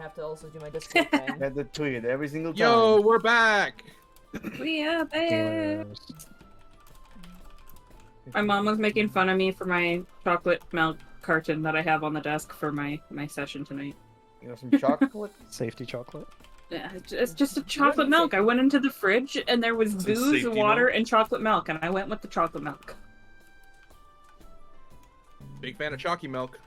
have to also do my Discord thing. I had to tweet every single time. Yo, we're back. We are there. Gamers. My mom was making fun of me for my chocolate milk carton that I have on the desk for my session tonight. You know, some chocolate. Safety chocolate. Yeah, it's just a chocolate milk. I went into the fridge and there was Some booze, safety water, milk? and chocolate milk, and I went with the chocolate milk. Big fan of chalky milk.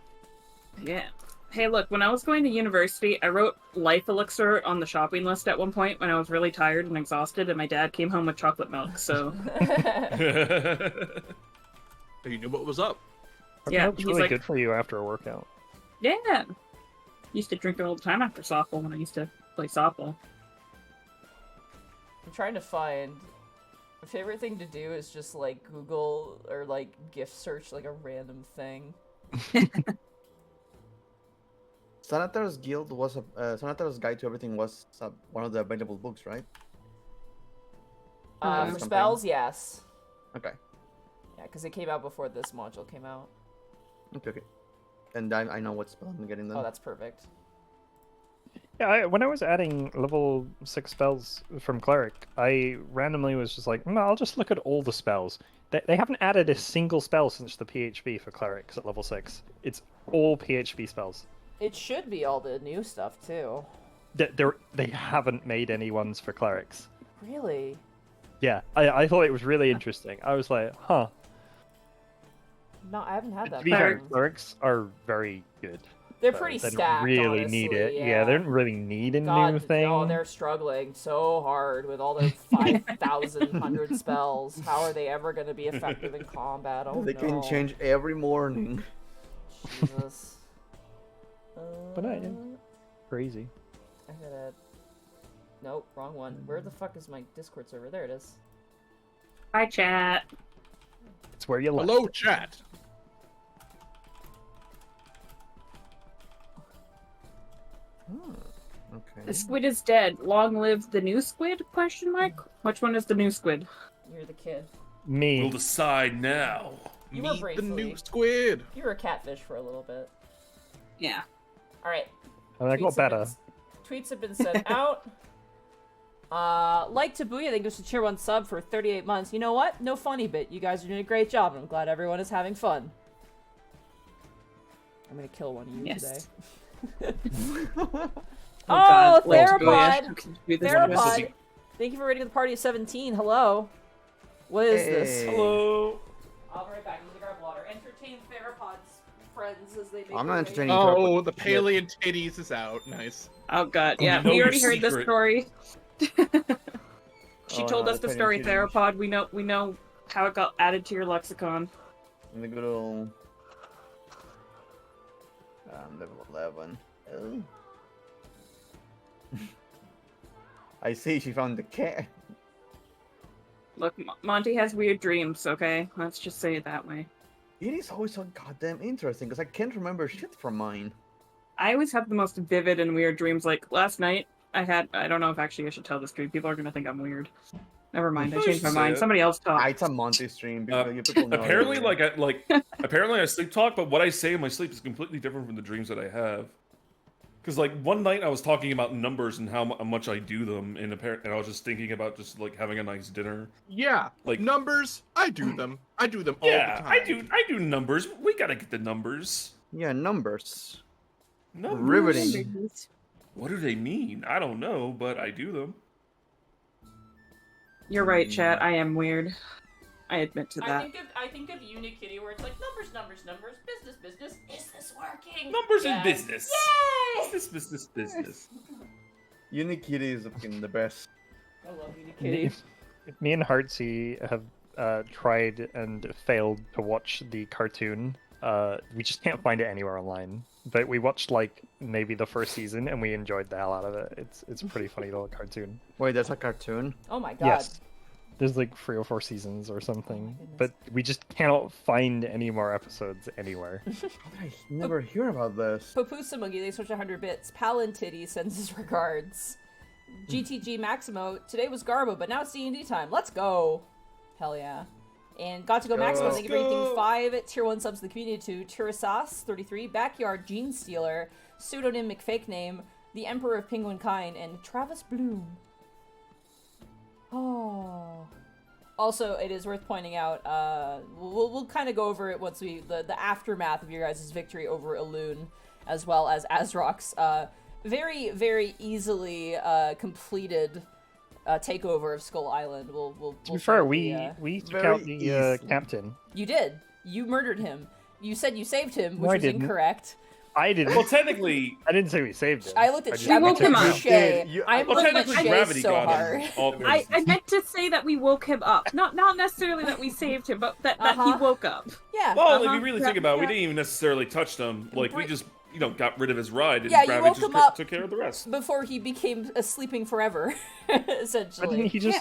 Yeah. Hey, look, when I was going to university, I wrote Life Elixir on the shopping list at one point when I was really tired and exhausted, and my dad came home with chocolate milk, so... You knew what was up. Yeah, It's he's really like- good for you after a workout. Yeah! Used to drink it all the time after softball when I used to play softball. I'm trying to find... My favorite thing to do is just, like, Google or, like, gift search, like, a random thing. Senator's Guild was Senator's Guide to Everything was one of the available books, right? For Something. spells, yes. Okay. Yeah, because it came out before this module came out. Okay. And I know what spell I'm getting then. Oh, that's perfect. Yeah, when I was adding level 6 spells from Cleric, I randomly was just like, I'll just look at all the spells. They haven't added a single spell since the PHB for Clerics at level 6. It's all PHB spells. It should be all the new stuff, too. They haven't made any ones for Clerics. Really? Yeah, I thought it was really interesting. I was like, huh. No, I haven't had that. To be fair, before. Clerics are very good. They're so pretty they stacked, don't really honestly, need it. Yeah. they don't really need a God, new thing. no, they're struggling so hard with all their 5,100 spells. How are they ever going to be effective in combat? Oh, They no. can change every morning. Jesus. But no, yeah. Crazy. I gotta... Nope, wrong one. Where the fuck is my Discord server? There it is. Hi, chat. It's where you left. Hello, chat. Okay. The squid is dead. Long live the new squid? Question mark. Which one is the new squid? You're the kid. Me. We'll decide now. You were Meet the briefly. new squid. You were a catfish for a little bit. Yeah. Alright. And I got better. Tweets have been sent out. Like Tabuya, thank you for tier 1 sub for 38 months. You know what? No funny bit. You guys are doing a great job, and I'm glad everyone is having fun. I'm gonna kill one of you Yes. today. Oh, God. Oh, Let's Therapod! do this. Therapod! Thank you for raiding the party of 17. Hello. What is this? Hey. Hello. I'll be right back. I'm gonna grab water. Entertain Therapod's friends as they make I'm not their way. entertaining. Oh, the Palian titties is out. Nice. Oh god, Oh, yeah, we know we already your heard the secret. story. She Oh, told no, us the that's story, pretty huge. Therapod. We know how it got added to your lexicon. In the good old level 11. Oh. I see she found the cat. Look, Monty has weird dreams, okay? Let's just say it that way. It is always so goddamn interesting because I can't remember shit from mine. I always have the most vivid and weird dreams. Like, last night, I don't know if actually I should tell this dream. People are gonna think I'm weird. Never mind, I No, changed my say mind. it. Somebody else talk. It's a Monty stream. People know Apparently, it. apparently I sleep talk, but what I say in my sleep is completely different from the dreams that I have. Because like one night I was talking about numbers and how much I do them, and I was just thinking about just like having a nice dinner. Yeah, Like- numbers. I do them. I do them all Yeah, the time. I do numbers. We gotta get the numbers. Yeah, numbers. Numbers. Riveting. What do they mean? I don't know, but I do them. You're right, chat. I am weird. I admit to I that. think of Unikitty where it's like numbers, business. Is this working? Numbers Yes. and business. Yay! Business. Unikitty is fucking the best. I love Unikitty. Me and Heartsy have tried and failed to watch the cartoon. We just can't find it anywhere online. But we watched like maybe the first season and we enjoyed the hell out of it. It's a pretty funny little cartoon. Wait, that's a cartoon? Oh my god. Yes. There's like 3 or 4 seasons or something. goodness. But we just cannot find any more episodes anywhere. How did I never hear about this? Papusa Moogie, they switch 100 bits. Palin Titty sends his regards. GTG Maximo, today was Garbo, but now it's D&D time. Let's go. Hell yeah. And Got to Go Maximo, Let's thank you for anything 5 tier 1 subs to the community to Tirasas 33, Backyard Gene Stealer, Pseudonym McFake Name, the Emperor of Penguinkind, and Travis Bloom. Oh. Also, it is worth pointing out, we'll kind of go over it once the aftermath of your guys' victory over Elune, as well as Azrok's, very, very easily, completed, takeover of Skull Island. We'll To be show fair, the, we took Very out the easily. captain. You did. You murdered him. You said you saved him, which No, I was didn't. incorrect. I didn't. Well, technically, I didn't say we saved him. I looked at just Shay. I woke looked him at up. Shay. You did. I'm well, looking at technically, Shay gravity so got hard. him. All I meant to say that we woke him up. Not necessarily that we saved him, but that he Uh-huh. woke up. Yeah. Well, if Uh-huh. you really Yeah, think about it, we yeah. didn't even necessarily touch them. Like, we just, got rid of his ride, and Yeah, you gravity woke just him up. took care of the rest. Before he became sleeping forever, But essentially. didn't he just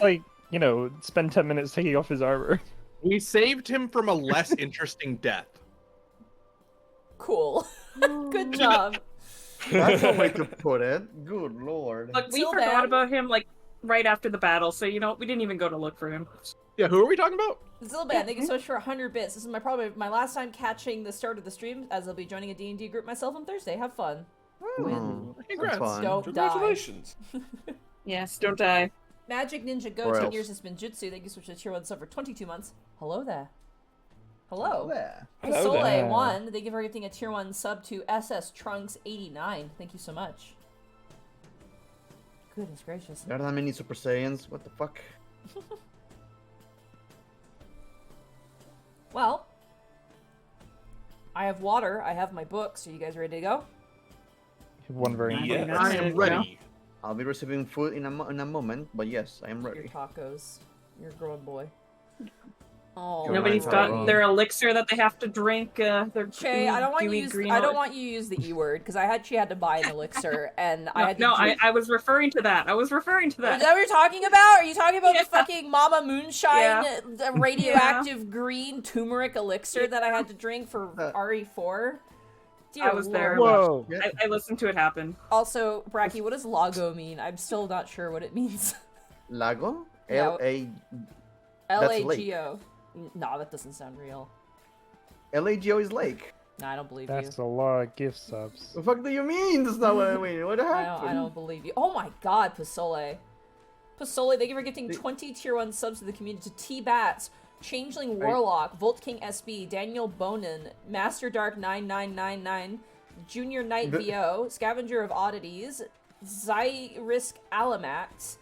spend 10 minutes taking off his armor? We saved him from a less interesting death. Cool. Good job. That's the way to put it. Good lord. Look, we Till forgot then- about him like right after the battle, so we didn't even go to look for him. Yeah, who are we talking about? Zilban, thank you so much for 100 bits. This is probably my last time catching the start of the stream, as I'll be joining a D&D group myself on Thursday. Have fun. Hmm, Congrats. that's fun. Don't die. Congratulations. Yes, don't die. Magic Ninja Go, Or 10 else. years has been Jutsu. Thank you so much for the tier 1 sub for 22 months. Hello there. Hello. Yeah. Hello Kasole there. 1, thank you for gifting a tier 1 sub to SS Trunks 89. Thank you so much. Goodness gracious. There are that many Super Saiyans. What the fuck? Well, I have water, I have my books. Are you guys ready to go? One very Yeah. important. I am ready. I'll be receiving food in a moment, but yes, I am Your ready. tacos. You're a grown boy. Oh, You're Nobody's right, got Tyrone. their elixir that they have to drink. Their Shay, I don't want you to gooey use. green I don't elixir. want you to use the E word because she had to buy an elixir and I had to. No, drink- I was referring to that. I was referring to Is that. that what you're talking about? Are you talking about Yeah. the fucking Mama Moonshine Yeah. the radioactive green turmeric elixir that I had to drink for RE4? Dear I was there. Lord. Whoa! I listened to it happen. Also, Bracky, what does Lago mean? I'm still not sure what it means. Lago? Yeah. L-A... L-A-G-O. No, that doesn't sound real. L-A-G-O is lake. No, I don't believe That's you. a lot of gift subs. The fuck do you mean? That's not what I mean. What I happened? don't believe you. Oh my god, Pasole. Pasole, thank you for gifting The- 20 tier 1 subs to the community. To T-Bats, Changeling Warlock, Volt King SB, Daniel Bonin, Master Dark 9999, Junior Knight The- VO, Scavenger of Oddities, Zyrisk Alamax,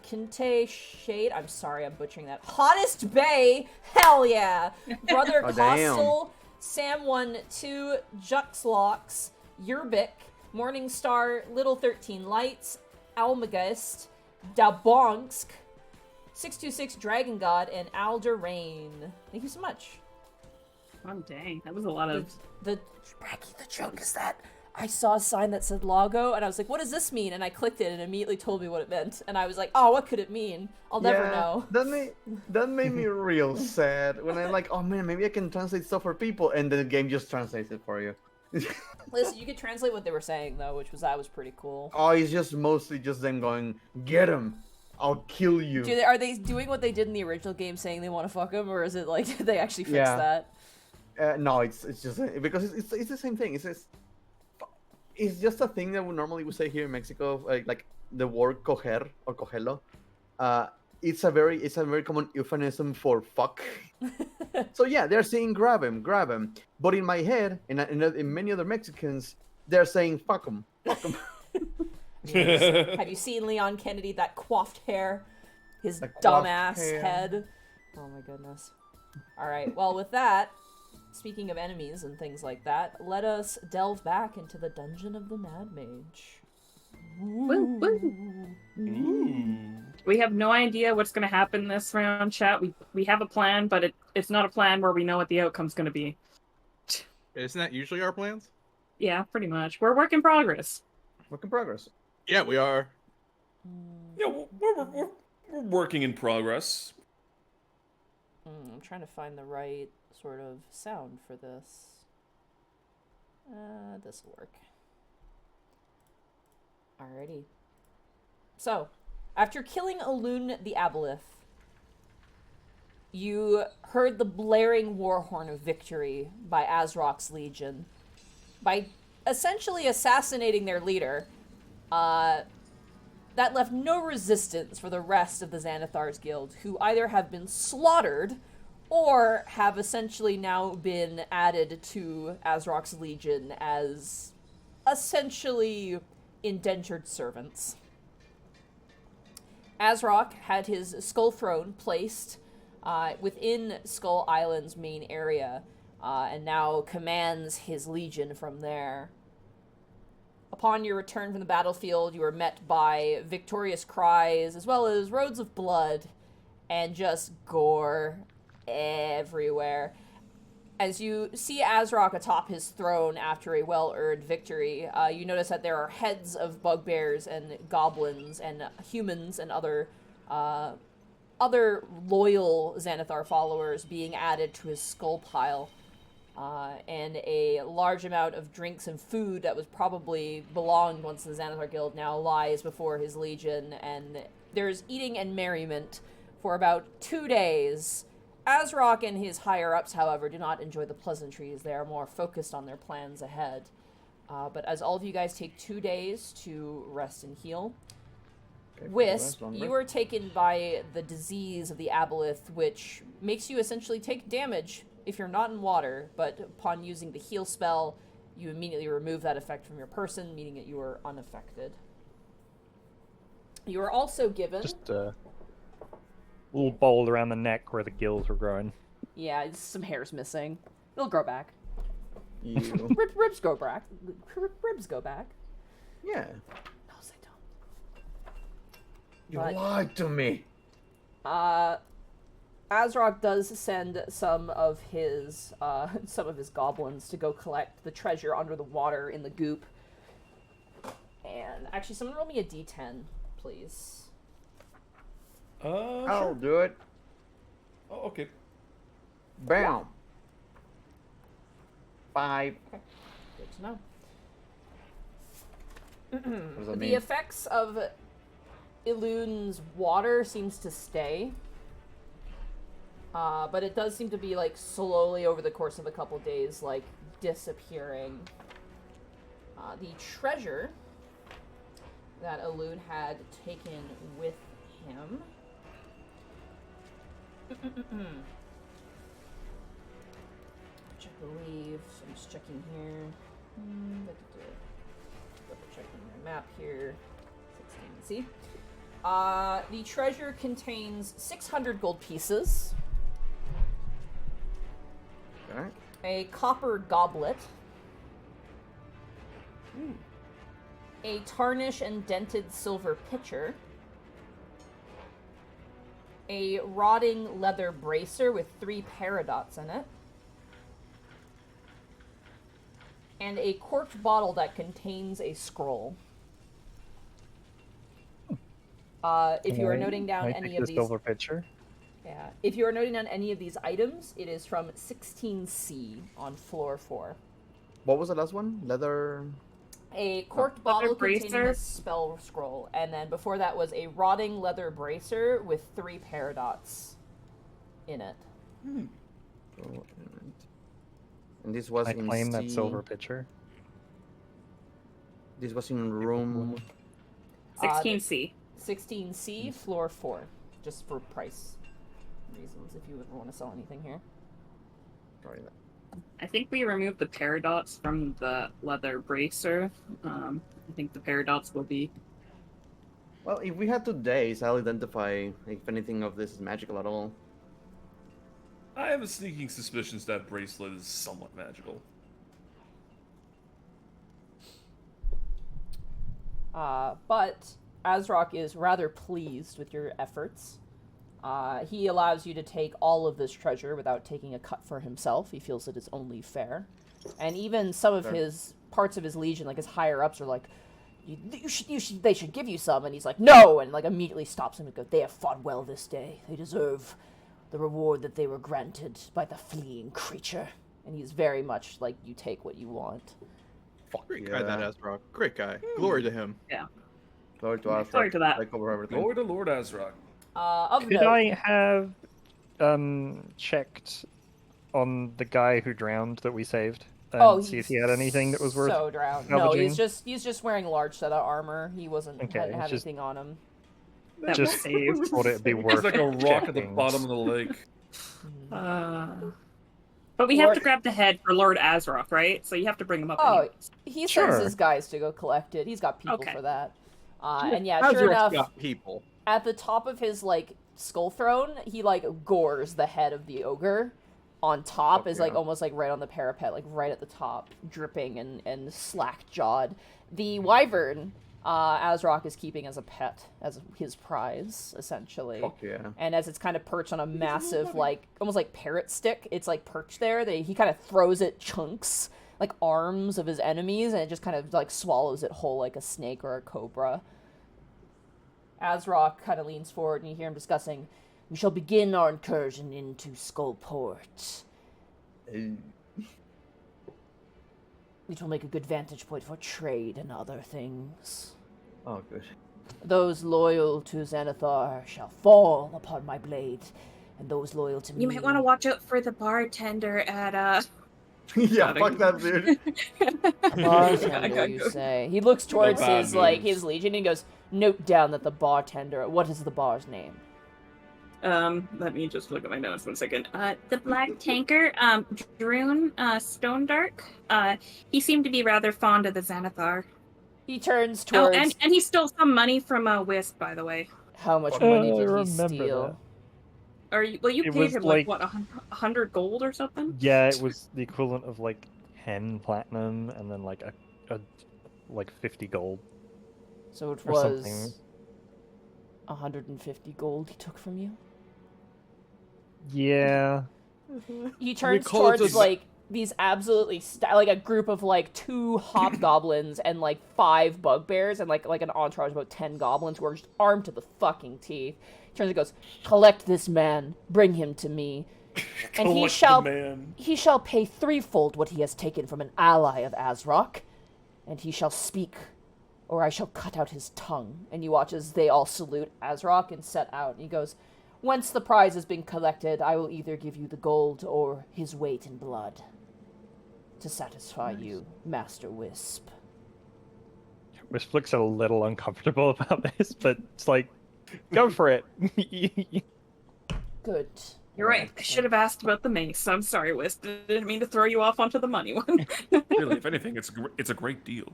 Kinte Shade, I'm sorry, I'm butchering that. Hottest Bay, hell yeah! Brother Oh, damn. Costal, Sam12, Juxlocks, Yerbik, Morningstar, Little 13 Lights, Almagust, Dabonsk, 626 Dragon God, and Alderain. Thank you so much. Oh dang, that was a lot of. The Bracky, the joke is that I saw a sign that said Lago, and I was like, what does this mean? And I clicked it, and it immediately told me what it meant. And I was like, oh, what could it mean? I'll never know. That made me real sad when I'm like, oh man, maybe I can translate stuff for people, and the game just translates it for you. Listen, you could translate what they were saying, though, that was pretty cool. Oh, it's just mostly just them going, get him, I'll kill you. Are they doing what they did in the original game, saying they want to fuck him, or is it like they actually fix Yeah. that? No, it's just because it's the same thing. It's just a thing that we normally would say here in Mexico, like the word coger or cogelo. It's a very common euphemism for fuck. So yeah, they're saying grab him. But in my head, and in many other Mexicans, they're saying fuck him. Yes. Have you seen Leon Kennedy? That coiffed hair, his The coiffed dumbass hair. head. Oh my goodness. All right. Well, with that, speaking of enemies and things like that, let us delve back into the dungeon of the Mad Mage. Woo, woo. We have no idea what's going to happen this round, chat. We have a plan, but it's not a plan where we know what the outcome's going to be. Isn't that usually our plans? Yeah, pretty much. We're work in progress. Work in progress. Yeah, we are. Yeah, we're working in progress. I'm trying to find the right sort of sound for this. This will work. Alrighty. So, after killing Elune the Aboleth, you heard the blaring war horn of victory by Azrok's legion. By essentially assassinating their leader, that left no resistance for the rest of the Xanathar's guild, who either have been slaughtered or have essentially now been added to Azrok's legion as essentially indentured servants. Azrok had his skull throne placed within Skull Island's main area, and now commands his legion from there. Upon your return from the battlefield, you are met by victorious cries, as well as roads of blood, and just gore everywhere. As you see Azrok atop his throne after a well-earned victory, you notice that there are heads of bugbears and goblins and humans and other loyal Xanathar followers being added to his skull pile. And a large amount of drinks and food that was probably belonged once to the Xanathar Guild now lies before his legion, and there's eating and merriment for about 2 days. Azrok and his higher-ups, however, do not enjoy the pleasantries. They are more focused on their plans ahead. But as all of you guys take 2 days to rest and heal, Okay, Wisp, that's you are taken by the disease of the aboleth, which makes you essentially take damage if you're not in water, but upon using the heal spell, you immediately remove that effect from your person, meaning that you are unaffected. You are also given... Just a little bowl around the neck where the gills were growing. Yeah, some hair's missing. It'll grow back. You. Ribs go back. Ribs go back. Yeah. No, they don't. You But- lied to me. Azrok does send some of his goblins to go collect the treasure under the water in the goop. And actually, someone roll me a d10, please. I'll Sure. do it. Oh, okay. Bam. 5. Good to know. What does that The mean? effects of Elun's water seems to stay. But it does seem to be, like, slowly over the course of a couple days, like, disappearing. The treasure that Elun had taken with him... Which I believe... I'm just checking here. Double checking my map here. 16, see? The treasure contains 600 gold pieces, Okay. a copper goblet, a tarnish and dented silver pitcher, a rotting leather bracer with 3 paradots in it, and a corked bottle that contains a scroll. If you are noting down I any take of the these, silver pitcher. yeah, if you are noting down any of these items, it is from 16C on floor 4. What was the last one? Leather. A corked Leather bottle containing a bracer. spell scroll, and then before that was a rotting leather bracer with 3 paradots in it. Oh, and this was I in claim that C. silver pitcher. This was in room. 16C. 16C, floor 4, just for price reasons, if you would want to sell anything here. Sorry. I think we removed the paradots from the leather bracer. I think the paradots will be... Well, if we had 2 days, I'll identify if anything of this is magical at all. I have a sneaking suspicion that bracelet is somewhat magical. But Azrok is rather pleased with your efforts. He allows you to take all of this treasure without taking a cut for himself. He feels it is only fair. And even some of Fair. his parts of his legion, like his higher ups, are like, they should give you some. And he's like, no! And like immediately stops him and goes, they have fought well this day. They deserve the reward that they were granted by the fleeing creature. And he's very much like, you take what you want. Fuck Great guy, that yeah. Azrok. Great guy. Glory to him. Glory to us. Glory to that. Take over everything. Lord to Lord Azrok. Of Could note, I have checked on the guy who drowned that we saved? and see if he had anything that was worth so drowned. No, salvaging? he's just wearing large set of armor. He wasn't Okay, hadn't it's have just- anything on him. That Just was saved. thought it'd be worth It's like a rock at the checking. bottom of the lake. But we have Lord- to grab the head for Lord Azrock, right? So you have to bring him up. Oh, anyways. he sends Sure. his guys to go collect it. He's got people Okay. for that. And yeah, How's sure your enough, got people? at the top of his like skull throne, he like gores the head of the ogre. On top is like yeah. almost like right on the parapet, like right at the top, dripping and slack jawed. The wyvern, Azrock is keeping as a pet, as his prize, essentially. Fuck yeah. And as it's kind of perched on a massive, like, almost like parrot stick, it's like perched there. He kind of throws it chunks, like arms of his enemies, and it just kind of like swallows it whole like a snake or a cobra. Azrock kind of leans forward, and you hear him discussing, "We shall begin our incursion into Skullport. It will make a good vantage point for trade and other things. Oh, good. Those loyal to Xanathar shall fall upon my blade, and those loyal to me..." You might want to watch out for the bartender at Yeah, Gotta fuck go. that dude. Bartender, you say? He looks towards bad his like moves. his legion and goes, "Note down that the bartender. What is the bar's name?" Let me just look at my notes 1 second. The Black Tanker, Droon, Stonedark. He seemed to be rather fond of the Xanathar. He turns Oh, towards. and he stole some money from Wisp, by the way. How much I money did he remember steal? that. Or you It paid was him like- what 100 gold or something? Yeah, it was the equivalent of like 10 platinum and then like a like 50 gold So it or was something. 150 gold he took from you. Yeah. He turns call it towards the- like these absolutely like a group of like 2 hobgoblins and like 5 bugbears and like an entourage of about 10 goblins who are just armed to the fucking teeth. He turns and goes, "Collect this man, bring him to me, and he Collect the shall man. pay threefold what he has taken from an ally of Azrock, and he shall speak, or I shall cut out his tongue." And you watch as they all salute Azrock and set out. And he goes, "Once the prize has been collected, I will either give you the gold or his weight in blood to satisfy you, Master Wisp." Wisp looks a little uncomfortable about this, but it's like, go for it. Good. You're right. I should have asked about the mace. I'm sorry, Wisp. Didn't mean to throw you off onto the money one. Really, if anything, it's a great deal.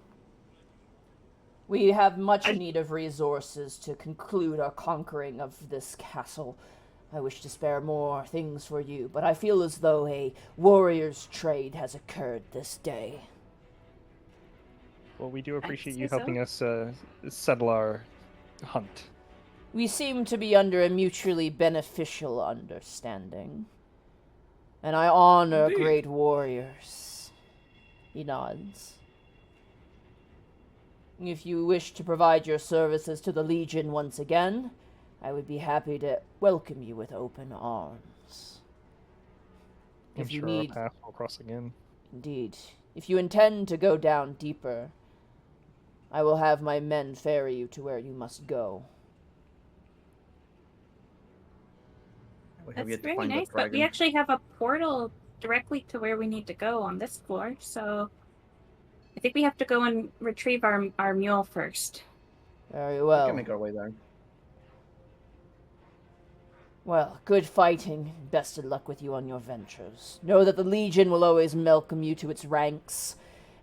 We have much need of resources to conclude our conquering of this castle. I wish to spare more things for you, but I feel as though a warrior's trade has occurred this day. Well, we do appreciate say you so. helping us settle our hunt. We seem to be under a mutually beneficial understanding. And I honor Indeed. great warriors. He nods. If you wish to provide your services to the Legion once again, I would be happy to welcome you with open arms. I'm If you sure need, our path will cross again. indeed, if you intend to go down deeper, I will have my men ferry you to where you must go. We have That's yet to very find nice, that but we dragon. actually have a portal directly to where we need to go on this floor, so I think we have to go and retrieve our mule first. Very We well. can make our way there. Well, good fighting. Best of luck with you on your ventures. Know that the Legion will always welcome you to its ranks.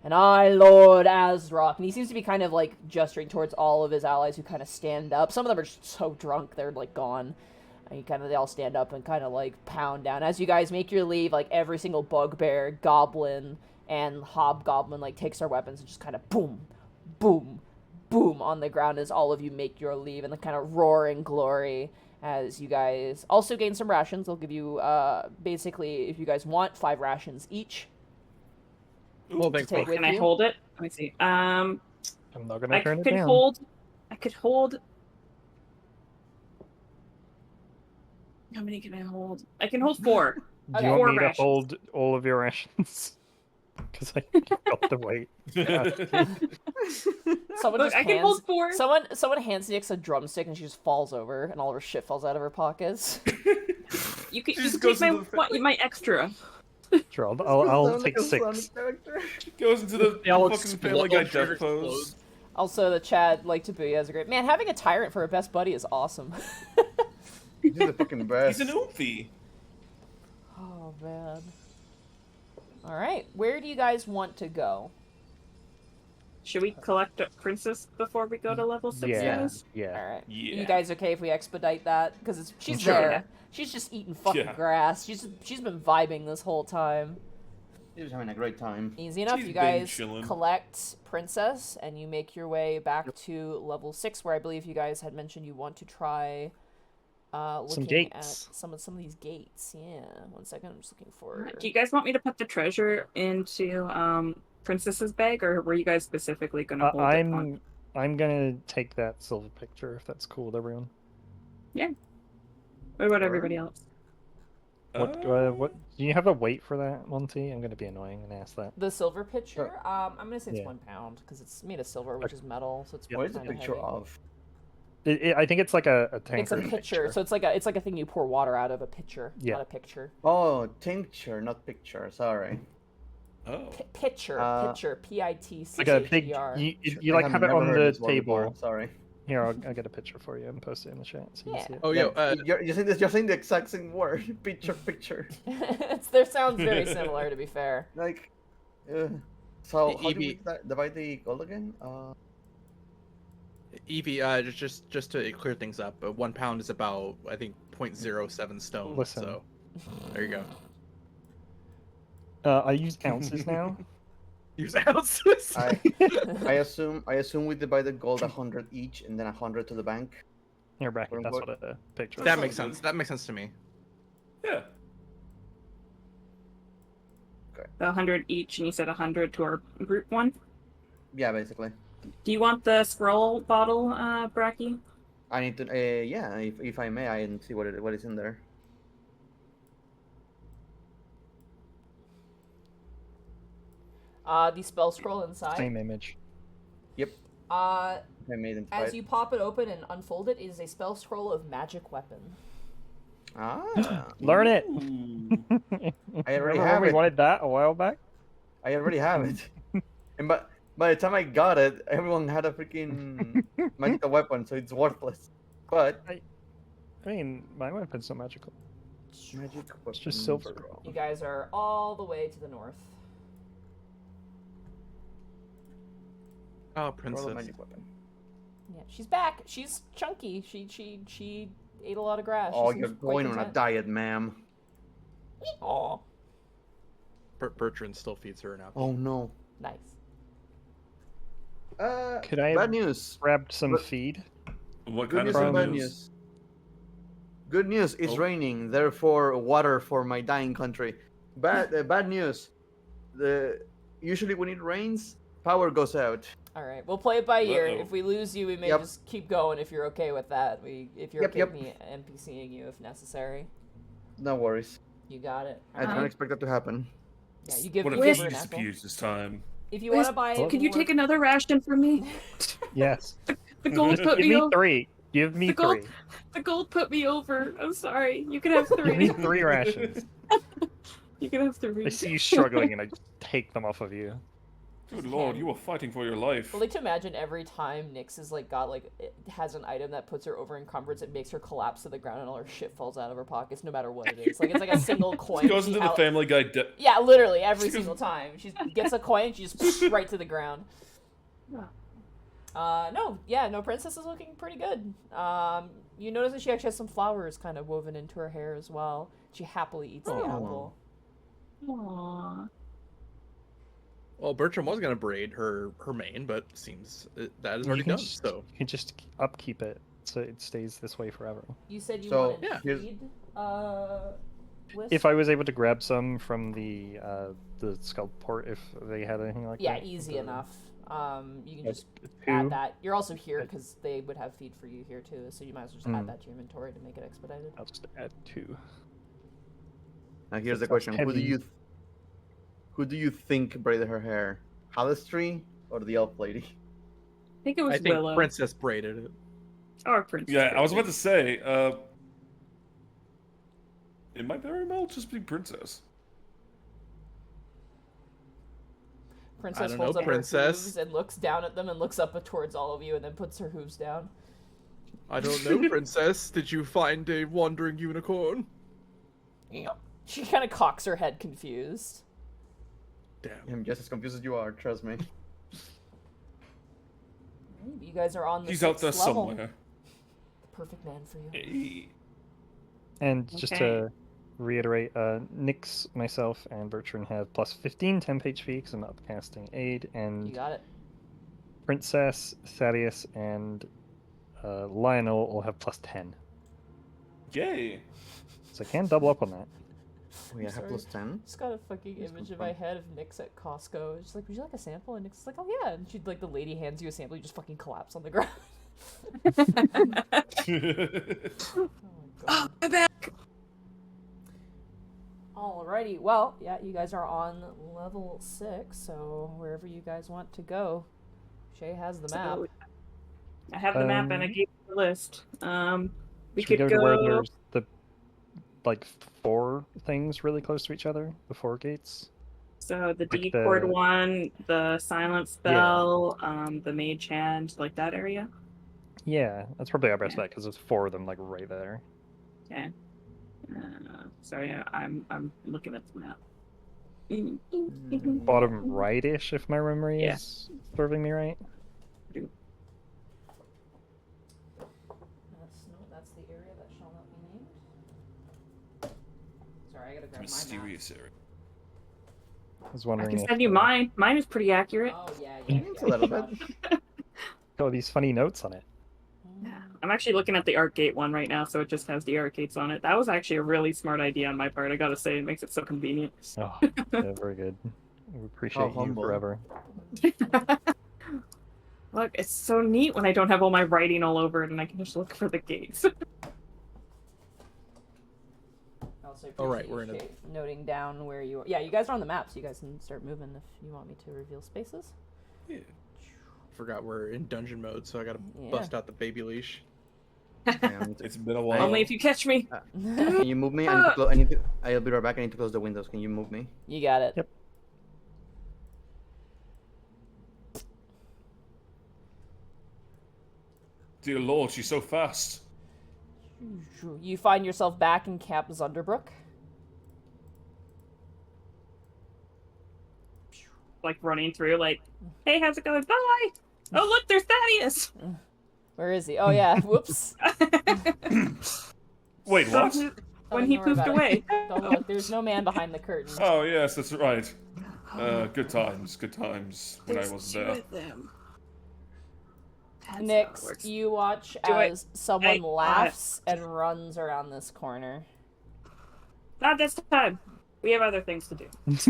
And I, Lord Azrock, and he seems to be kind of like gesturing towards all of his allies who kind of stand up. Some of them are just so drunk they're like gone. And they all stand up and kind of like pound down. As you guys make your leave, like every single bugbear, goblin, and hobgoblin like takes their weapons and just kind of boom, boom, boom on the ground as all of you make your leave in the kind of roaring glory. As you guys also gain some rations. They'll give you, basically, if you guys want, 5 rations each. Well, to thanks, take bro. with Can I you. hold it? Let me see. I'm not gonna I turn it could down. hold. I could hold. How many can I hold? I can hold 4. Do you Okay. want 4 me to rations. hold all of your rations? Because I got the weight. Someone Look, just I can hands... hold 4. Someone hands Nix a drumstick and she just falls over and all of her shit falls out of her pockets. You can, She you just can goes take into the my extra. Sure, I'll Sound like take a Sonic 6. character. Goes into the They all fucking Family Guy explode, death pose. explodes. Also, the Chad like Tabuya has a great man. Having a tyrant for a best buddy is awesome. He's the fucking best. He's an oofy. Oh man. All right, where do you guys want to go? Should we collect a princess before we go to level 6? Yeah, All yeah. right, Yeah. you guys okay if we expedite that? Because she's Sure. there. Yeah. She's just eating fucking Yeah. grass. She's been vibing this whole time. He's having a great time. Easy enough. She's You been guys chillin'. collect princess, and you make your way back to level 6, where I believe you guys had mentioned you want to try looking gates. at some of these gates. Yeah. 1 second. I'm just looking for. Do you guys want me to put the treasure into princess's bag, or were you guys specifically going to hold it on? I'm gonna take that silver picture if that's cool with everyone. What about everybody else? What do you have a weight for that, Monty? I'm gonna be annoying and ask that. The silver pitcher. I'm gonna say it's Yeah. 1 pound because it's made of silver, which is metal, so it's What is the kinda picture heavy. of? I think it's like a tanker. It's a pitcher, so it's like a thing you pour water out of. A pitcher, Yeah. not a picture. Oh, tincture, not picture. Sorry. Oh. Pitcher, Uh, P-I-T-C-H-E-R. like a big. You like have it never on heard the this word before, table. Sorry. Here, I'll get a picture for you and post it in the chat so you Yeah. can see it. Oh, yo, You're saying the exact same word. Picture. There sounds very similar, to be fair. Like, so how do we Evie- divide the gold again? Evie, just to clear things up, 1 pound is about, I think, 0.07 stone. Listen. So there you go. I use ounces now. Use ounces. I assume we divide the gold 100 each, and then 100 to the bank. Here, bracket. Quote, That's unquote. what a picture. That is. makes sense. That makes sense to me. Yeah. The 100 each, and you said 100 to our group one. Yeah, basically. Do you want the scroll bottle, Bracky? I need to. Yeah, if I may, I need to see what is in there. The spell scroll inside. Same image. Uh, I made it. as you pop it open and unfold it, is a spell scroll of magic weapon. Ah, Learn it. Ooh. I already Remember when have we it. wanted that a while back? I already have it. And by the time I got it, everyone had a freaking magical weapon, so it's worthless. But I mean, my weapon's not magical. magic weapon. It's just silver. scroll. You guys are all the way to the north. Oh, Roll a princess. magic weapon. Yeah, she's back. She's chunky. She ate a lot of grass. Oh, you're going on a diet, ma'am. Oh, Bertrand still feeds her now. Oh no. nice. Could I Bad news. grab some But- feed? What Good kind news of and bad bad news? news. Good news, it's Oh. raining, therefore water for my dying country. Bad news. Usually when it rains, power goes out. All right, we'll play it by ear. Uh-oh. If we lose you, we may Yep. just keep going. If you're okay with that, if you're Yep, okay yep. with me NPCing you if necessary, No worries. you got it. I don't expect that to happen. Yeah, you give What a me Wiz- an thieves apple. abuse this time. If you want to buy it, Can you take another ration from me? Yes. The gold put Give me me over. 3. Give me The gold- 3. The gold put me over. I'm sorry. You can have Give me 3. 3 rations. You can have 3. I see you struggling and I just take them off of you. Good lord, you were fighting for your life. I like to imagine every time Nyx is has an item that puts her over encumbrance, it makes her collapse to the ground and all her shit falls out of her pockets, no matter what it is. Like it's like a single coin. She goes she into the out- Family Guy. Yeah, literally every She goes- single time she gets a coin, she just right to the ground. No, Princess is looking pretty good. You notice that she actually has some flowers kind of woven into her hair as well. She happily eats the Oh. apple. Aww. Well, Bertram was gonna braid her mane, but seems that is You already can done. just- So You can just upkeep it so it stays this way forever. You said you So, wanted yeah, here's- feed, Wisp? If I was able to grab some from the Skull Port, if they had anything like Yeah, that. easy the- enough. You can like, just 2. add that. You're also here because they would have feed for you here too, so you might as well just add Mm. that to your inventory to make it expedited. I'll just add 2. Now here's the It's question: Who heavy. do you think braided her hair? Halistri or the elf lady? I think it was I think Willow. Princess braided it. Or Princess. Yeah, I was about to say, it might very well just be Princess. Princess don't holds know, up princess. her hooves and looks down at them and looks up towards all of you and then puts her hooves down. I don't know, princess. Did you find a wandering unicorn? She kind of cocks her head confused. Damn. I'm just as confused as you are, trust me. You guys are on the He's out there 6th level. somewhere. The perfect man for you. Hey. And just Okay. to reiterate, Nyx, myself, and Bertrand have plus 15 temp HP because I'm upcasting aid, You and got it. Princess, Thaddeus, and Lionel will have plus 10. Yay. So I can double up on that. We have Sorry. plus 10. Just got a fucking That's image good in my fun. head of Nyx at Costco. She's like, would you like a sample? And Nyx is like, oh yeah. And she'd like, the lady hands you a sample, you just fucking collapse on the ground. Oh my god. I'm back. Alrighty, well, yeah, you guys are on level 6, so wherever you guys want to go. Shay has the map. So, I have the map and I Um, gave you the list. We Should we could go to where go. there's the like 4 things really close to each other? The 4 gates? So the Like D-cord the- one, the silent spell, the mage hand, like that area. Yeah, that's probably our best Yeah. bet because there's 4 of them like right there. Okay. Sorry, I'm looking at the map. Bottom right-ish, if my memory Yeah. is serving me right. That's the area that shall not be named. Sorry, I gotta grab my map. Mysterious area. I was I wondering can if send you mine. Mine is pretty accurate. Oh yeah, It's a little bit. got these funny notes on it. Yeah. I'm actually looking at the art gate one right now, so it just has the art gates on it. That was actually a really smart idea on my part. I gotta say, it makes it so convenient. Oh, yeah, very good. We appreciate you humble. forever. Look, it's so neat when I don't have all my writing all over it and I can just look for the gates. Also All right, appreciate we're in a- Shay noting down where you are. Yeah, you guys are on the map, so you guys can start moving if you want me to reveal spaces. Yeah. Forgot we're in dungeon mode, so I gotta Yeah. bust out the baby leash. And, It's been a while. Only if you catch me. can you move me? I need to I'll be right back. I need to close the windows. Can you move me? You got it. Yep. Dear Lord, she's so fast. You find yourself back in Camp Zunderbrook. Like running through, like, hey, how's it going? Bye! Oh, look, there's Thaddeus! Where is he? Oh yeah, whoops. Wait, what? When he Don't worry poofed about away. it. Don't look, there's no man behind the curtain. Oh, yes, that's right. Good times when I was there. Them. Nyx, you watch Do I- as someone I- laughs and runs around this corner. Not this time. We have other things to do. Just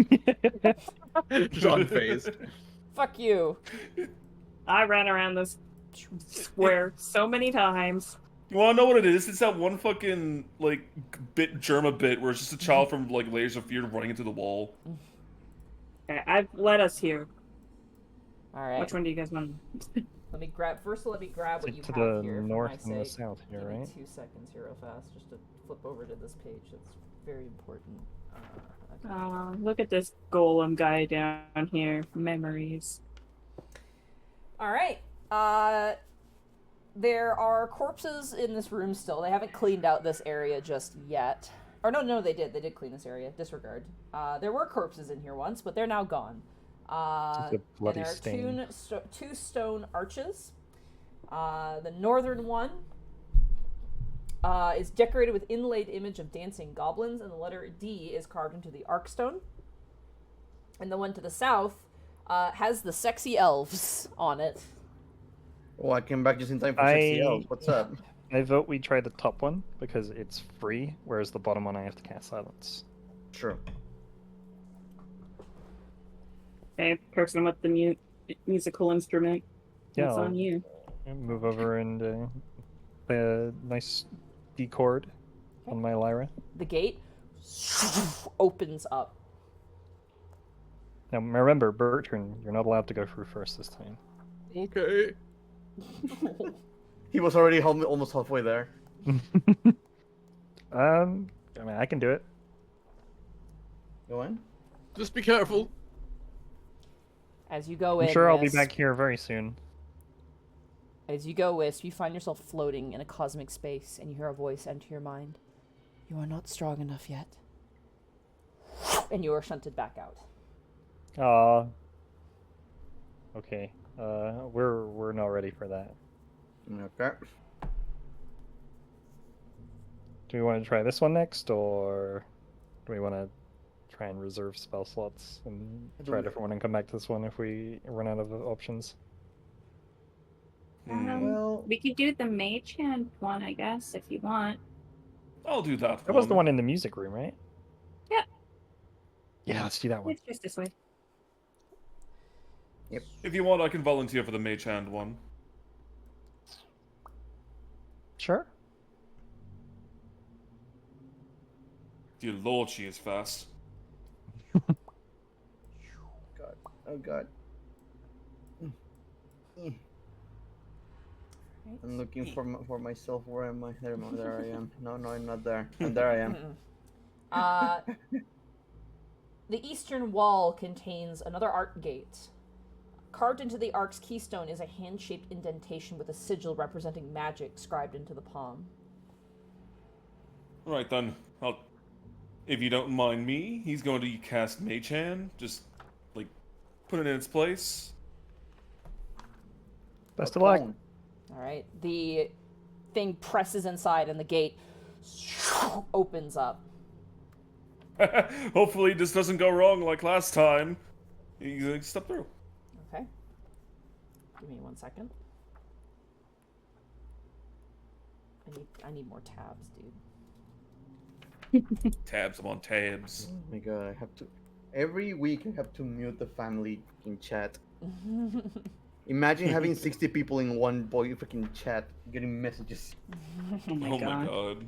unfazed. Fuck you. I ran around this square so many times. You wanna know what it is? It's that one fucking, like, Germa bit where it's just a child from, like, Layers of Fear running into the wall. Okay, I've led us here. Alright. Which one do you guys want? Let me grab what you To have the here. north for my and the sake. south here, Give me right? 2 seconds here real fast, just to flip over to this page. That's very important. Okay. Look at this golem guy down here. Memories. Alright. There are corpses in this room still. They haven't cleaned out this area just yet. Or no, they did. They did clean this area. Disregard. There were corpses in here once, but they're now gone. Just a And bloody there are stain. two stone arches. The northern one is decorated with inlaid image of dancing goblins, and the letter D is carved into the arkstone. And the one to the south has the sexy elves on it. Oh, I came back just in time for sexy I- elves. What's up? I vote we try the top one because it's free, whereas the bottom one I have to cast silence. True. Okay, person with the musical instrument. Yeah, It's I'll- on you. Move over and play a nice D chord on my lyra. The gate opens up. Now remember, Bertrand, you're not allowed to go through first this time. Okay. He was already almost halfway there. I mean, I can do it. Go in. Just be careful. As you go in, I'm sure I'll be Wisp, back here very soon. As you go, Wisp, you find yourself floating in a cosmic space, and you hear a voice enter your mind. You are not strong enough yet. And you are shunted back out. Okay. We're not ready for that. Okay. Do we want to try this one next, or do we want to try and reserve spell slots and try a different one and come back to this one if we run out of options? Well, We could do the Mage Hand one, I guess, if you want. I'll do that. That was the one in the music room, right? Yeah. Yeah, let's do that one. It's just this way. If you want, I can volunteer for the Mage Hand one. Sure. Dear Lord, she is fast. God. Oh God. I'm looking for myself. Where am I? There I am. No, I'm not there. And there I am. The eastern wall contains another arc gate. Carved into the arc's keystone is a hand-shaped indentation with a sigil representing magic scribed into the palm. Right then, if you don't mind me, he's going to cast Mage Hand. Just, like, put it in its place. Best of luck. Alright, the thing presses inside and the gate opens up. Hopefully this doesn't go wrong like last time. You step through. Okay. Give me 1 second. I need more tabs, dude. Tabs, I'm on tabs. Oh my God, I have to. Every week I have to mute the family in chat. Imagine having 60 people in one freaking chat getting messages. Oh my god.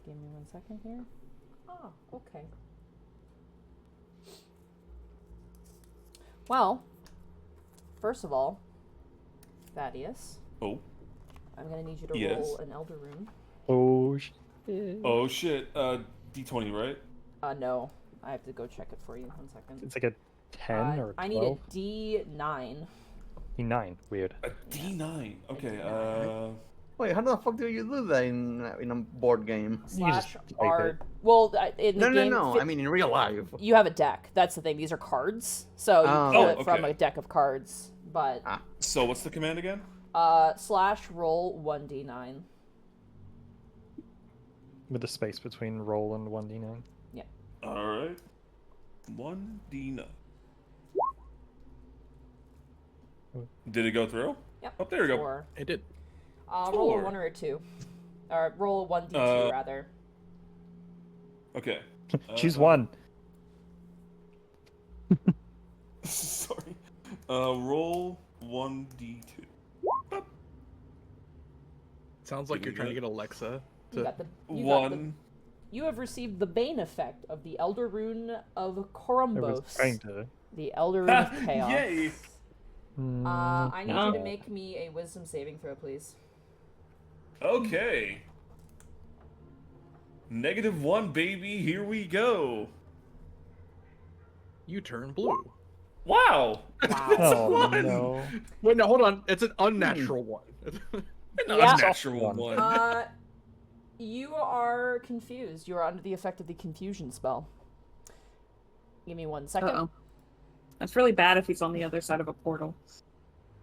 Give me 1 second here. Oh, okay. Well, first of all, Thaddeus, Oh. I'm gonna need you to Yes. roll an Elder Rune. Oh, shit. Oh shit. D20, right? No. I have to go check it for you. 1 second. It's like a 10 or 12? I need a D9. D9. Weird. A D9. Okay, Wait, how the fuck do you do that in a board game? Slash type R. it. Well, in the game. No. I mean, in real life. You have a deck. That's the thing. These are cards. So you Oh. pull Oh, it from okay. a deck of cards. But so what's the command again? slash roll 1d9. With the space between roll and 1d9. Alright. 1D9. Did it go through? Yep. Oh, there we go. 4. It did. Roll a Four. 1 or a 2. Or roll a 1d2 rather. Okay. Choose one. Sorry. Roll 1d2. Sounds like Did you're we trying to get- get Alexa You to. got the One. You have received the Bane effect of the Elder Rune of I was Korumbos. trying to. The Elder Rune of Chaos. Yay! I need you to No. make me a wisdom saving throw, please. Okay. -1, baby. Here we go. You turn blue. Wow. Wow. Oh, One. no. Wait, no, hold on. It's an unnatural one. An Yeah. unnatural one. You are confused. You are under the effect of the confusion spell. Give me 1 second. Uh-oh. That's really bad if he's on the other side of a portal.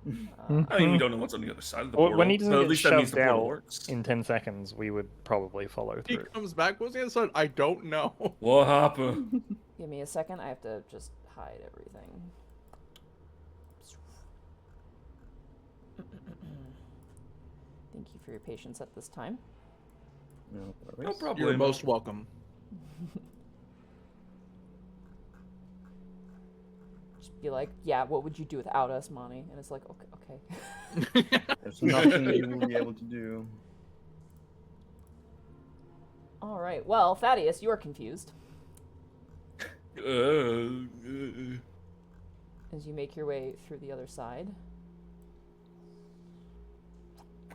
I mean, we don't know what's on the other side of the Well, portal. when he doesn't but at get least that means shoved the portal out works. in 10 seconds, we would probably follow He through. comes back. What's the other side? I don't know. What happened? Give me a second. I have to just hide everything. Thank you for your patience at this time. No No problem. You're most welcome. Just be like, yeah, what would you do without us, Monty? And it's like, okay. There's nothing you will be able to do. All right. Well, Thaddeus, you are confused as you make your way through the other side.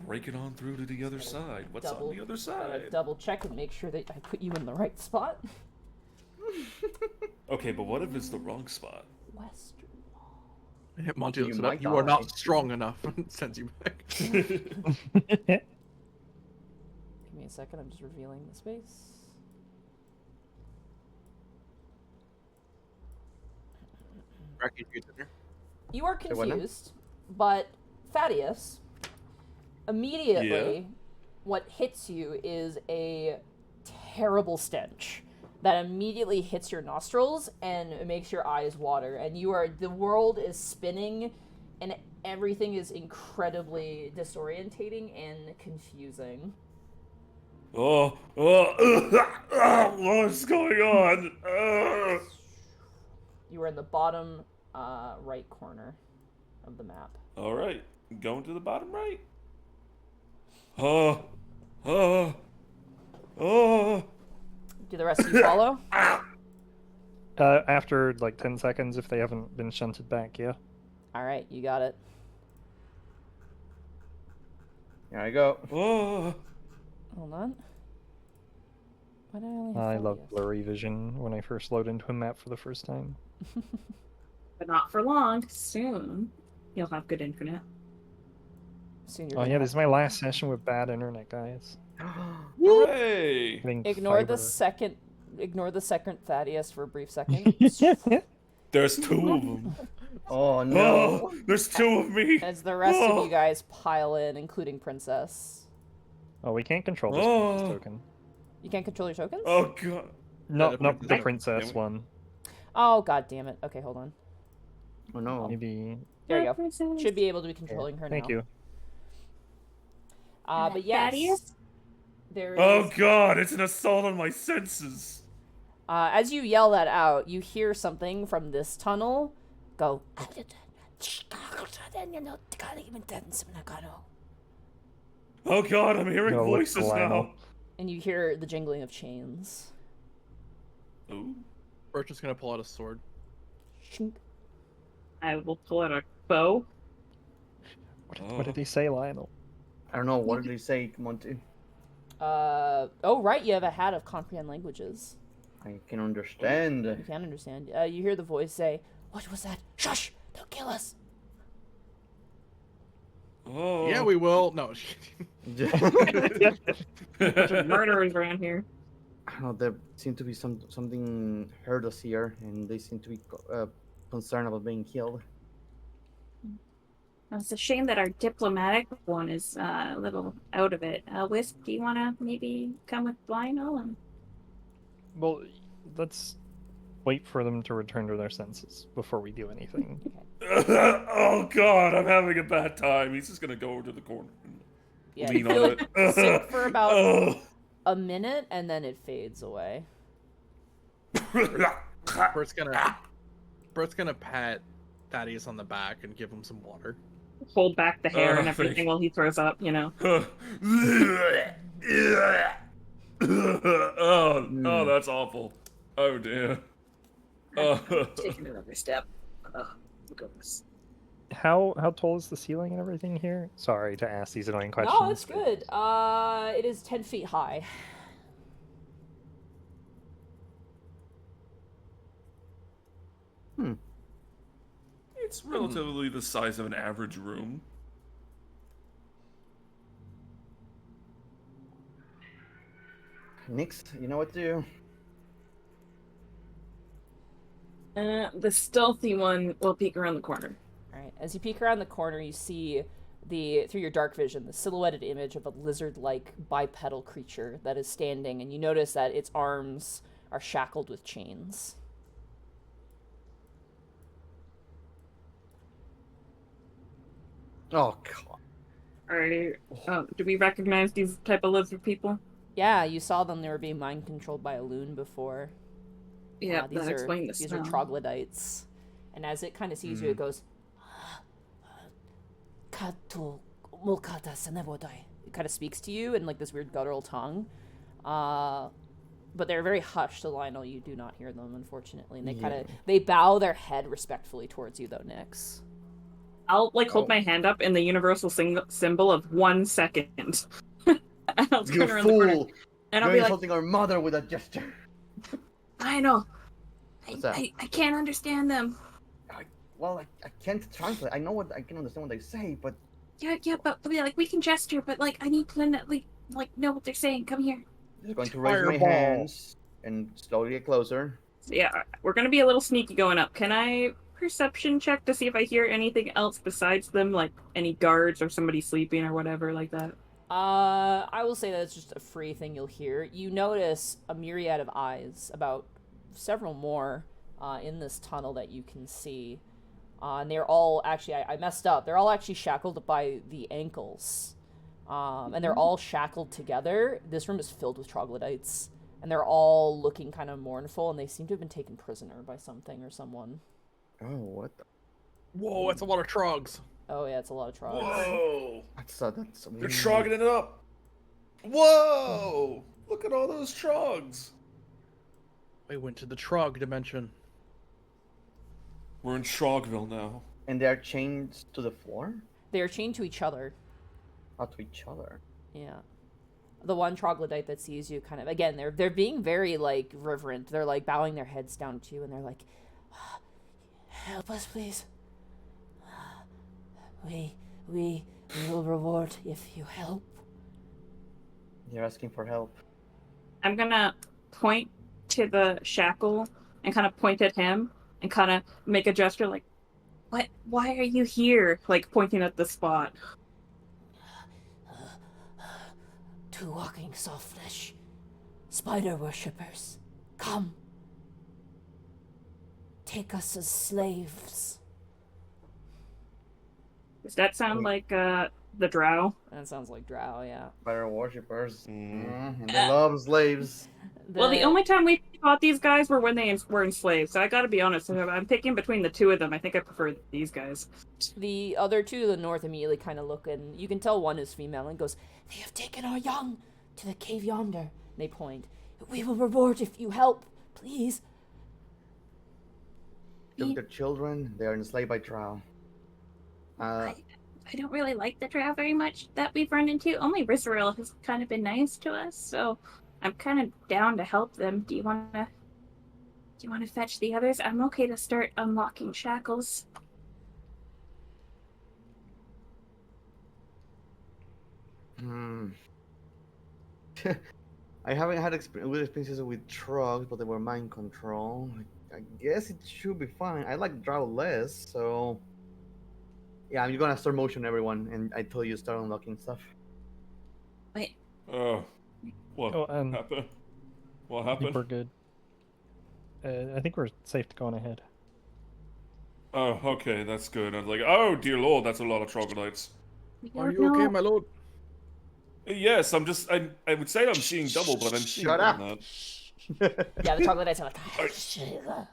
Break it on through to the other side. What's on the other Gotta side? double check and make sure that I put you in the right spot. Okay, but what if it's the wrong spot? Western Monty You looks it might up. You are die. not strong enough. Sends you back. Give me a second, I'm just revealing the space. Bracky, you dinner. You are Say what now? confused, but Thaddeus, immediately, what hits you is a terrible stench that immediately hits your nostrils and it makes your eyes water. And the world is spinning, and everything is incredibly disorientating and confusing. What's going on? You are in the bottom right corner of the map. All right, going to the bottom right. Do the rest of you follow? After like 10 seconds, if they haven't been shunted back, yeah. All right, you got it. Here I go. Hold on. Why did I only have I Thaddeus? love blurry vision when I first load into a map for the first time. But not for long. Soon, you'll have good internet. Soon you're Oh gonna yeah, have- this is my last session with bad internet, guys. Hooray! Getting Ignore the fiber. second Thaddeus for a brief second. There's two of them. Oh no. There's two of me. As the rest of you guys pile in, including Princess. Oh, we can't control this Oh. princess token. You can't control your tokens? Oh god. No, the not the princess. princess Damn it. one. Oh, god damn it. Okay, hold on. Oh no. Maybe. There you go. Should be able to be controlling her Thank now. you. But yes, Thaddeus? there is... Oh god, it's an assault on my senses. As you yell that out, you hear something from this tunnel go... Oh god, I'm hearing No, look, voices Lionel. now. And you hear the jingling of chains. Ooh. Birch is gonna pull out a sword. Shink. I will pull out a bow. What did he say, Lionel? I don't know. What did they say, Monty? Oh, right, you have a hat of comprehend languages. I can understand. You can understand. You hear the voice say, "What was that? Shush! They'll kill us!" Oh. Yeah, we will. No. Bunch of murderers around here. I don't know. There seem to be something hurt us here, and they seem to be concerned about being killed. It's a shame that our diplomatic one is a little out of it. Wisp, do you want to maybe come with Lionel? And... Well, let's wait for them to return to their senses before we do anything. Oh god, I'm having a bad time. He's just gonna go over to the corner and Yeah, lean you feel on it it. sink for about Oh. a minute, and then it fades away. Bert's gonna pat Thaddeus on the back and give him some water. hold back the hair and thank everything while he throws up, you know. Oh, that's awful. Oh dear. Taking another step. Goodness. How tall is the ceiling and everything here? Sorry to ask these annoying questions. No, it's good. It is 10 feet high. It's relatively the size of an average room. Nix, you know what to do. The stealthy one will peek around the corner. Alright, as you peek around the corner, you see through your dark vision, the silhouetted image of a lizard-like bipedal creature that is standing, and you notice that its arms are shackled with chains. Oh god. Do we recognize these type of lizard people? Yeah, you saw them. They were being mind-controlled by a loon before. Yeah, These that are explains the these are smell. troglodytes. And as it kind of sees you, it goes, it kind of speaks to you in like this weird guttural tongue. But they're very hushed, so Lionel, you do not hear them, unfortunately. And they bow their head respectfully towards you, though, Nyx. I'll hold my hand up in the universal symbol of 1 second. And I'll You turn around the corner, fool! and I'll You're be like, insulting our mother with a gesture. I know. What's that? I can't understand them. well, I can't translate. I know what I can understand what they say, but Yeah, but like we can gesture, but like I need to like know what they're saying. Come here. I'm just going to raise my Fireball. hands and slowly get closer. So yeah, we're gonna be a little sneaky going up. Can I perception check to see if I hear anything else besides them, like any guards or somebody sleeping or whatever like that? I will say that it's just a free thing you'll hear. You notice a myriad of eyes, about several more, in this tunnel that you can see. And they're all actually, I messed up. They're all actually shackled by the ankles. And they're all shackled together. This room is filled with troglodytes. And they're all looking kind of mournful, and they seem to have been taken prisoner by something or someone. Oh, what the? Whoa, that's a lot of trogs. Oh yeah, it's a lot of trogs. Whoa! That's They're weird. trogging it up. Whoa! Look at all those trogs. We went to the trog dimension. We're in Trogville now. And they are chained to the floor? They are chained to each other. Not to each other. Yeah. The one troglodyte that sees you kind of, again, they're being very, like, reverent. They're, like, bowing their heads down to you, and they're like, help us, please. We will reward if you help. They're asking for help. I'm gonna point to the shackle and kind of point at him and kind of make a gesture like, "What? Why are you here?" Like pointing at the spot. Two walking soft flesh, spider worshippers, come. Take us as slaves. Does that sound like the drow? That sounds like drow, yeah. Fire worshippers. Mm. And they love slaves. Well, the only time we fought these guys were when they were enslaved. So I gotta be honest, if I'm picking between the two of them, I think I prefer these guys. The other two to the north immediately kind of look, and you can tell one is female, and goes, they have taken our young to the cave yonder. And they point. We will reward if you help, please. Look at children. They are enslaved by drow. I don't really like the drow very much that we've run into. Only Rizaril has kind of been nice to us, so I'm kind of down to help them. Do you want to fetch the others? I'm okay to start unlocking shackles. I haven't had good experiences with trogs, but they were mind control. I guess it should be fine. I like drow less, so yeah, I'm gonna start motion everyone, and I tell you start unlocking stuff. Wait, What Oh, happened? What I think we're happened? good. I think we're safe to go on ahead. Oh, okay, that's good. I was like, oh dear lord, that's a lot of troglodytes. we Are don't you okay, know. my lord? Yes, I would say I'm seeing double, but I'm seeing Shut more up. than Yeah, the troglodytes are like, that.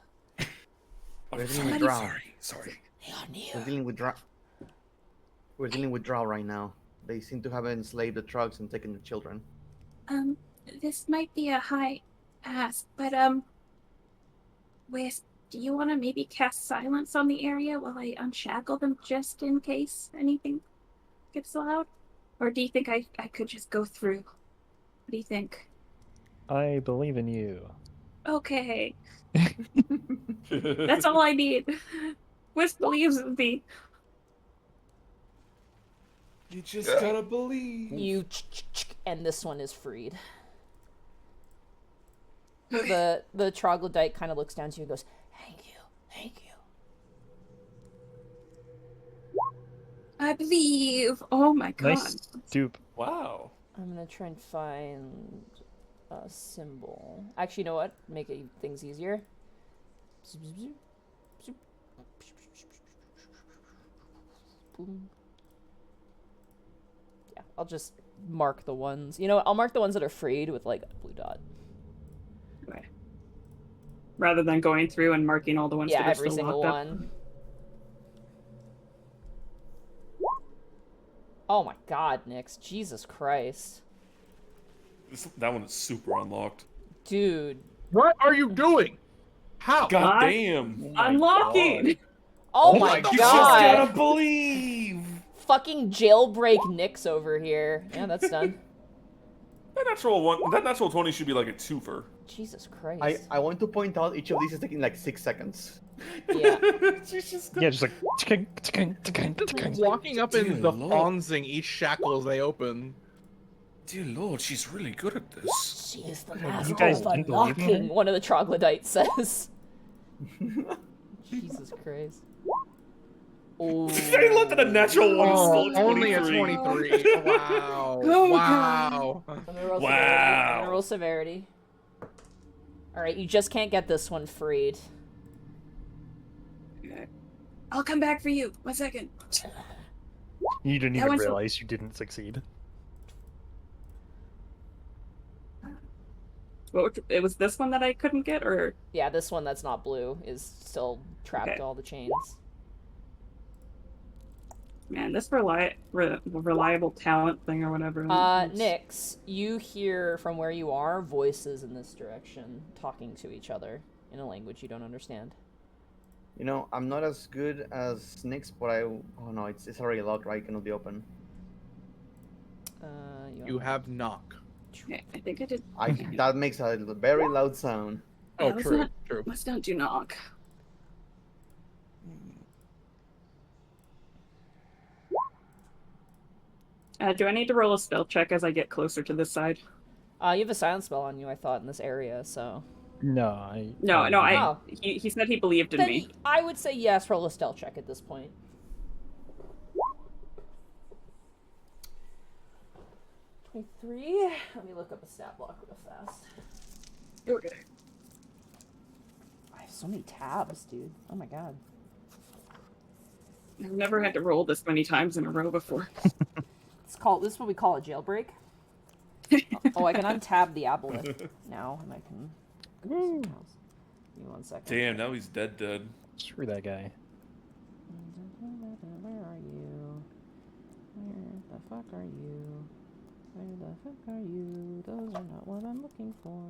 We're I'm dealing with sorry, drow. sorry. they are near. We're dealing with drow. We're dealing with drow right now. They seem to have enslaved the trogs and taken the children. This might be a high ask, but Wes, do you want to maybe cast silence on the area while I unshackle them just in case anything gets loud? Or do you think I could just go through? What do you think? I believe in you. Okay, that's all I need. Wes believes in me. You just gotta believe. You and this one is freed. The troglodyte kind of looks down to you and goes, thank you. I believe. Oh my god. Nice dupe. Wow. I'm gonna try and find a symbol. Actually, you know what? Make things easier. Boom. Yeah, I'll just mark the ones. You know what? I'll mark the ones that are freed with like a blue dot. Okay. Rather than going through and marking all the ones Yeah, that are every still single locked up. one. Oh my god, Nyx. Jesus Christ. That one is super unlocked. Dude. What are you doing? How? God I- damn. Unlocking! Oh my You just god. gotta believe. Fucking jailbreak Nyx over here. Yeah, that's done. That natural 20 should be like a twofer. Jesus Christ. I want to point out each of these is taking like 6 seconds. Yeah. Yeah, just like ticking, ticking, ticking, ticking. Walking up in Dear the Lord. pausing each shackle as they open. Dear Lord, she's really good at this. She is the You master guys of didn't believe in unlocking, her? one of the troglodytes says. Jesus Christ. Oh. They looked at a natural one and still a only a 23. 23. Wow. Oh, Wow. I'm gonna roll Wow. severity. I'm gonna roll severity. Alright, you just can't get this one freed. I'll come back for you. 1 second. You didn't That even one's- realize you didn't succeed. It was this one that I couldn't get, or Yeah, this one that's not blue is still trapped Okay. to all the chains. man, this reliable talent thing or whatever. Nyx, you hear from where you are voices in this direction talking to each other in a language you don't understand. You know, I'm not as good as Nyx, but oh no, it's already locked, right? It cannot be open. You have knock. Okay, I think I did. That makes a very loud sound. Oh, let's true, not- true. Let's not do knock. Do I need to roll a spell check as I get closer to this side? You have a silence spell on you, I thought, in this area, so... No, No, Oh. He said he believed in Then me. I would say yes, roll a stealth check at this point. 23. Let me look up a stat block real fast. Okay. I have so many tabs, dude. Oh my god. I've never had to roll this many times in a row before. This is what we call a jailbreak. Oh, I can untab the aboleth now, and I can go somewhere else. Give me 1 second. Damn, now he's dead. Screw that guy. Where are you? Where the fuck are you? Where the fuck are you? Those are not what I'm looking for.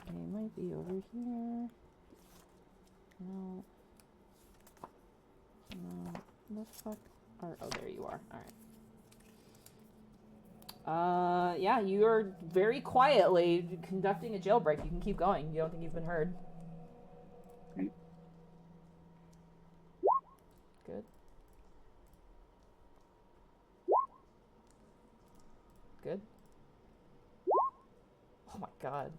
They might be over here. No. No. The fuck are... Oh, there you are. Alright. Yeah, you are very quietly conducting a jailbreak. You can keep going. You don't think you've been heard. Good. Good. Oh my god.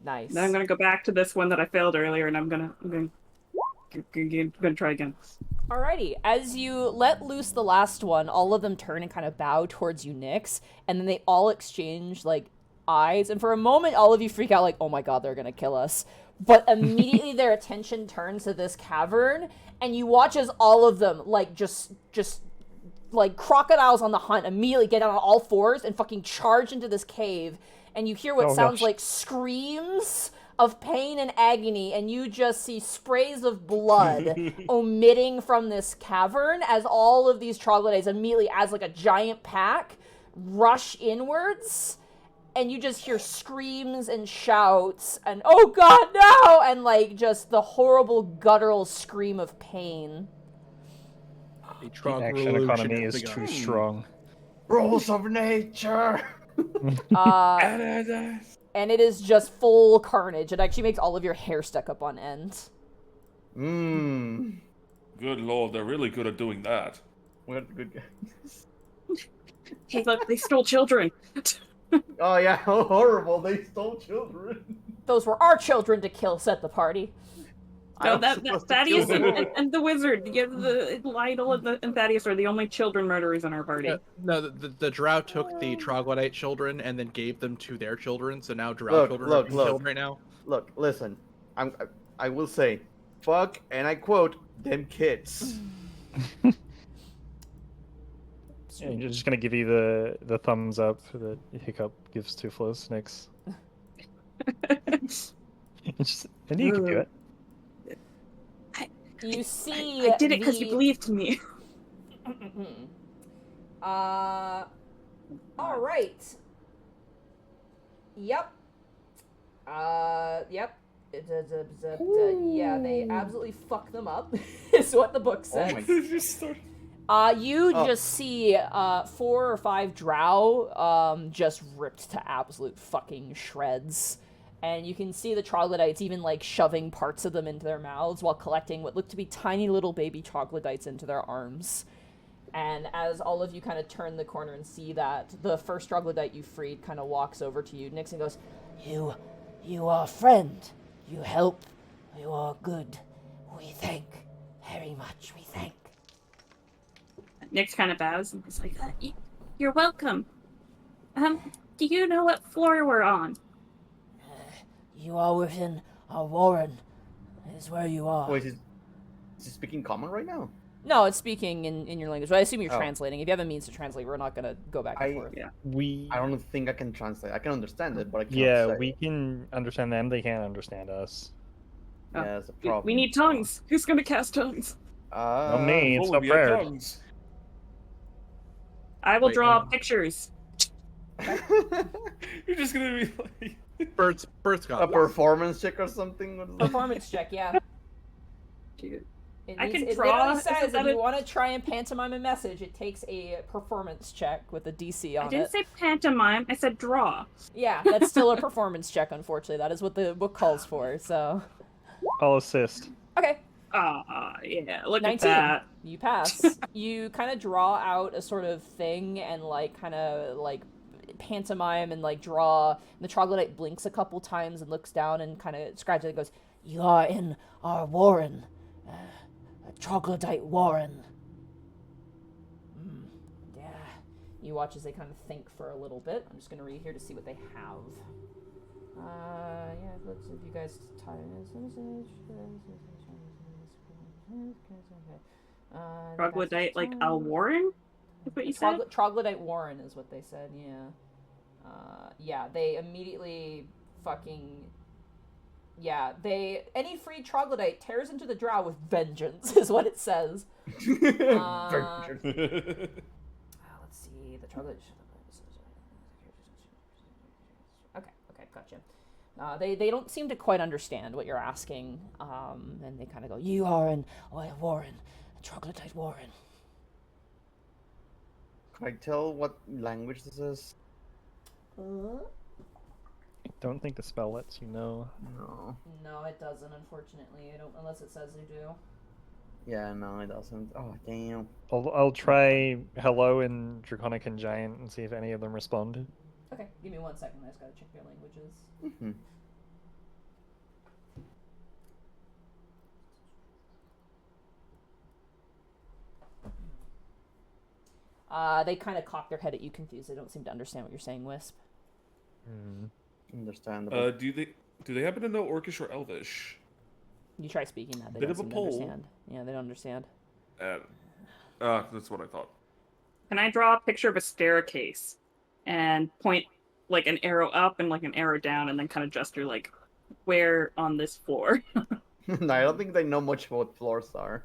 Nice. Then I'm gonna go back to this one that I failed earlier, and I'm gonna try again. Alrighty, as you let loose the last one, all of them turn and kind of bow towards you, Nyx, and then they all exchange, like, eyes, and for a moment, all of you freak out, like, oh my god, they're gonna kill us. But immediately their attention turns to this cavern, and you watch as all of them, like, just like, crocodiles on the hunt, immediately get down on all fours and fucking charge into this cave, and you hear what Oh, sounds gosh. like screams of pain and agony, and you just see sprays of blood emitting from this cavern as all of these troglodytes immediately, as like a giant pack, rush inwards, and you just hear screams and shouts, and oh god, no! And like just the horrible guttural scream of pain. The The action economy is too strong. Rules of nature! And it is just full carnage. It actually makes all of your hair stuck up on end. Mmm. Good lord, they're really good at doing that. What good guys. Hey, look, they stole children. Oh yeah, how horrible! They stole children. Those were our children to kill, said the party. No, I'm that supposed to Thaddeus kill them. and the wizard, the Lionel and Thaddeus are the only children murderers in our party. No, the drow took the troglodyte children and then gave them to their children, so now drow Look, children look, are being look. killed right now. Look, listen. I will say, fuck, and I quote, them kids. Yeah, you're just gonna give you the thumbs up that Hiccup gives to Flo's next. And you can do it. You see, I did it because you believed in me. All right. Yep. Yep. Yeah, they absolutely fuck them up, is what the book says. my- They just start... You Oh. just see 4 or 5 drow just ripped to absolute fucking shreds. And you can see the troglodytes even like shoving parts of them into their mouths while collecting what look to be tiny little baby troglodytes into their arms. And as all of you kind of turn the corner and see that, the first troglodyte you freed kind of walks over to you. Nixon goes, You are friend. You help. You are good. We thank very much. We thank. Nyx kind of bows and is like, "You're welcome. Do you know what floor we're on?" You are within our warren. Is where you are. Wait, is he speaking common right now? no, it's speaking in your language. But I assume you're Oh. translating. If you have a means to translate, we're not going to go back and forth. We I don't think I can translate. I can understand it, but I can't yeah, say we it. can understand them. They can't understand us. Oh, Yeah, that's a problem. We need tongues. Who's gonna cast tongues? Not me. It's Oh, not we have prayer. tongues. I will Wait, draw hold on. pictures. You're just gonna be like. Birds A got performance check or something? What is that? Performance check, yeah. Dude. It I needs- can it draw. literally Isn't says that if you a- want to try and pantomime a message, it takes a performance check with a DC I on didn't it. say pantomime. I said draw. Yeah, that's still a performance check, unfortunately. That is what the book calls for, so... I'll assist. Okay, Yeah. Look 19. at that. You pass. You kind of draw out a sort of thing and, like, kind of, like, pantomime and, like, draw. And the troglodyte blinks a couple times and looks down and kind of describes it and goes, You are in our warren. A troglodyte warren. yeah. You watch as they kind of think for a little bit. I'm just going to read here to see what they have. Yeah, let's if you guys tie Troglodyte, like Al Warren? Is what you said? Troglodyte Warren is what they said, yeah. Yeah, they immediately fucking... Yeah, any free troglodyte tears into the drow with vengeance, is what it says. Let's see, the troglodyte... Okay, gotcha. They don't seem to quite understand what you're asking, and they kind of go, You are in a warren. A troglodyte warren. Can I tell what language this is? I don't think the spell lets you know. No. No, it doesn't, unfortunately. I don't, unless it says they do. Yeah, no, it doesn't. Oh, damn. I'll try hello in Draconic and Giant and see if any of them respond. Okay, give me 1 second. I just gotta check your languages. Mm-hmm. They kind of cock their head at you, confused. They don't seem to understand what you're saying, Wisp. Understandable. Do they happen to know Orcish or Elvish? You try speaking that, they Bit don't of a seem to pull. understand. Yeah, they don't understand. That's what I thought. Can I draw a picture of a staircase and point like an arrow up and like an arrow down and then kind of gesture like where on this floor? No, I don't think they know much about what floors are.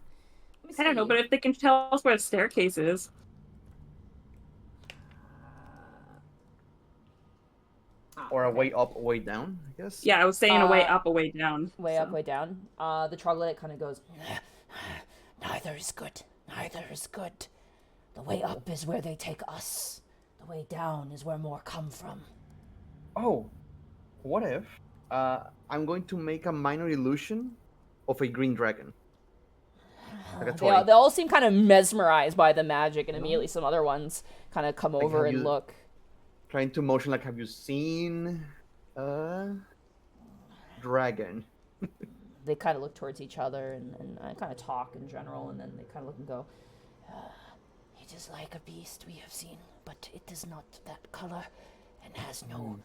Let me I don't know, see. but if they can tell us where the staircase is. Or a way up, a way down, I guess? Yeah, I was saying a way up, a way down. Way up, way down. The troglodyte kind of goes, Neither is good. Neither is good. The way up is where they take us. The way down is where more come from. Oh, what if I'm going to make a minor illusion of a green dragon? Like a they toy. all seem kind of mesmerized by the magic, and immediately some other ones kind of come over have and you- look. Trying to motion like, have you seen a dragon? They kind of look towards each other and kind of talk in general, and then they kind of look and go, It is like a beast we have seen, but it is not that color and has no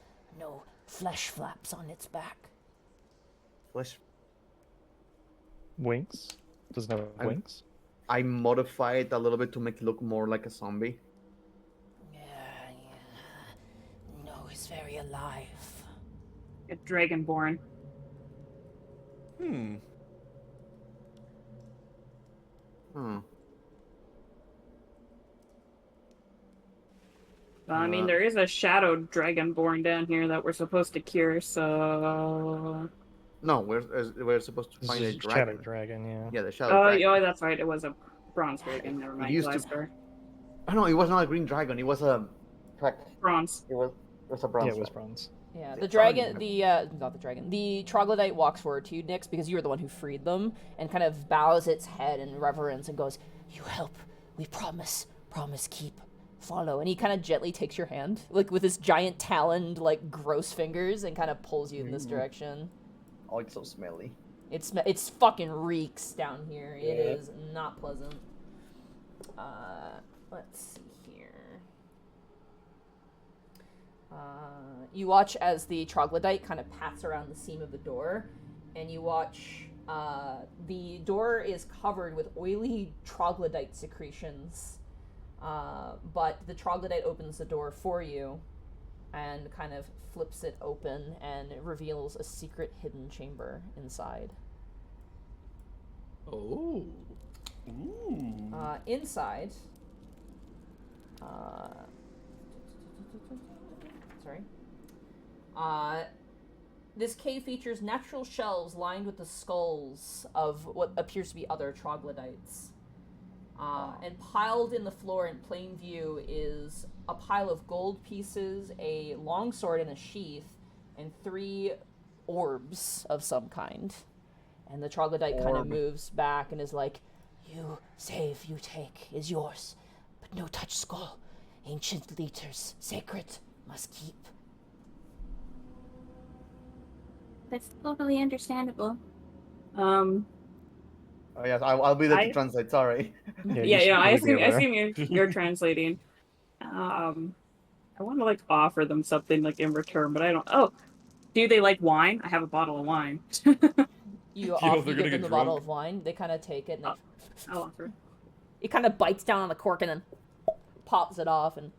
flesh flaps on its back. Flesh. Wings? Doesn't have I'm- wings? I modify it a little bit to make it look more like a zombie. No, it's very alive. A dragonborn. Hmm. I mean, there is a shadow dragonborn down here that we're supposed to cure, so... No, we're supposed to This find a is dragon. Shadow Dragon, yeah. Yeah, the shadow dragon. Oh, that's right. It was a Bronze dragon. Never mind. used to- Glasgow. Oh no, it was not a green dragon. It was a. Correct. Bronze. It was a bronze. Yeah, it was dragon. bronze. Yeah, Is the it dragon, dragon? not the dragon, the troglodyte walks forward to you, Nyx, because you were the one who freed them, and kind of bows its head in reverence and goes, You help. We promise. Promise keep. follow. And he kind of gently takes your hand, like with his giant taloned, like, gross fingers, and kind of pulls you in this direction. Oh, it's so smelly. It's fucking reeks down here. It Yeah. is not pleasant. Let's see here. You watch as the troglodyte kind of pats around the seam of the door, and you watch the door is covered with oily troglodyte secretions, but the troglodyte opens the door for you and kind of flips it open, and it reveals a secret hidden chamber inside. Oh. Ooh. Inside, sorry. This cave features natural shelves lined with the skulls of what appears to be other troglodytes. And piled in the floor in plain view is a pile of gold pieces, a longsword in a sheath, and 3 orbs of some kind. And the troglodyte kind of Orb. moves back and is like, You save, you take, is yours. But no touch skull. Ancient leaders, sacred, must keep. That's totally understandable. Oh yes, I'll be there to I- translate. Sorry. Yeah. I probably be assume aware. you're translating. I want to like offer them something like in return, but I don't. Oh, do they like wine? I have a bottle of wine. you Yo, off, they're you give gonna them get the bottle drunk. of wine. They kind of take it, and I'll offer. it kind of bites down on the cork and then pops it off. And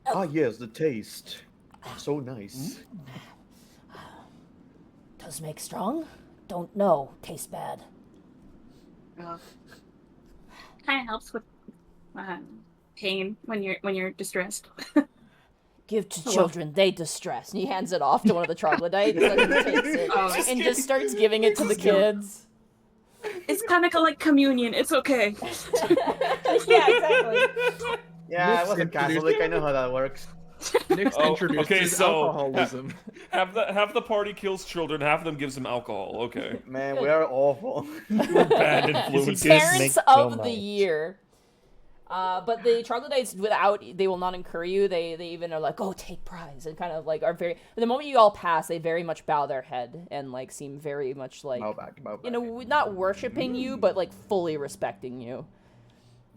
Ah yes, the taste. So nice. Does make strong? Don't know. Tastes bad. Kind of helps with pain when you're distressed. Give to well. children, they distress. he hands it off to one of the troglodytes, and he takes it Oh. and just starts giving it to the kids. It's kind of like communion. It's okay. Yeah, exactly. Yeah, I was a Nick's Catholic. I know how that works. Nick's Oh, introduced okay, his so- alcoholism. Half the party kills children, half of them gives them alcohol. Okay. Man, we are awful. Bad influences. Kids Parents make of film the nights. year. But the troglodytes, they will not incur you. They even are like, oh, take prize, and kind of like are very. The moment you all pass, they very much bow their head and like seem very much like, Bow back, bow back. you know, not worshiping you, but like fully respecting you.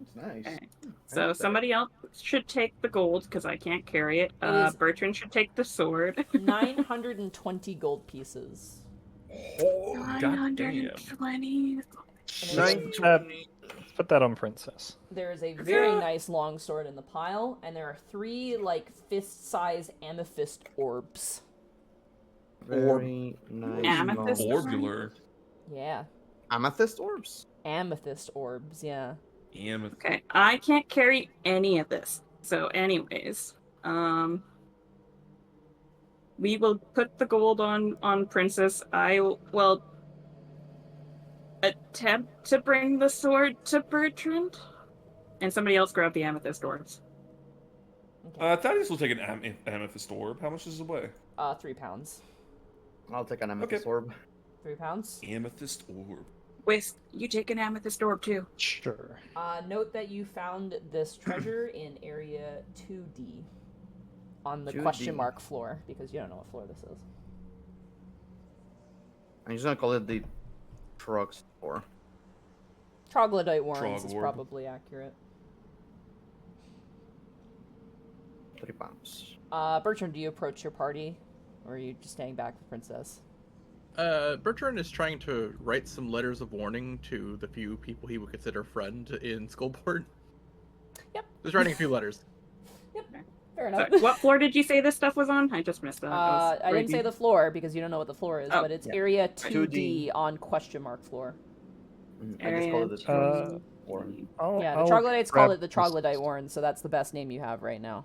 It's nice. Okay. So somebody else should take the gold because I can't carry it. is- Bertrand should take the sword. 920 gold pieces. Oh, god damn. 120. Let's put that on Princess. There is a very nice long sword in the pile, and there are 3 like fist-sized amethyst orbs. Very nice. Amethyst gold. Orbular. Yeah, Amethyst orbs. amethyst orbs. Yeah. Amethyst. Okay, I can't carry any of this. So, anyways, we will put the gold on Princess. I will attempt to bring the sword to Bertrand, and somebody else grab the amethyst orbs. Thaddeus will take an amethyst orb. How much does it weigh? 3 pounds. I'll take an amethyst orb. 3 pounds. Amethyst orb. Wait, you take an amethyst orb too. Sure. Note that you found this treasure in area 2D on the 2D. question mark floor, because you don't know what floor this is. I'm just gonna call it the trucks store. Troglodyte warrants is Trog orb. probably accurate. 3 pounds. Bertrand, do you approach your party, or are you just staying back with Princess? Bertrand is trying to write some letters of warning to the few people he would consider friend in Skullport. Yep. Just writing a few letters. Fair enough. So, what floor did you say this stuff was on? I just missed that. I didn't say the floor because you don't know what the floor is, Oh, but it's yeah. area 2D, 2D. on question mark floor. I just call it the Area trucks Uh, store. Yeah, the I'll troglodytes call grab it the this- troglodyte warren, so that's the best name you have right now.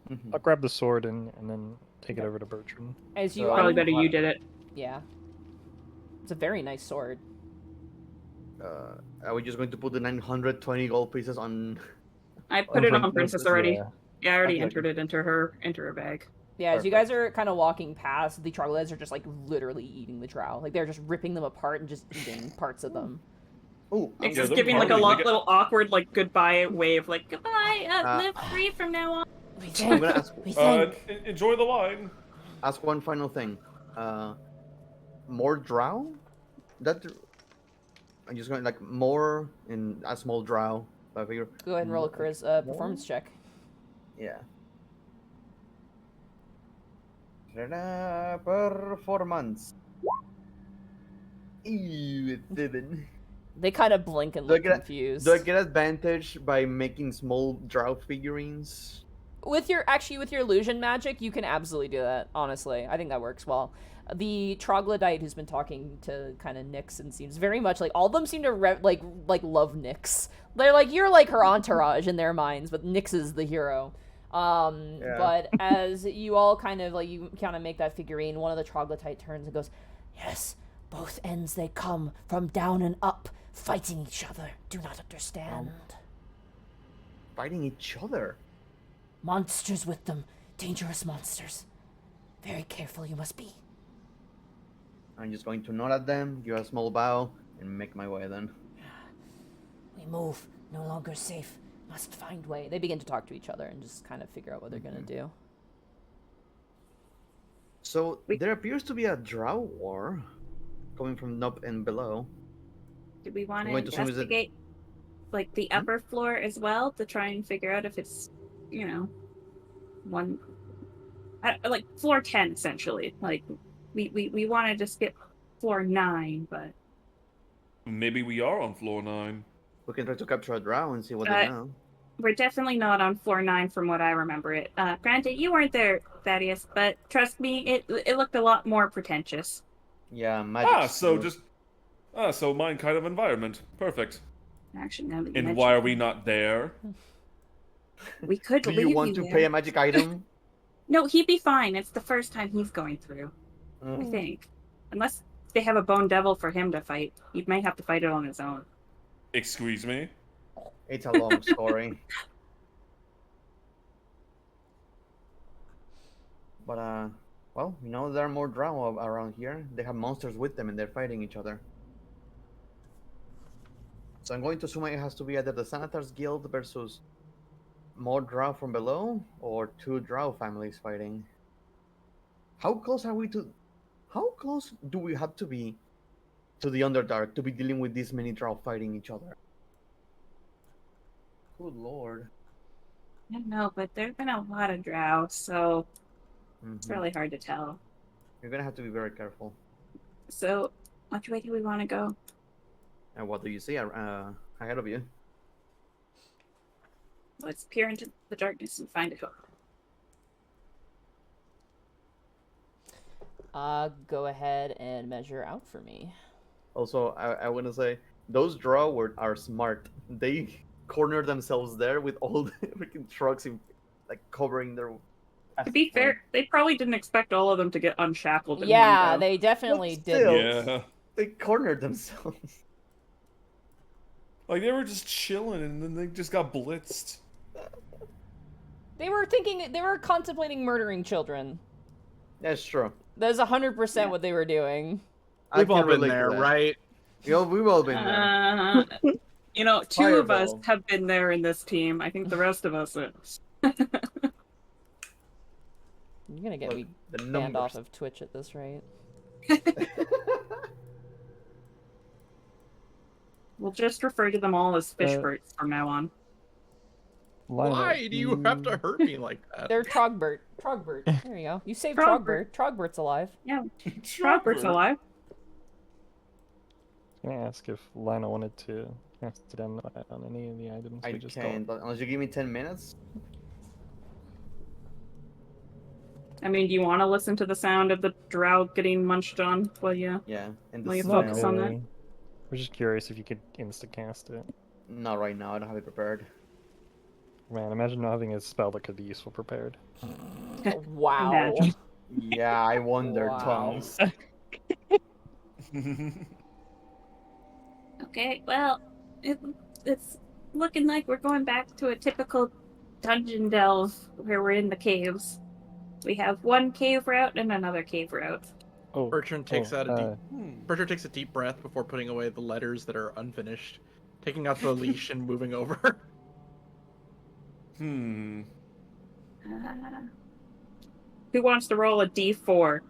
Mhm. I'll grab the sword and then take it over to Bertrand. As you So- Probably un- better you did it. Yeah. It's a very nice sword. Are we just going to put the 920 gold pieces on? I put it on Princess, Princess already. Yeah. Yeah, I already Okay. entered it into her bag. Yeah, as you Perfect. guys are kind of walking past, the troglodytes are just like literally eating the drow. Like they're just ripping them apart and just eating parts of them. Oh, It's Yeah, just they're giving like a partying. They got- little awkward like goodbye wave, like goodbye, Uh, live free from now on. We I'm thank, gonna ask we thank. Enjoy the wine. one final thing. More drow? That I'm just going like more in a small drow. I figure. Go ahead and roll a more- performance check. Yeah. Performance. Ew, it's 7. They kind of blink and Do I look get- confused. Do I get advantage by making small drow figurines? With your illusion magic, you can absolutely do that. Honestly, I think that works well. The troglodyte who's been talking to kind of Nyx and seems very much like all of them seem to like love Nyx. They're like you're like her entourage in their minds, but Nyx is the hero. Yeah. But as you all kind of make that figurine, one of the troglodyte turns and goes, Yes, both ends they come, from down and up, fighting each other. Do not understand. Fighting each other. Monsters with them, dangerous monsters. Very careful you must be. I'm just going to nod at them, give a small bow, and make my way then. We move, no longer safe. Must find way. they begin to talk to each other and just kind of figure out what they're gonna do. So there appears to be a drow war coming from up and below. Do we want I'm to going to assume is it- investigate like the upper floor as well to try and figure out if it's, like floor 10 essentially. Like we want to just get floor 9, but Maybe we are on floor 9. We can try to capture a drow and see what they know. we're definitely not on floor 9 from what I remember it. Granted, you weren't there, Thaddeus, but trust me, it looked a lot more pretentious. Yeah, magic. So mine kind of environment. Perfect. Actually, now that you And mention why are it, we not there? we could Do leave you want to there. pay a magic item? No, he'd be fine. It's the first time he's going through, I think. Unless they have a bone devil for him to fight. He may have to fight it on his own. Excuse me? It's a long story. But well, we know there are more drow around here. They have monsters with them and they're fighting each other. So I'm going to assume it has to be either the Senators Guild versus more drow from below, or 2 drow families fighting. How close are we to... How close do we have to be to the Underdark to be dealing with this many drow fighting each other? Good lord. I don't know, but there's been a lot of drow, so it's Mhm. really hard to tell. You're gonna have to be very careful. So, which way do we want to go? And what do you see ahead of you? Let's peer into the darkness and find a hook. Go ahead and measure out for me. Also, I want to say, those drow are smart. They corner themselves there with all the freaking trucks covering their... To be fair, they probably didn't expect all of them to get unshackled. In Yeah, one go. they definitely But did. still- Yeah. They cornered themselves. Like, they were just chilling and then they just got blitzed. They were contemplating murdering children. That's true. That's 100% what they were doing. I We've all can been relate to there, that. right? We've all been there. 2 of us Fireball. have been there in this team. I think the rest of us is. You're gonna get Look, me the banned off numbers. of Twitch at this rate. We'll just refer to them all as fish birds from now on. Lionel, Why do you have to hurt me like that? They're Trogbert. Trogbert. There you go. You saved Trogbert. Trogbert. Trogbert's alive. Yeah, Robert's alive. Can I ask if Lionel wanted to cast it on any of the items I we just can't, got? unless you give me 10 minutes. I mean, do you want to listen to the sound of the drow getting munched on? Well, yeah. Yeah, and Will the you smell. focus on that? really. We're just curious if you could insta-cast it. Not right now, I don't have it prepared. Man, imagine not having a spell that could be useful prepared. Wow. Imagine. Yeah, I wonder, Wow. Tongs. Okay, well, it's looking like we're going back to a typical dungeon delve where we're in the caves. We have one cave route and another cave route. Oh, Bertrand takes oh, out a deep. Hmm. Bertrand takes a deep breath before putting away the letters that are unfinished, taking out the leash and moving over. Hmm. Uh, who wants to roll a d4?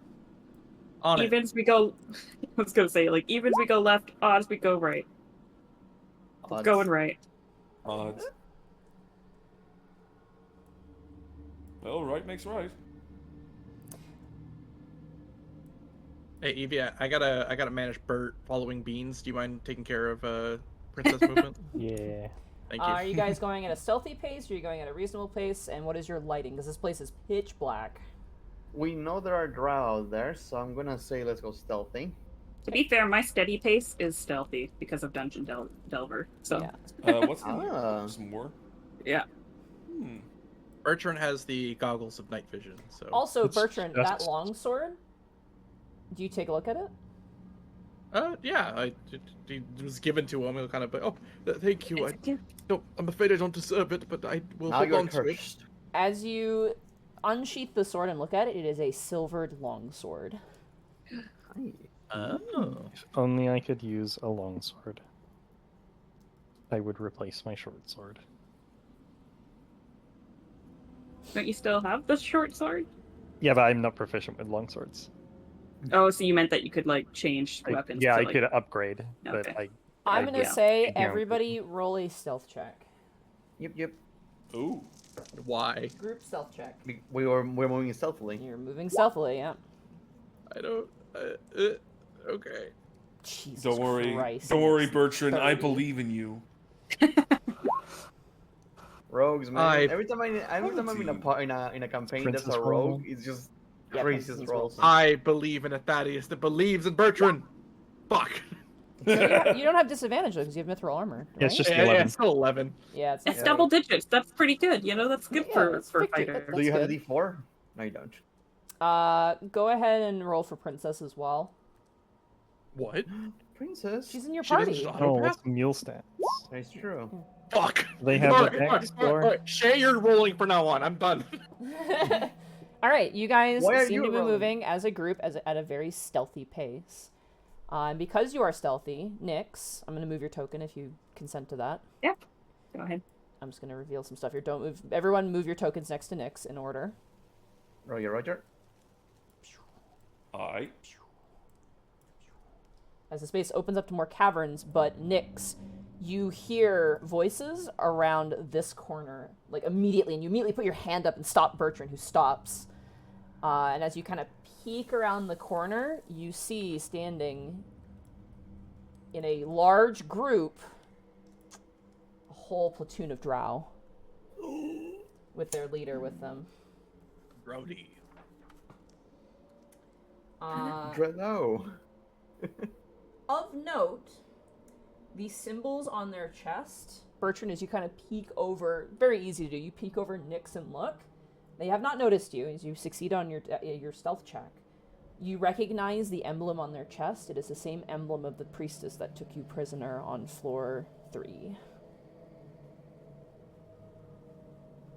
On it. Evens we go. I was gonna say, like, evens we go left, odds we go right. It's Odds. going right. Odds. Well, right makes right. Hey Evie, I gotta manage Bert following Beans. Do you mind taking care of Princess movement? yeah. Thank you. Are you guys going at a stealthy pace? Or are you going at a reasonable pace? And what is your lighting? Because this place is pitch black. We know there are drow out there, so I'm gonna say let's go stealthy. To be fair, my steady pace is stealthy because of Dungeon Delver. So Yeah. What's some more? yeah. Hmm. Bertrand has the goggles of night vision, so Also, It's Bertrand, just- that longsword. Do you take a look at it? yeah, it was given to him. Kind of, oh, thank you. Thank you. I'm afraid I don't deserve it, but I will Now hold you're on to it. cursed. As you unsheath the sword and look at it, it is a silvered longsword. Oh. If only I could use a longsword. I would replace my short sword. Don't you still have the short sword? Yeah, but I'm not proficient with longswords. Oh, so you meant that you could like change I- weapons? yeah, to, I like... could upgrade, but Okay. I'm gonna yeah. say Yeah. everybody roll a stealth check. Yep. Ooh. Why? Group stealth check. We're moving stealthily. You're moving stealthily, yeah. I don't. Okay. Jesus Don't worry. Christ. Don't worry, It's Bertrand. I 30. believe in you. Rogues, man. I- Every time I'm in a campaign, there's Princess a roll. rogue. It's just Yeah, craziest Princess rolls. I believe in a Thaddeus that believes in Bertrand. Fuck. You don't have disadvantage though, because you have mithril armor, right? Yeah, it's just Yeah, 11. it's still 11. Yeah, it's It's not double digits. That's pretty good. You know, that's good Yeah, for it's for a victory. fighter. Do you have good. a D4? No, you don't. Go ahead and roll for Princess as well. What? Princess. She's in your She doesn't party. just Oh, auto-pass? what's the mule stats? That's true. Fuck. They have Alright, an alright, X alright, score. alright. Shay, you're rolling for now on. I'm done. All right, you guys Why are seem you to be rolling? moving as a group at a very stealthy pace. And because you are stealthy, Nyx, I'm going to move your token if you consent to that. Go ahead. I'm just going to reveal some stuff here. Don't move. Everyone move your tokens next to Nyx in order. Roger. I. As the space opens up to more caverns, but Nyx, you hear voices around this corner, like immediately, and you immediately put your hand up and stop Bertrand, who stops. And as you kind of peek around the corner, you see standing in a large group a whole platoon of drow with their leader with them. Brody. Dredo. Of note, the symbols on their chest, Bertrand, as you kind of peek over, very easy to do, you peek over Nyx and look. They have not noticed you as you succeed on your stealth check. You recognize the emblem on their chest. It is the same emblem of the priestess that took you prisoner on floor 3.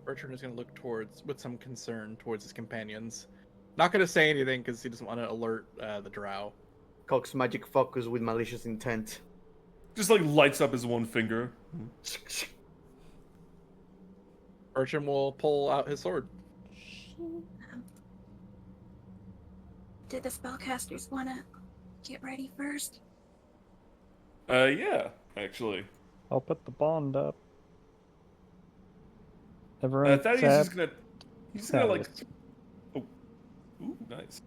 Bertrand is going to look with some concern towards his companions. Not going to say anything because he doesn't want to alert the drow. Cox magic focus with malicious intent. Just like lights up his one finger. Bertrand will pull out his sword. Did the spellcasters want to get ready first? Yeah, actually. I'll put the bond up. Everyone Thaddeus is except he's gonna like. Thaddeus. Oh, ooh, nice.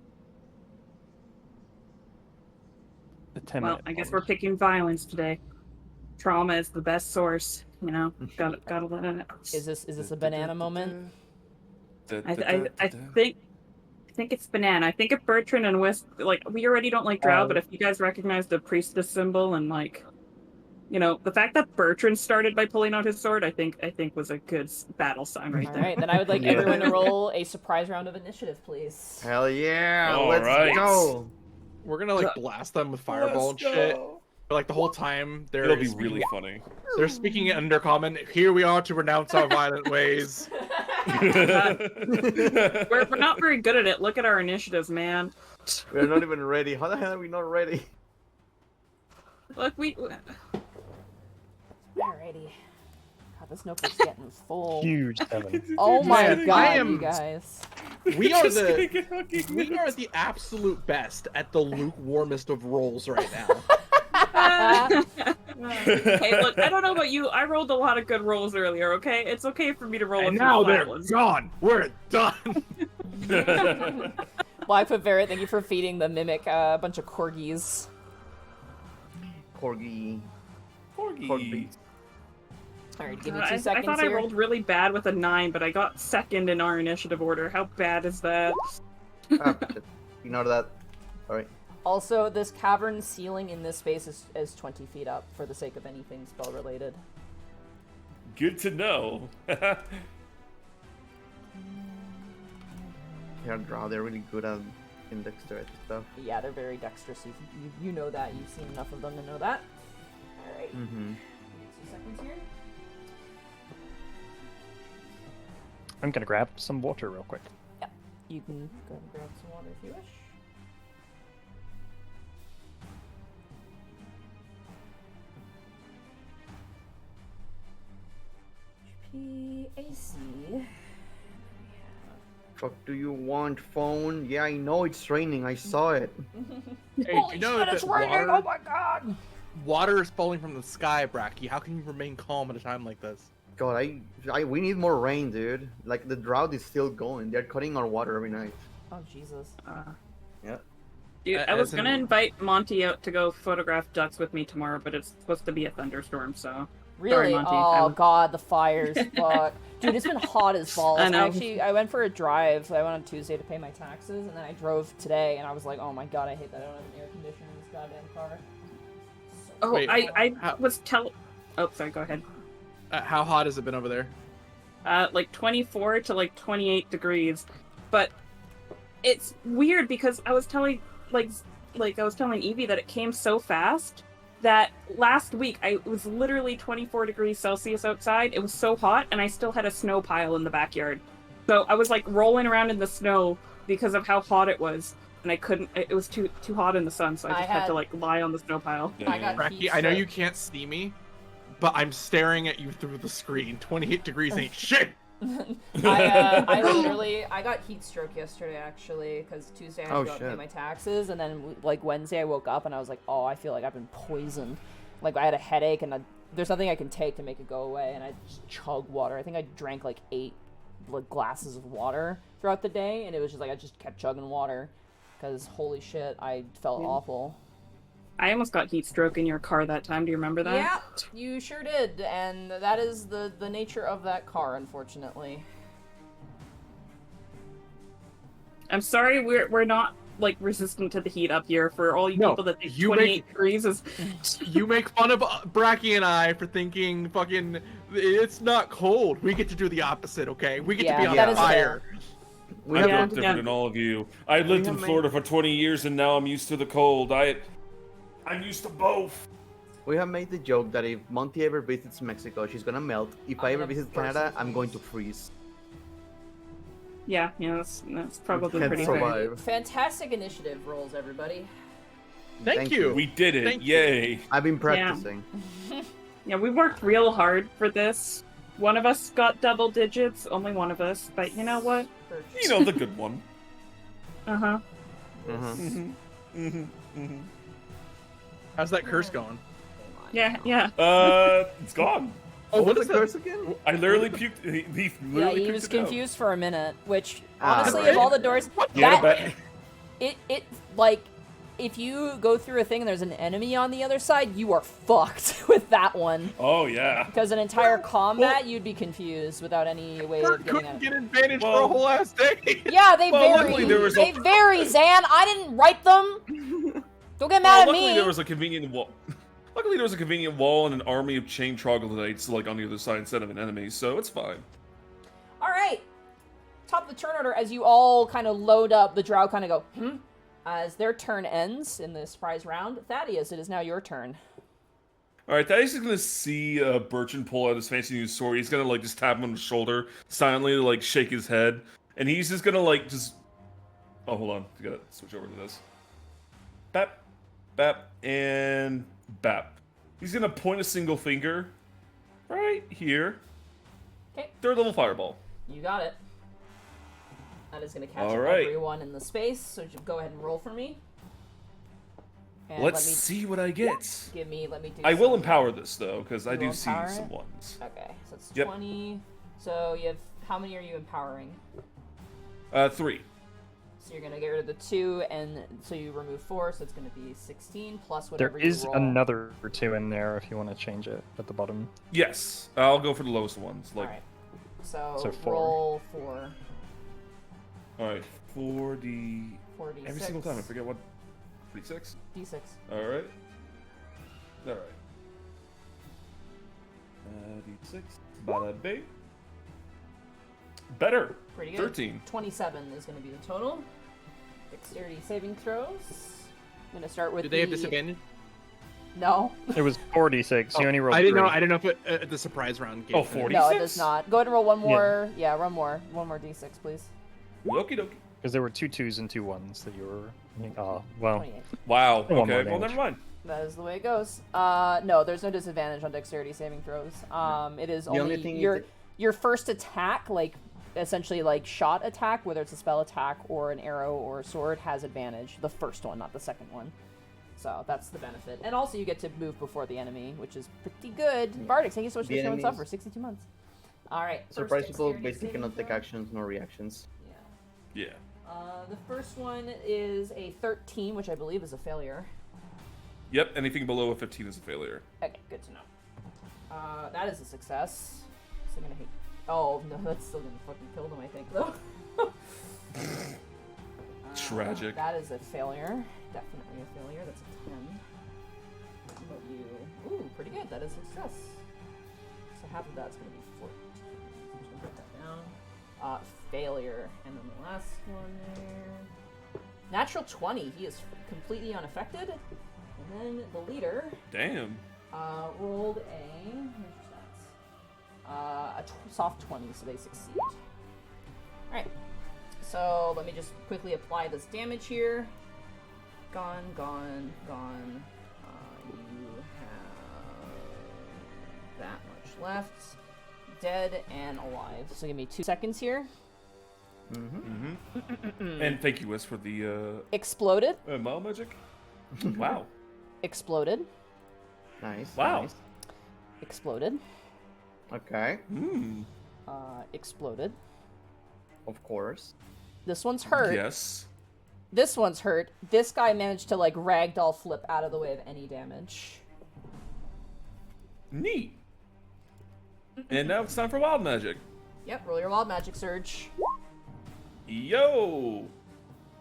The 10 Well, minute I guess bond. we're picking violence today. Trauma is the best source. You know, gotta let it. Is this a banana moment? I think it's banana. I think if Bertrand and Wisp, like, we already don't like drow, but if you guys recognize the priestess symbol and, like, you know, the fact that Bertrand started by pulling out his sword, I think was a good battle sign right All there. right, then I would like Yeah. everyone to roll a surprise round of initiative, please. Hell yeah! All Let's right. go. We're gonna like blast them with fireball and shit. But like the whole time they're It'll be really funny. They're speaking in undercommon. Here we are to renounce our violent ways. We're not very good at it. Look at our initiatives, man. We're not even ready. How the hell are we not ready? Look, we. Alrighty. God, this notebook's getting full. Huge 7. Oh my Man, god, I am- you guys. We are Just gonna the get fucking we are the absolute best at the lukewarmest of rolls right now. Hey, look, I don't know about you. I rolled a lot of good rolls earlier, okay? It's okay for me to roll And a few now flat they're ones. gone. We're done. Blackfoot Ferret, thank you for feeding the mimic a bunch of corgis. Corgi. Corgi. Alright, give me I 2 seconds thought here. I rolled really bad with a 9, but I got second in our initiative order. How bad is that? Ah, shit. Ignore that. Alright. Also, this cavern ceiling in this space is 20 feet up for the sake of anything spell related. Good to know. Yeah, Drow, they're really good at dexterity stuff. Yeah, they're very dexterous. You know that. You've seen enough of them to know that. Alright. Mm-hmm. 2 seconds here. I'm gonna grab some water real quick. You can go and grab some water if you wish. PAC. Fuck do you want, phone? Yeah, I know it's raining. I saw it. Hey, Holy you know shit, that it's raining! Oh my god! water is falling from the sky, Bracky. How can you remain calm at a time like this? God, we need more rain, dude. Like, the drought is still going. They're cutting our water every night. Oh Jesus. Yeah. Dude, I was gonna invite Monty out to go photograph ducks with me tomorrow, but it's supposed to be a thunderstorm, so... Really? Sorry, Monty. Oh god, the fires. Fuck. Dude, it's been hot as balls. I know. I went for a drive. I went on Tuesday to pay my taxes, and then I drove today, and I was like, oh my god, I hate that I don't have an air conditioner in this goddamn car. Oh, Wait, I was Oh, sorry, go ahead. How hot has it been over there? Like 24 to like 28 degrees. But it's weird because I was telling I was telling Evie that it came so fast that last week it was literally 24 degrees Celsius outside. It was so hot and I still had a snow pile in the backyard. So I was like rolling around in the snow because of how hot it was. And I couldn't, it was too hot in the sun, so I just had to like lie on the snow pile. I got Bracky, heat I know stroke. you can't see me, but I'm staring at you through the screen. 28 degrees ain't shit! I got heat stroke yesterday actually because Tuesday I had to go out and pay shit. my taxes, and then like Wednesday I woke up and I was like, oh, I feel like I've been poisoned. Like I had a headache and there's nothing I can take to make it go away, and I just chug water. I think I drank like 8 glasses of water throughout the day, and it was just like I just kept chugging water because holy shit, I felt awful. I almost got heat stroke in your car that time. Do you remember that? Yeah, you sure did, and that is the nature of that car, unfortunately. I'm sorry, we're not like resistant to the heat up here. For all you No, people that think you 28 degrees is You make fun of Bracky and I for thinking fucking it's not cold. We get to do the opposite, okay? We get to be Yeah, on that is fire. We I'm have, not different than all of you. I lived in have Florida for 20 years and now I'm used to the cold. I'm used to both. we have made the joke that if Monty ever visits Mexico, she's gonna melt. If I ever gonna visit burst Canada, into I'm going to flames. freeze. yeah, that's probably Can't pretty fair. survive. Fantastic initiative rolls, everybody. Thank you. We did it. Thank you. Yay. I've been practicing. Yeah, we worked real hard for this. One of us got double digits, only one of us, but you know what? You know, the good one. Uh-huh. Mhm. How's that curse going? Yeah, yeah. It's gone. Oh, what What's is the that? curse again? I literally puked. He Yeah, literally he puked was it out. confused for a minute, which Ah, honestly, right. of all the doors, Yeah, that it like if you go through a thing and there's an enemy on the other side, you are fucked with that one. Oh yeah. Because an entire combat, you'd be confused without any way of getting Couldn't it. get advantage for Well- a whole ass day. Yeah, they Well, vary. luckily there was They a- vary, Zan. I didn't write them. Don't get mad at Luckily me. there was a convenient wall. Luckily there was a convenient wall and an army of chain troglodytes like on the other side instead of an enemy, so it's fine. All right. Top of the turn order, as you all kind of load up, the drow kind of go, As their turn ends in the surprise round, Thaddeus, it is now your turn. All right, Thaddeus is gonna see Bertrand pull out his fancy new sword. He's gonna like just tap him on the shoulder silently, like shake his head, and he's just gonna like just. Oh, hold on, we gotta switch over to this. Bap, bap, and bap. He's gonna point a single finger right here. Okay. Third level fireball. You got it. That is going to catch All up right. everyone in the space, so just go ahead and roll for me. And Let's see what I get. Let me do I will some- empower this though, because I You do will see empower some it? ones. Okay, so it's Yep. 20. So you have, how many are you empowering? 3. So you're going to get rid of the 2, and so you remove 4, so it's going to be 16 plus There whatever you is roll. another 2 in there if you want to change it at the bottom. Yes, I'll go for the lowest ones. Like, Alright. So, So 4. roll for all right, 4d 4d6. every single time. I forget what. 46. D6. All right. All right. D6. Bada bing. Better. Pretty good. 13. 27 is going to be the total. Dexterity saving throws. I'm going to start with Do they have the- disadvantage? No. It was 46. You only rolled I didn't know. 3. I didn't know if it, the surprise round. Gave Oh, it. 40? No, it 46? does not. Go ahead and roll one more. Yeah, one more d6, please. Okie dokie. Because there were 2 2s and 2 1s that you were. Well, 28. Wow. One more Okay. Well, damage. never mind. That is the way it goes. No, there's no disadvantage on dexterity saving throws. It is The only, only thing is your that- your first attack, like essentially like shot attack, whether it's a spell attack or an arrow or a sword, has advantage. The first one, not the second one. So that's the benefit. And also you get to move before the enemy, which is pretty good. Bardic, thank you so much for The showing enemies- suffer. 62 months. All right. first Surprise people dexterity basically saving cannot take throw. actions, no reactions. Yeah. Yeah. The first one is a 13, which I believe is a failure. Yep. Anything below a 15 is a failure. Okay, good to know. That is a success. So I'm gonna hate. Oh no, that's still gonna fucking kill them, I think, though. Tragic. That is a failure. Definitely a failure. That's a 10. But you. Ooh, pretty good. That is a success. So half of that's gonna be 14. So I'm just gonna put that down. Failure. And then the last one there. Natural 20. He is completely unaffected. And then the leader. Damn. Rolled a. Where's your stats? Soft 20, so they succeed. Alright. So let me just quickly apply this damage here. Gone, gone, gone. You have that much left. Dead and alive. So give me 2 seconds here. Mm-hmm. And thank you, Wes, for the Exploded. Mile magic. Wow. Exploded. Nice. Wow. Nice. Exploded. Okay. Exploded. Of course. This one's hurt. Yes. This one's hurt. This guy managed to like ragdoll flip out of the way of any damage. Neat. And now it's time for wild magic. Yep, roll your wild magic surge. Yo.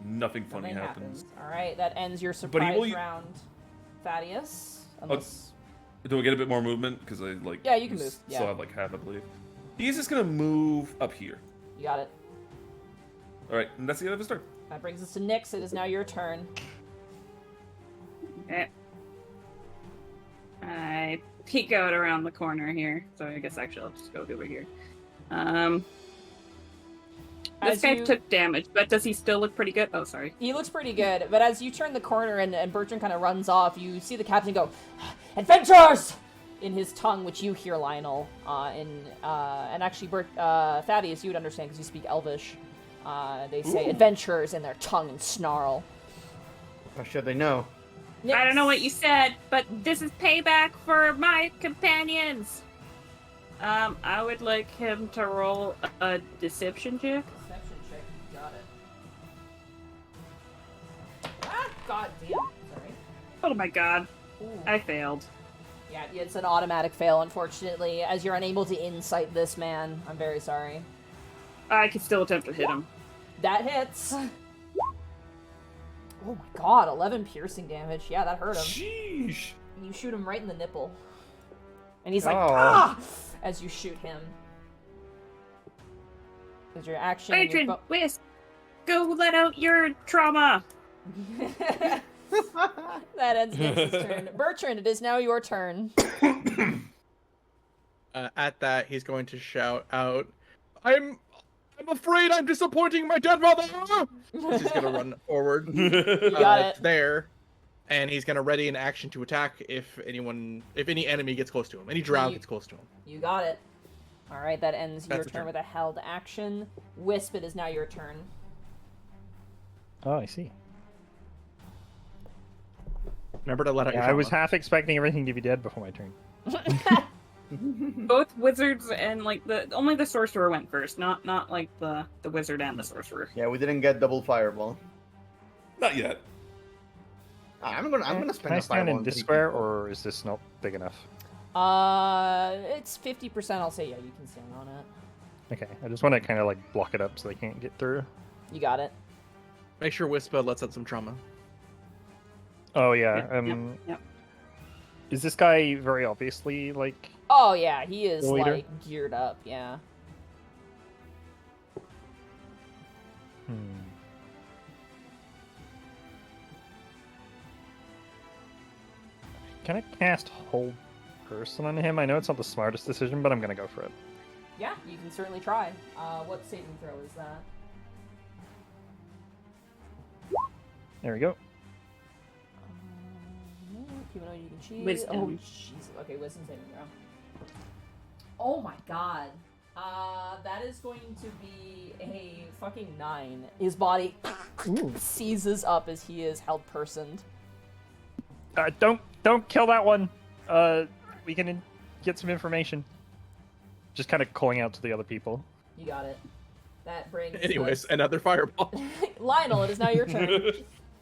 Nothing funny Nothing happens. All right, that ends your But surprise he will- round, Thaddeus. Unless Do I get a bit more movement? Because I like. Yeah, you can move, Still yeah. have like half, I believe. He's just gonna move up here. you got it. All right, and that's the end of his turn. That brings us to Nyx. It is now your turn. Okay. I peek out around the corner here, so I guess actually I'll just go over here. This As guy you- took damage, but does he still look pretty good? Oh, sorry. He looks pretty good, but as you turn the corner and Bertrand kind of runs off, you see the captain go, "Adventurers!" in his tongue, which you hear, Lionel. And actually, Thaddeus, you would understand because you speak Elvish. They say adventurers in their tongue and snarl. How should they know? I don't know what you said, but this is payback for my companions. I would like him to roll a deception check. Deception check, got it. Ah, god damn. Sorry. Oh my god, Ooh. I failed. Yeah, it's an automatic fail, unfortunately, as you're unable to insight this man. I'm very sorry. I could still attempt to hit him. That hits. Oh my god, 11 piercing damage. Yeah, that hurt him. Sheesh. You shoot him right in the nipple. And he's like, Oh. ah! As you shoot him. Is your action. and your Adrian, bo- Whisk, go let out your trauma. That ends Nix's turn. Bertrand, it is now your turn. At that, he's going to shout out, I'm afraid I'm disappointing my dead mother! He's gonna run forward. got it. There. And he's gonna ready an action to attack if any enemy gets close to him. Any drow gets close to him. You got it. Alright, that ends your That's a turn turn. with a held action. Wisp, it is now your turn. Oh, I see. Remember to let out your Yeah, I was trauma. half expecting everything to be dead before my turn. Both wizards and like only the sorcerer went first, not like the wizard and the sorcerer. Yeah, we didn't get double fireball. Not yet. I'm gonna Can spend I a stand fireball in on this 3 square, people. or is this not big enough? It's 50%. I'll say yeah, you can stand on it. Okay, I just want to kind of like block it up so they can't get through. You got it. Make sure Whisper lets out some trauma. Oh yeah. Yep. Is this guy very obviously like? Oh yeah, he is The leader? like geared up. Yeah. Hmm. Can I cast Hold Person on him? I know it's not the smartest decision, but I'm gonna go for it. Yeah, you can certainly try. What saving throw is that? There we go. Humanoid you can cheese. Wisdom. Oh, jeez. Okay, wisdom saving throw. Oh my god. That is going to be a fucking 9. His body seizes up as he is held personed. Don't kill that one. We can get some information. Just kind of calling out to the other people. You got it. That brings Anyways, us... another fireball. Lionel, it is now your turn.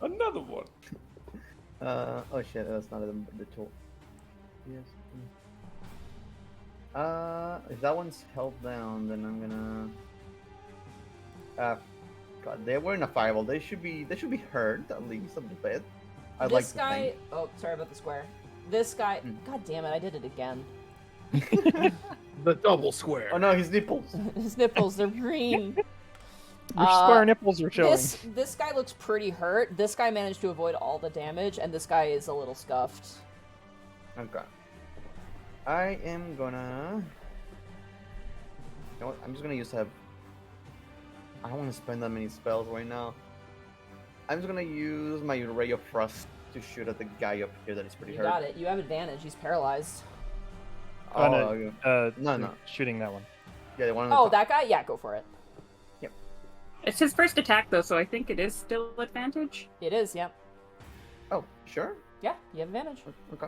Another one. Oh shit, that's not the tool. Yes. If that one's held down, then I'm gonna. God, they were in a fireball. They should be hurt at least a bit. I'd like This to guy. think. Oh, sorry about the square. This guy. God damn it! I did it again. The double square. Oh no, his nipples. His nipples, they're green. Your square nipples are showing. This guy looks pretty hurt. This guy managed to avoid all the damage, and this guy is a little scuffed. Okay. I am gonna. You know what? I'm just gonna use a. I don't want to spend that many spells right now. I'm just gonna use my Ray of Frost to shoot at the guy up here that is pretty You hurt. got it. You have advantage. He's paralyzed. Oh, no. okay. No. Shooting that one. Yeah, the one on the Oh, top. that guy? Yeah, go for it. It's his first attack though, so I think it is still advantage. It is, yeah. Oh, sure. Yeah, you have advantage. Okay.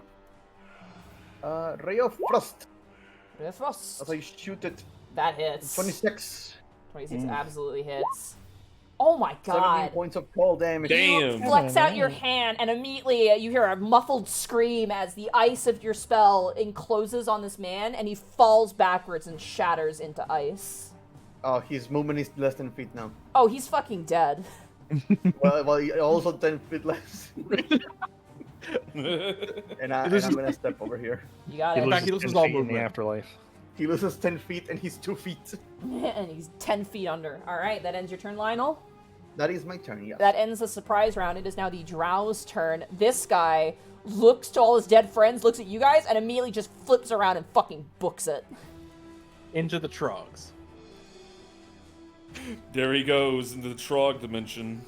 Ray of Frost. Frost. As I shoot it. That hits. 26. 26 absolutely hits. Oh my 17 god. points of cold damage. Damn. You flex out your hand, and immediately you hear a muffled scream as the ice of your spell encloses on this man, and he falls backwards and shatters into ice. Oh, his movement is less than feet now. Oh, he's fucking dead. well, he also 10 feet less. and I'm gonna step over here. You got He it. fact, loses he loses 10 all feet in the movement. afterlife. He loses 10 feet and he's 2 feet. And he's 10 feet under. Alright, that ends your turn, Lionel. That is my turn, yes. That ends the surprise round. It is now the Drow's turn. This guy looks to all his dead friends, looks at you guys, and immediately just flips around and fucking books it. Into the trogs. There he goes into the Trog dimension.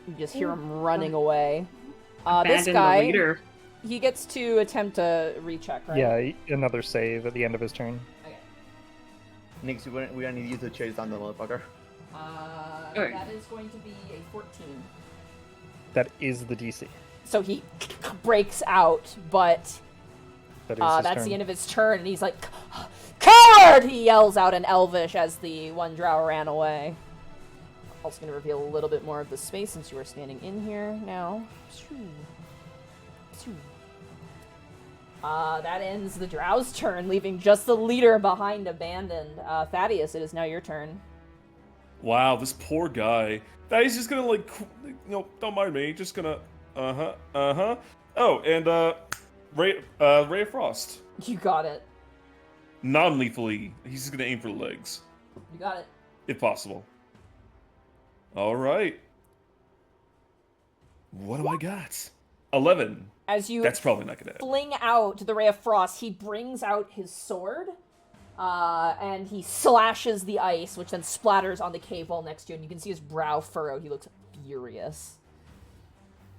You just hear him running away. This Abandon the guy, leader. he gets to attempt a recheck, right? Yeah, another save at the end of his turn. Okay. Nix, we're gonna need you to chase down the motherfucker. Okay. That is going to be a 14. That is the DC. So he breaks out, but That is his that's turn. the end of his turn, and he's like, "Coward!" He yells out in Elvish as the one drow ran away. Also going to reveal a little bit more of the space since you are standing in here now. That ends the drow's turn, leaving just the leader behind abandoned. Thaddeus, it is now your turn. Wow, this poor guy. He's just gonna don't mind me. Just gonna Oh, and Ray of Frost. You got it. Non-lethally, he's just gonna aim for the legs. You got it. if possible. All right. What do I got? 11. As you That's probably not gonna hit. fling out the ray of frost, he brings out his sword, and he slashes the ice, which then splatters on the cave wall next to you, and you can see his brow furrowed. He looks furious.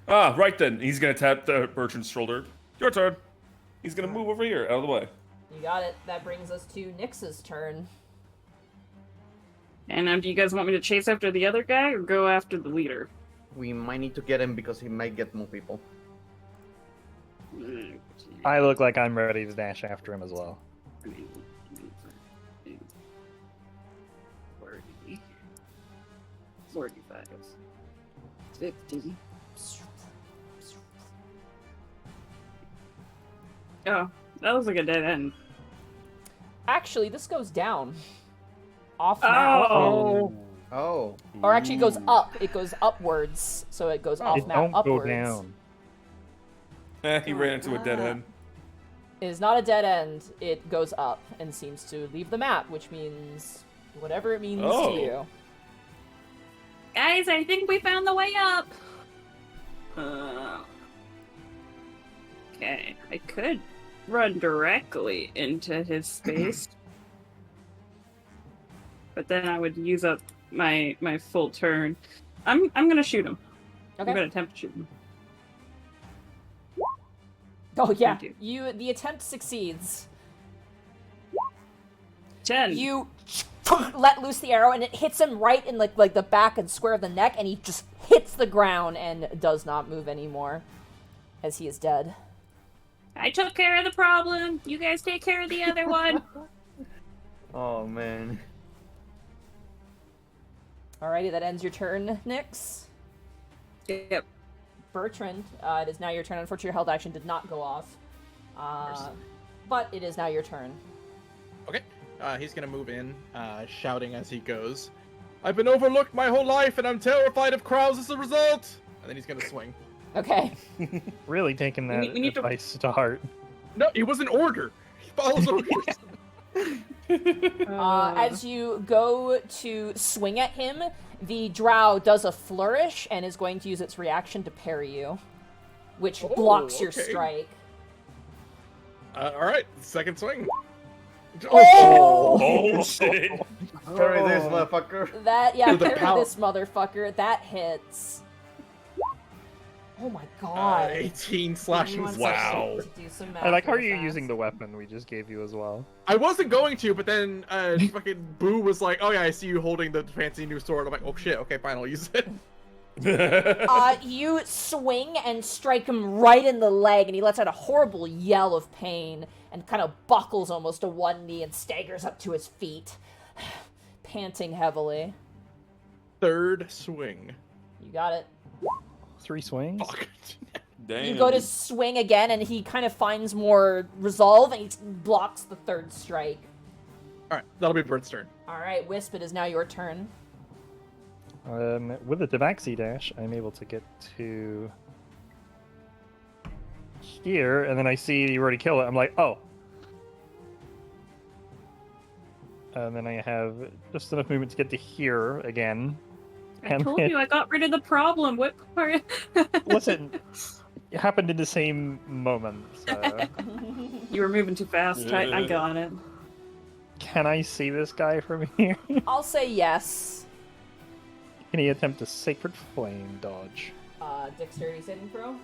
Ah, right then. He's gonna tap the Bertrand's shoulder. Your turn. He's gonna move over here, out of the way. You got it. That brings us to Nyx's turn. And do you guys want me to chase after the other guy or go after the leader? We might need to get him because he might get more people. I look like I'm ready to dash after him as well. 40, 45, 50. Oh, that was like a dead end. Actually, this goes down. Off map. Oh. Oh. Or actually, it goes up. It goes upwards, so it goes off It map don't upwards. go down. He ran into a dead end. It is not a dead end. It goes up and seems to leave the map, which means whatever it means Oh. to you. Guys, I think we found the way up. Okay, I could run directly into his space. But then I would use up my full turn. I'm gonna shoot him. Okay. I'm gonna attempt to shoot him. Oh yeah, Thank the attempt succeeds. 10. You let loose the arrow, and it hits him right in like the back and square of the neck, and he just hits the ground and does not move anymore, as he is dead. I took care of the problem. You guys take care of the other one. Oh man. Alrighty, that ends your turn, Nyx. Yep. Bertrand, it is now your turn. Unfortunately, your held action did not go off. But it is now your turn. Okay. He's gonna move in, shouting as he goes. I've been overlooked my whole life, and I'm terrified of crowds as a result. And then he's gonna swing. Okay. Really taking that We need to- advice to heart. No, it was an order. He follows orders. As you go to swing at him, the drow does a flourish and is going to use its reaction to parry you, which blocks your okay. strike. All right, second swing. Oh! Oh, shit. Parry this motherfucker. That, yeah, To the parry power. this motherfucker. That hits. Oh my god. 18 slashing. Everyone Wow. to do some math I like how real you're fast. using the weapon we just gave you as well. I wasn't going to, but then fucking Boo was like, "Oh yeah, I see you holding the fancy new sword." I'm like, "Oh shit, okay, fine, I'll use it." You swing and strike him right in the leg, and he lets out a horrible yell of pain and kind of buckles almost to one knee and staggers up to his feet, panting heavily. Third swing. You got it. 3 swings? Fuck. Damn. You go to swing again, and he kind of finds more resolve, and he blocks the third strike. All right, that'll be Bert's turn. All right, Wisp, it is now your turn. With the Tabaxi dash, I'm able to get to here, and then I see you already kill it. I'm like, oh. And then I have just enough movement to get to here again. I And told it- you I got rid of the problem. What part? Listen, it happened in the same moment. So. You were moving too fast. I got it. Can I see this guy from here? I'll say yes. Can he attempt a Sacred Flame dodge? Dexterity saving throw?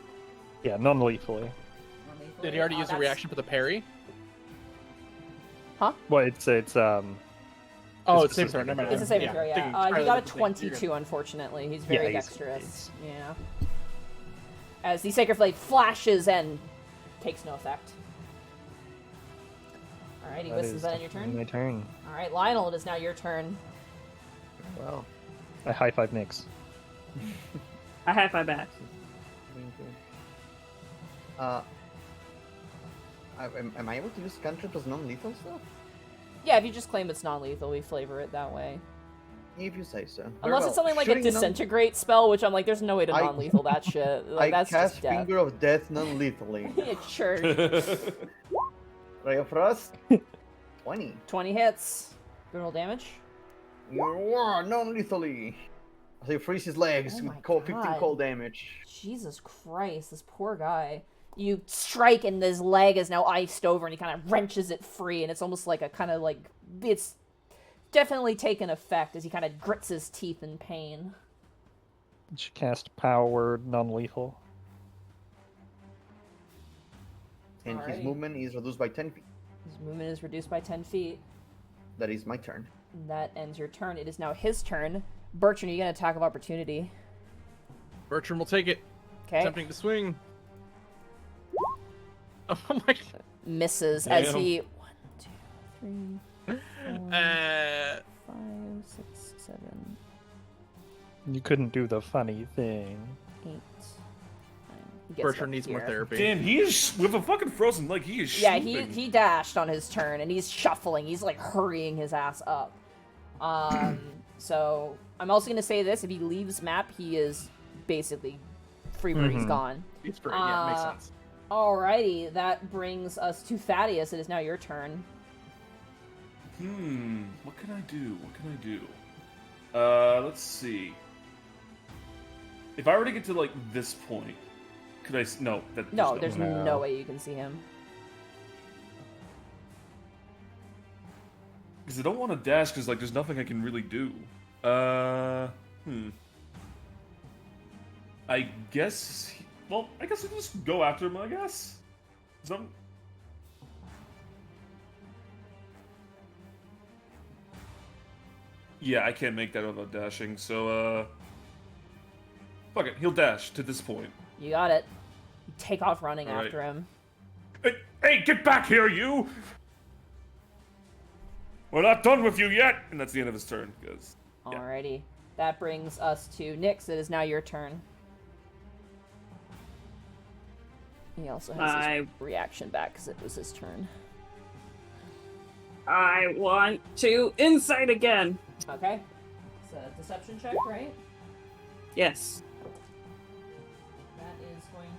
Yeah, non-lethally. Did he already use a That's- reaction for the parry? Well, it's Oh, It's it's same turn. Never mind. It's a saving Yeah, throw, thinking yeah. He entirely got a different thing. You're 22, unfortunately. He's very he's- dexterous. Yeah. As the Sacred Blade flashes and takes no effect. Alrighty, That Wisp, is that in your turn? My turn. Alright, Lionel, it is now your turn. Well. I high five Nyx. I high five back. Am I able to use cantrip as non-lethal stuff? Yeah, if you just claim it's non-lethal, we flavor it that way. If you say so. Very Unless well. it's something like a Shooting non- disintegrate spell, which I'm like, there's no way to I- non-lethal that shit. Like, I that's cast just death. Finger of Death non-lethally. Yeah, sure. Ray of Frost. 20. 20 hits. Good roll damage. Non-lethally. So you freeze his legs Oh with my 15 God. cold damage. Jesus Christ, this poor guy. You strike and his leg is now iced over and he kind of wrenches it free and it's almost like a kind of like, it's definitely taken effect as he kind of grits his teeth in pain. Did you cast Power Word non-lethal? And his Alrighty. movement is reduced by 10 feet. His movement is reduced by 10 feet. That is my turn. That ends your turn. It is now his turn. Bertrand, are you going to attack of opportunity? Bertram will take it. Okay. Attempting to swing. Oh my god. Misses as Damn. he... 1, 2, 3, 4, Uh, 5, 6, 7, You couldn't do the funny thing. 8, 9. He gets Bertram up needs more here. therapy. Damn, he is with a fucking frozen leg. He is. Yeah, shooting. he dashed on his turn, and he's shuffling. He's, like, hurrying his ass up. So, I'm also going to say this. If he leaves map, he is basically free where he's gone. He's free. Yeah, makes sense. Alrighty, that brings us to Thaddeus. It is now your turn. What can I do? What can I do? Let's see. If I were to get to, like, this point, could I... No, that, No, there's No. no way you can see him. Because I don't want to dash, because, like, there's nothing I can really do. I guess... Well, I guess I'll just go after him, I guess. Some... Yeah, I can't make that without dashing, so, fuck it, he'll dash to this point. You got it. You take off running Alright. after him. Hey, get back here, you! We're not done with you yet! And that's the end of his turn, because... Yeah. Alrighty. That brings us to Nyx. It is now your turn. He also has his reaction back because it was his turn. I want to insight again. Okay. It's a deception check, right? Yes. That is going to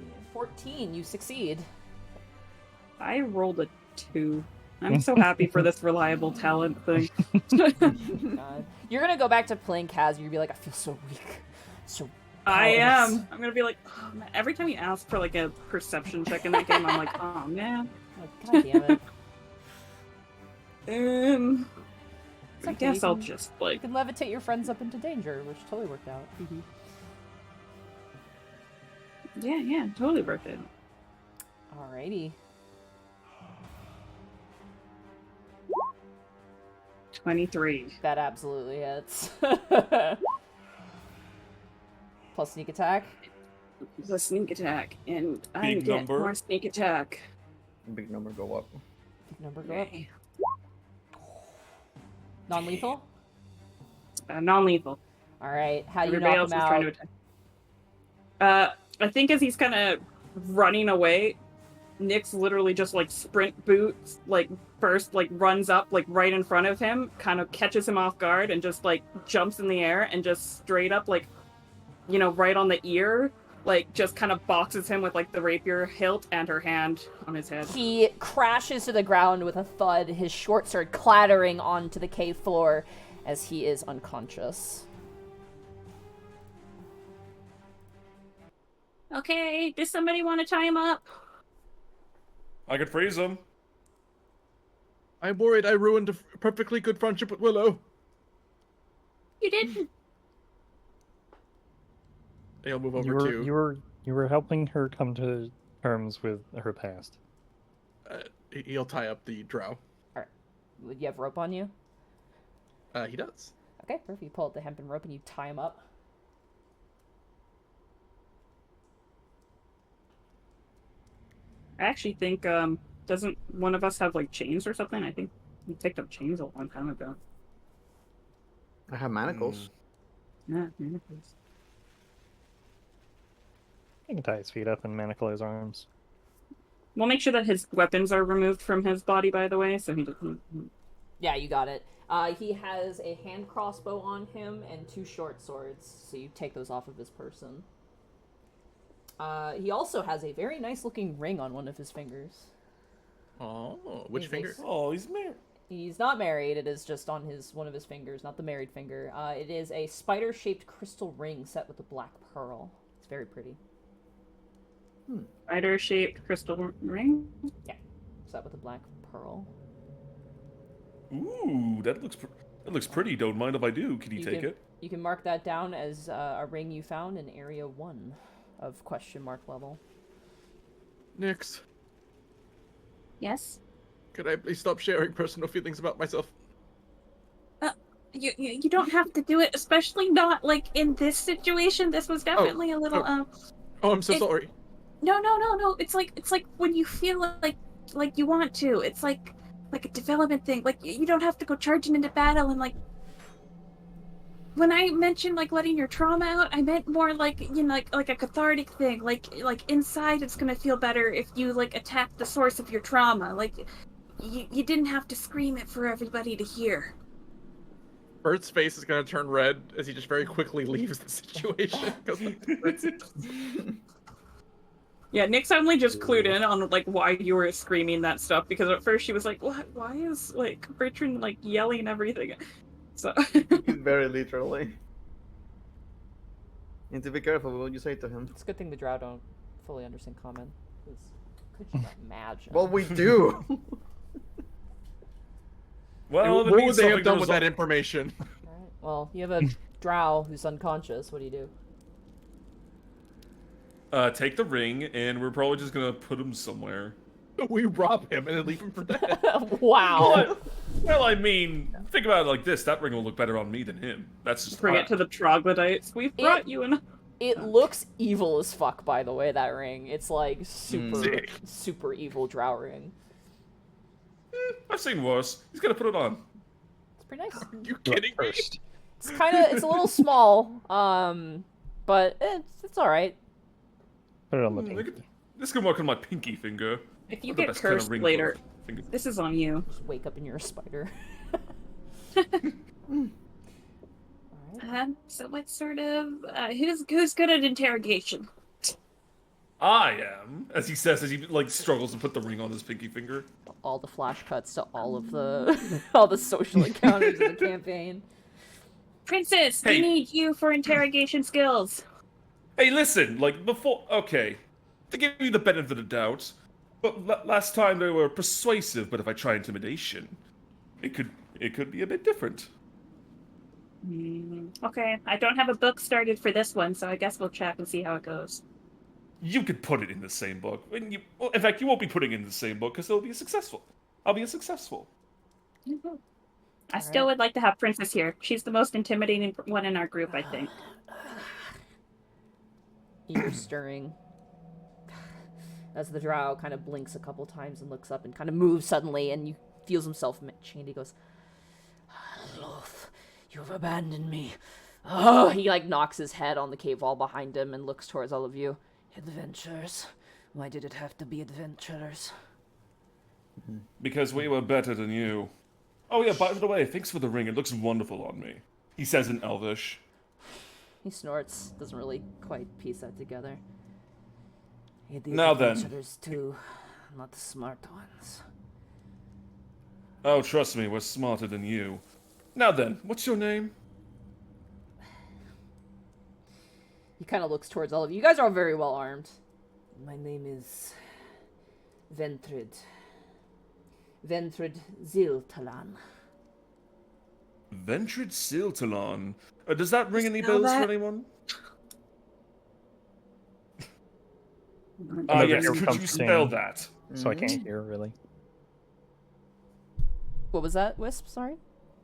be a 14. You succeed. I rolled a 2. I'm so happy for this reliable talent thing. God. You're gonna go back to playing Kaz. You're gonna be like, I feel so weak. So I powerless." am. I'm gonna be like, oh, man. Every time you ask for like a perception check in that game, I'm like, oh man. Oh, God damn it. It's I okay, guess you I'll can- just You like. can levitate your friends up into danger, which totally worked out. Yeah, totally worth it. Alrighty. 23. That absolutely hits. Plus sneak attack. The sneak attack, and I Big get number. more sneak attack. Big number go up. Big number go up. Okay. Non-lethal? Non-lethal. Alright, how do you Everybody knock else him is trying to out? attack. I think as he's kind of running away, Nyx literally just like sprint boots, like first like runs up like right in front of him, kind of catches him off guard, and just like jumps in the air and just straight up like, you know, right on the ear, like just kind of boxes him with like the rapier hilt and her hand on his head. He crashes to the ground with a thud, his short sword clattering onto the cave floor as he is unconscious. Okay, does somebody want to tie him up? I could freeze him. I'm worried I ruined a perfectly good friendship with Willow. You didn't. I'll move over You were, to. you were helping her come to terms with her past. He'll tie up the drow. Would you have rope on you? He does. Okay, perfect. You pull out the hempen rope and you tie him up. I actually think doesn't one of us have like chains or something? I think we picked up chains a long time ago. I have manacles. Yeah, manacles. You can tie his feet up and manacle his arms. We'll make sure that his weapons are removed from his body, by the way, so he doesn't. Yeah, you got it. He has a hand crossbow on him and 2 short swords, so you take those off of his person. He also has a very nice looking ring on one of his fingers. Oh, which He's finger? Oh, he's married. He's not married. It is just on one of his fingers, not the married finger. It is a spider-shaped crystal ring set with a black pearl. It's very pretty. Spider-shaped crystal ring. Yeah, set with a black pearl. Ooh, that looks pretty. Don't mind if I do. Can you take it? You can mark that down as a ring you found in Area 1 of question mark level. Nyx, Yes. could I please stop sharing personal feelings about myself? You don't have to do it, especially not like in this situation. This was definitely a little Oh, I'm so sorry. No. It's like when you feel like you want to. It's like a development thing. Like you don't have to go charging into battle and like. When I mentioned like letting your trauma out, I meant more like like a cathartic thing. Like inside, it's gonna feel better if you like attack the source of your trauma. Like you didn't have to scream it for everybody to hear. Bert's face is gonna turn red as he just very quickly leaves the situation. Yeah, Nick's only just clued in on like why you were screaming that stuff because at first she was like, "What? Why is like Bertrand like yelling everything?" So Very literally. Need to be careful with what you say to him. It's a good thing the drow don't fully understand common. 'Cause could you imagine? Well, we do. Well, what would they have done with that information? Alright. Well, you have a drow who's unconscious. What do you do? Take the ring, and we're probably just gonna put him somewhere. We rob him and then leave him for dead. Wow. Well, I mean, think about it like this: that ring will look better on me than him. That's just bring it to the troglodytes. We've brought you in. It looks evil as fuck, by the way, that ring. It's like super evil drow ring. I've seen worse. He's gonna put it on. It's pretty nice. You kidding me? It's a little small, but it's alright. Put it on the pinky. This can work on my pinky finger. If you Not the get best kind of cursed ring later, for a finger. this is on you. Just wake up and you're a spider. So what sort of who's good at interrogation? I am, as he says, as he like struggles to put the ring on his pinky finger. All the flash cuts to all of the all the social encounters of the campaign. Princess, Hey. we need you for interrogation skills. Hey, listen, like before. Okay, to give you the benefit of the doubt, but last time they were persuasive. But if I try intimidation, it could be a bit different. Okay, I don't have a book started for this one, so I guess we'll check and see how it goes. You could put it in the same book. And well, in fact, you won't be putting it in the same book because it'll be successful. I'll be successful. I still would like to have Princess here. She's the most intimidating one in our group, I think. Ear stirring. As the drow kind of blinks a couple times and looks up and kind of moves suddenly, and you feels himself chained. He goes, "Loth, you've abandoned me." Oh, he like knocks his head on the cave wall behind him and looks towards all of you. Adventurers? Why did it have to be adventurers? Because we were better than you. Oh yeah, by the way, thanks for the ring. It looks wonderful on me. He says in Elvish. He snorts. Doesn't really quite piece that together. The Now then. adventurers too, not the smart ones. Oh, trust me, we're smarter than you. Now then, what's your name? He kind of looks towards all of you. You guys are all very well armed. My name is Ventrid. Ventrid Ziltalan. Ventrid Siltalon. Does that ring any Spell bells that? for anyone? Over Yes, here could you comforting, spell that? So I can't hear really. What was that, Wisp? Sorry?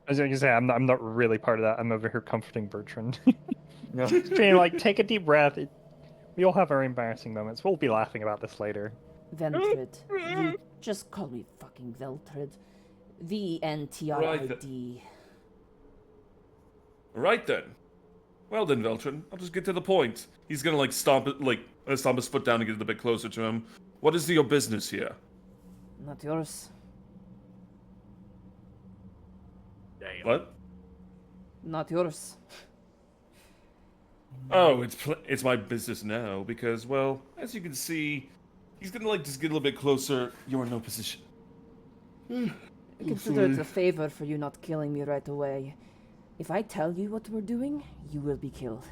As I say, I'm not really part of that. I'm over here comforting Bertrand. No. Being like, take a deep breath. We all have our embarrassing moments. We'll be laughing about this later. Ventrid. Just call me fucking Veltrid. VNTRID. Right then. Well then, Veltrin, I'll just get to the point. He's gonna stomp his foot down and get a bit closer to him. What is your business here? Not yours. What? Not yours. Oh, it's my business now because, well, as you can see, he's gonna just get a little bit closer. You're in no position. Consider it a favor for you not killing me right away. If I tell you what we're doing, you will be killed.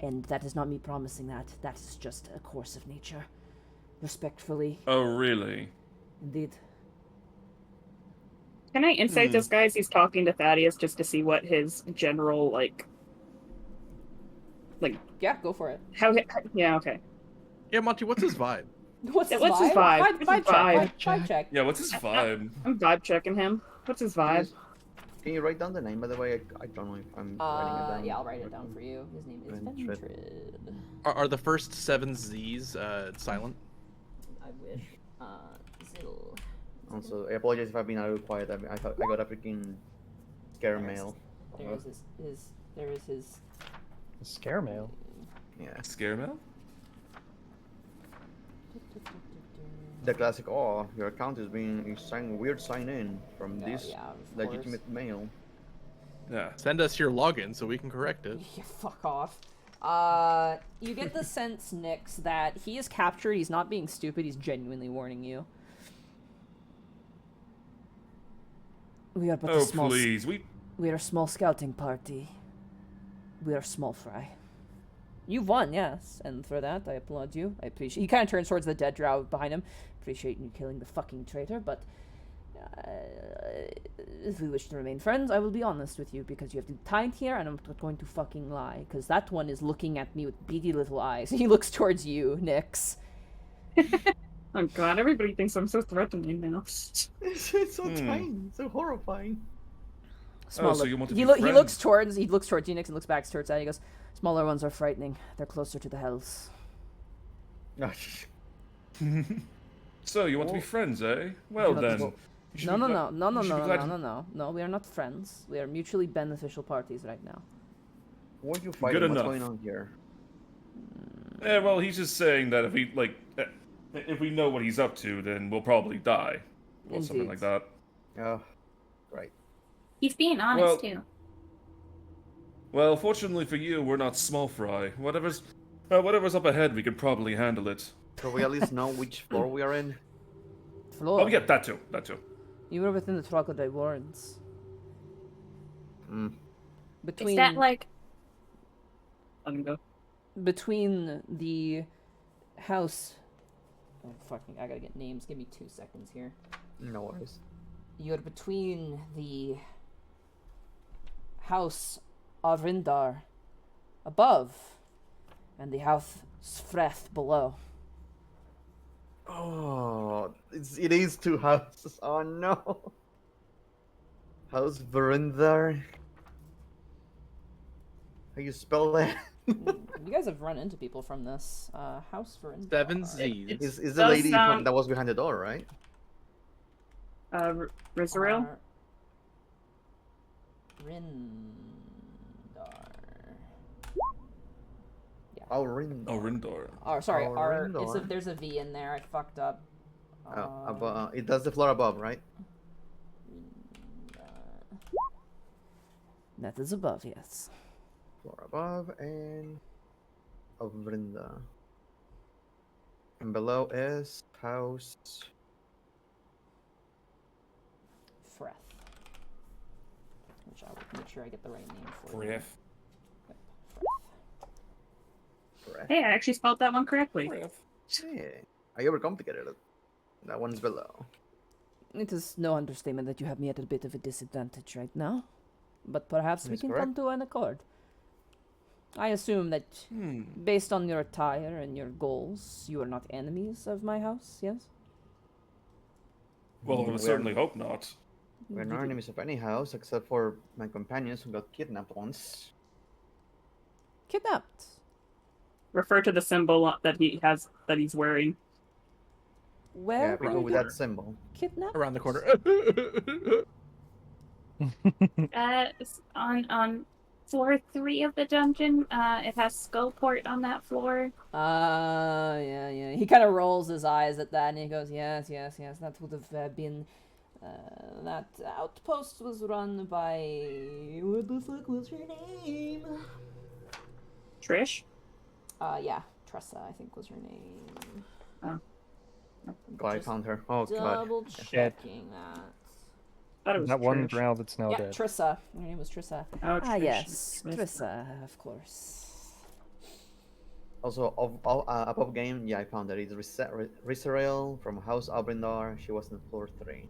And that is not me promising that. That is just a course of nature. Respectfully. Oh, really? Indeed. Can I insight this guy as he's talking to Thaddeus just to see what his general, like... Yeah, go for it. Yeah, okay. Yeah, Monty, what's his vibe? What's his What's his vibe? vibe? Vibe What's his check. Vibe check. Yeah, what's his vibe? I'm vibe checking him. What's his vibe? Can you write down the name, by the way? I don't know if I'm writing it down. Yeah, I'll write it down for you. His name is Ventrid. Ventrid. Are the first 7 Z's silent? I wish. Zill. Also, I apologize if I've been a little quiet. I thought I got a freaking scare mail. There is there is his. Scare mail. Yeah. Scare mail? The classic, oh, your account is being weird sign in from this Yeah, of legitimate mail. Yeah. Send us your login so we can correct it. Yeah, fuck off. You get the sense, Nyx, that he is captured. He's not being stupid. He's genuinely warning you. We are but Oh, a small please. we are a small scouting party. We are small fry. You've won, yes, and for that I applaud you. I appreciate. He kind of turns towards the dead drow behind him. Appreciate you killing the fucking traitor, but if we wish to remain friends, I will be honest with you because you have the tide here, and I'm not going to fucking lie because that one is looking at me with beady little eyes. He looks towards you, Nyx. Oh god, everybody thinks I'm so threatening now. It's so tiny, so horrifying. Smaller. so you want to he be looks friends? towards you, Nyx, and looks back towards that. He goes, "Smaller ones are frightening. They're closer to the hells." So, you want to be friends, eh? Well, No, then. no. you should No, be no, gla- no, no, no, you should no, be no, glad no, you- no, no, no. We are not friends. We are mutually beneficial parties right now. What are you fighting? What's enough. going on here? Yeah, well, he's just saying that if if we know what he's up to, then we'll probably die. Or something Indeed. like that. Right. He's being honest Well- too. Well, fortunately for you, we're not small fry. Whatever's up ahead, we can probably handle it. So we at least know which floor we are in. Floor. Oh, yeah, that too. You were within the Troglodyte warrens. Mm. Between Is that like Let him go. between the house. Oh, fucking! I gotta get names. Give me 2 seconds here. No worries. You're between the house of Rindar above and the house Sfreth below. Oh, it is 2 houses. Oh no. House Verinder. How you spell that? You guys have run into people from this house for 7 Z's. Is the does lady sound- that was behind the door, right? Rizaril? Rindar. Oh, Rindor. Oh, Rindor. Oh, sorry. Oh, Rindar. There's a V in there. I fucked up. It does the floor above, right? that is above, yes. Floor above and of Vrinda. And below is house. Freth. Which I will make sure I get the right name for. Griff. Yep, Freth. Correct. Hey, I actually spelled that one correctly. Yeah. I overcomplicated it. That one's below. It is no understatement that you have me at a bit of a disadvantage right now. But perhaps we That's can correct. come to an accord. I assume that, based on your attire and your goals, you are not enemies of my house, yes? Well, I We're- would certainly hope not. We're not enemies of any house except for my companions who got kidnapped once. Kidnapped. Refer to the symbol that he's wearing. Where Yeah, people were with you that symbol. kidnapped? Around the corner. on floor 3 of the dungeon, it has Skullport on that floor. Yeah. He kind of rolls his eyes at that and he goes, yes, that would have been, that outpost was run by, what the fuck was her name? Trish? Yeah, Tressa, I think was her name. Glad I Just found her. Oh god. Double checking that. thought it was That one Trish. drow that's now Yeah, dead. Trissa. Her name was Trissa. Oh, Ah, Trish. yes, Trissa. Trissa, of course. Also, above game, yeah, I found that it's Riserael from House Albrindar. She was on floor 3.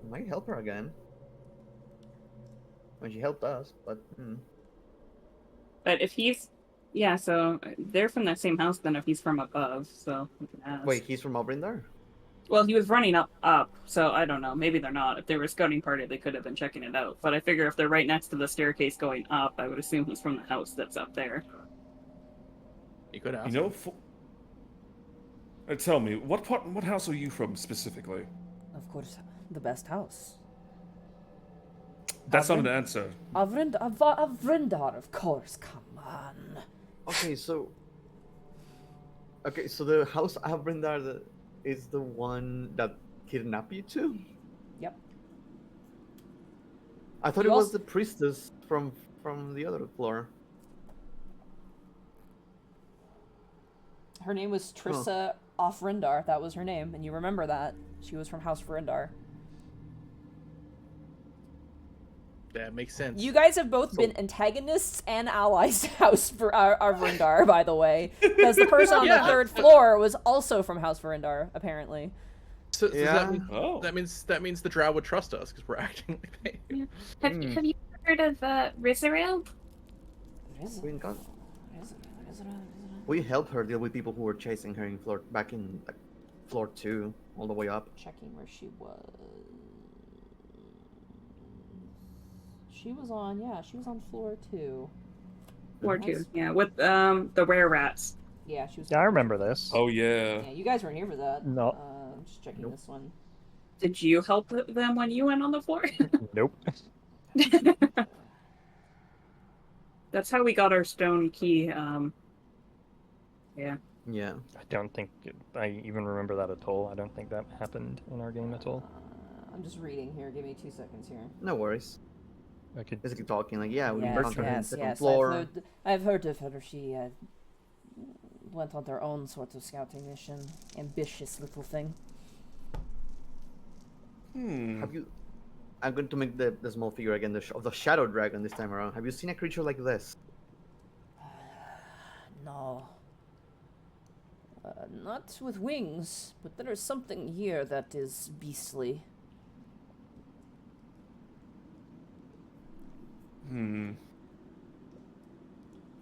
Might help her again. When she helped us, but But if he's, yeah, so they're from that same house then if he's from above, so we can ask. wait, he's from Albrindar? Well, he was running up, so I don't know. Maybe they're not. If they were a scouting party, they could have been checking it out. But I figure if they're right next to the staircase going up, I would assume he's from the house that's up there. You could ask. You know, tell me, what house are you from specifically? Of course, the best house. That's not an answer. Avrindar, of course, come on. Okay, so the House Albrindar is the one that kidnapped you two? Yep. I thought You it was also- the priestess from the other floor. Her name was Trissa Offrindar. That was her name, and you remember that. She was from House Vrindar. That makes sense. You guys have both been antagonists and allies to House Vrindar, by the way. Because the person on the Yeah. third floor was also from House Vrindar, apparently. So Yeah. Oh. that means the drow would trust us because we're acting like they. Yeah. Have you heard of Riserael? We helped her deal with people who were chasing her back in like, floor 2, all the way up. Checking where she was. She was on floor 2. Or two, yeah, with the rare rats. Yeah, she was. Yeah, I remember this. Oh yeah. Yeah, you guys weren't here for that. No. I'm just checking this one. Did you help them when you went on the floor? Nope. That's how we got our stone key. Yeah. Yeah. I don't think I even remember that at all. I don't think that happened in our game at all. I'm just reading here. Give me 2 seconds here. No worries. I could. Just keep talking. Like, yeah, we Yes, encountered her on the yes, second yes. floor. I've heard of her. She went on their own sort of scouting mission. Ambitious little thing. Have you? I'm going to make the small figure again, of the shadow dragon this time around. Have you seen a creature like this? No. Not with wings, but there is something here that is beastly.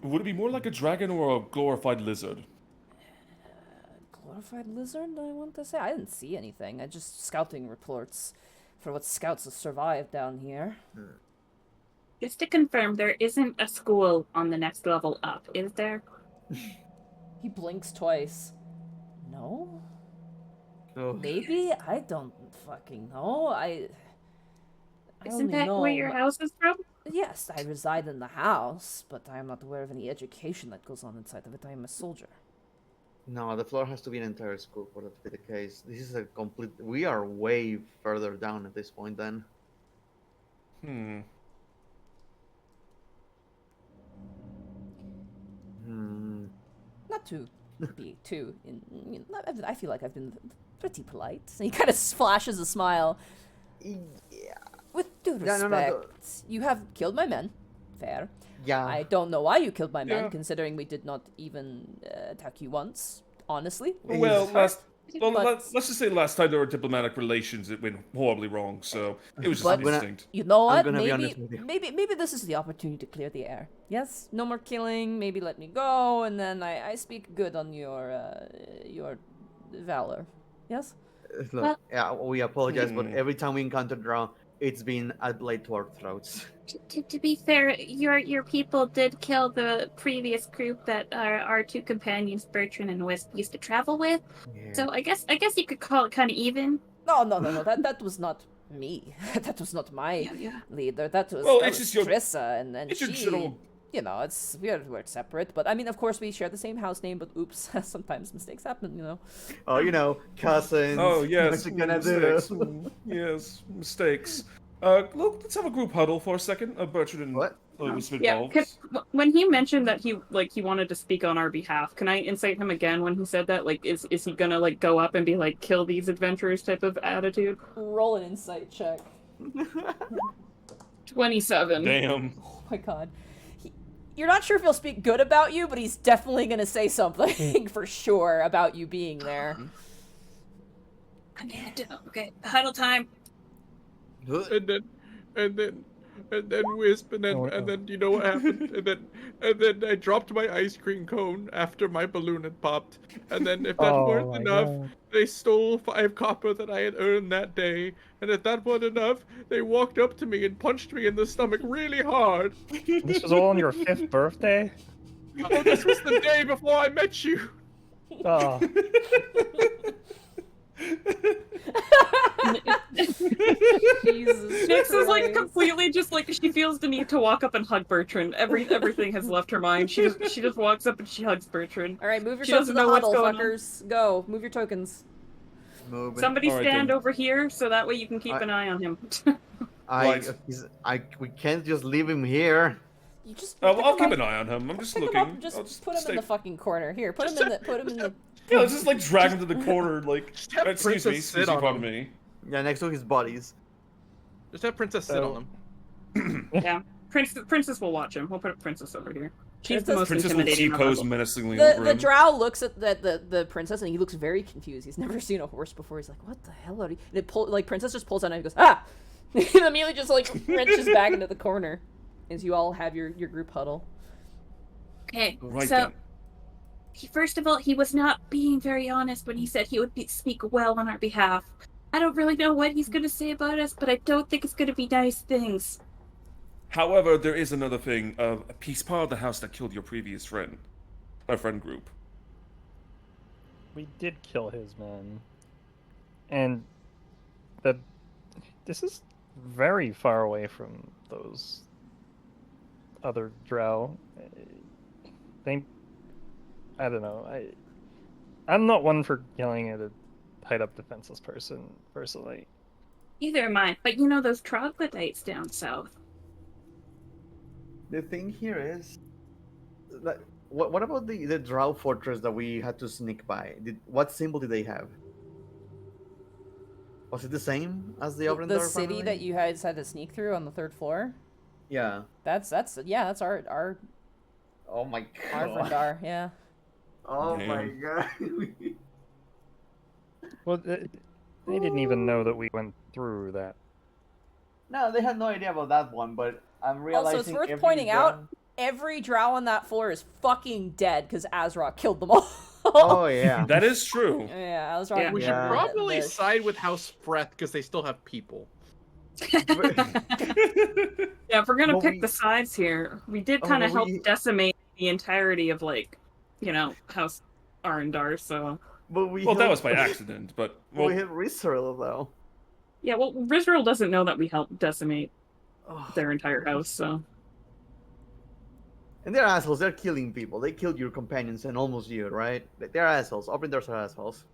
Would it be more like a dragon or a glorified lizard? Glorified lizard, I want to say? I didn't see anything. I just scouting reports for what scouts have survived down here. Just to confirm, there isn't a school on the next level up, is there? He blinks twice. No? Oh. Maybe? I don't fucking know. I Isn't only that know where your house is from? Yes, I reside in the house, but I am not aware of any education that goes on inside of it. I am a soldier. No, the floor has to be an entire school for that to be the case. This is a complete. We are way further down at this point then. Not to be too. I feel like I've been pretty polite. He kind of flashes a smile. Yeah. With due Yeah, respect, no, you have killed my men. Fair. Yeah. I don't know why you killed my men, Yeah. considering we did not even attack you once. Honestly. Well, let's But- just say last time there were diplomatic relations, it went horribly wrong. So it was just But- an instinct. You know I'm what? gonna be Maybe, honest with you. maybe this is the opportunity to clear the air. Yes, no more killing. Maybe let me go, and then I speak good on your valor. Yes. Look, Well- yeah, we apologize, but every time we encounter drow, it's been a blade to our throats. To be fair, your people did kill the previous group that our two companions, Bertrand and Wisp, used to travel with. Yeah. So I guess you could call it kind of even. No. That was not me. That was not my Yeah. leader. That was, Well, that it's was just your- Trissa, and it's your she. general- You know, it's we're separate, but I mean, of course, we share the same house name. But oops, sometimes mistakes happen. You know. Oh, you know, cousins. Oh yes, What you gonna mistakes. do? Yes, mistakes. Look, let's have a group huddle for a second. Bertrand and What? we spit Yeah. balls. When he mentioned that he wanted to speak on our behalf, can I incite him again when he said that? Like, is he gonna like go up and be like, kill these adventurers type of attitude? Roll an insight check. 27. Damn. Oh my god. You're not sure if he'll speak good about you, but he's definitely gonna say something for sure about you being there. Okay, huddle time. And then Wisp, and then you know what happened? and then I dropped my ice cream cone after my balloon had popped. And then if that weren't enough, they stole 5 copper that I had earned that day. And if that wasn't enough, they walked up to me and punched me in the stomach really hard. This was all on your 5th birthday? Oh, this was the day before I met you. Oh. Jesus Nix is like Christ. completely just like she feels the need to walk up and hug Bertrand. Everything has left her mind. She just walks up and she hugs Bertrand. All right, move She yourself to doesn't the know what's huddle, going on. fuckers. Go, move your tokens. Moving. Somebody All right, stand then. over here so that way you can keep an eye on him. We can't just leave him here. You just. I'll keep an eye on him. I'm just Pick him looking. up. Just, I'll just put him stay... in the fucking corner. Here, put him in the. Yeah, let's just like drag him to the corner. Like, have excuse me, Princess sit excuse me, on pardon him. me. Yeah, next to his bodies. Just have Princess sit on him. Yeah, Princess will watch him. We'll put Princess over here. She's the most Princess will intimidating of T-pose us. menacingly over The him. drow looks at the princess and he looks very confused. He's never seen a horse before. He's like, "What the hell are you?" And princess just pulls out and he goes, "Ah!" and immediately just like wrenches back into the corner as you all have your group huddle. Okay, Right so then. first of all, he was not being very honest when he said he would speak well on our behalf. I don't really know what he's going to say about us, but I don't think it's going to be nice things. However, there is another thing. He's part of the house that killed your previous friend. Our friend group. We did kill his men. And this is very far away from those other drow. I don't know. I'm not one for yelling at a tied-up defenseless person, personally. Neither am I, but you know those troglodytes down south. The thing here is, that, what about the Drow fortress that we had to sneak by? What symbol did they have? Was it the same as the Obrendar The city family? that you guys had to sneak through on the 3rd floor. Yeah. That's our Oh my god. Arvindar, yeah. Oh Damn. my god. Well, they didn't even know that we went through that. No, they had no idea about that one, but I'm realizing. Also, it's worth every pointing Drow- out, every drow on that floor is fucking dead because Azra killed them all. Oh yeah. That is true. Yeah, Azra. Yeah. We should Yeah. probably side with House Freth because they still have people. Yeah, if we're gonna Well, pick we- the sides here, we did Oh, kind of well, help we- decimate the entirety of House Arendar. So But we Well, that helped- was by accident, but well, we hit Rizral though. yeah, well, Rizrael doesn't know that we helped decimate Oh. their entire house. So And they're assholes. They're killing people. They killed your companions and almost you, right? They're assholes. Obrendars are assholes.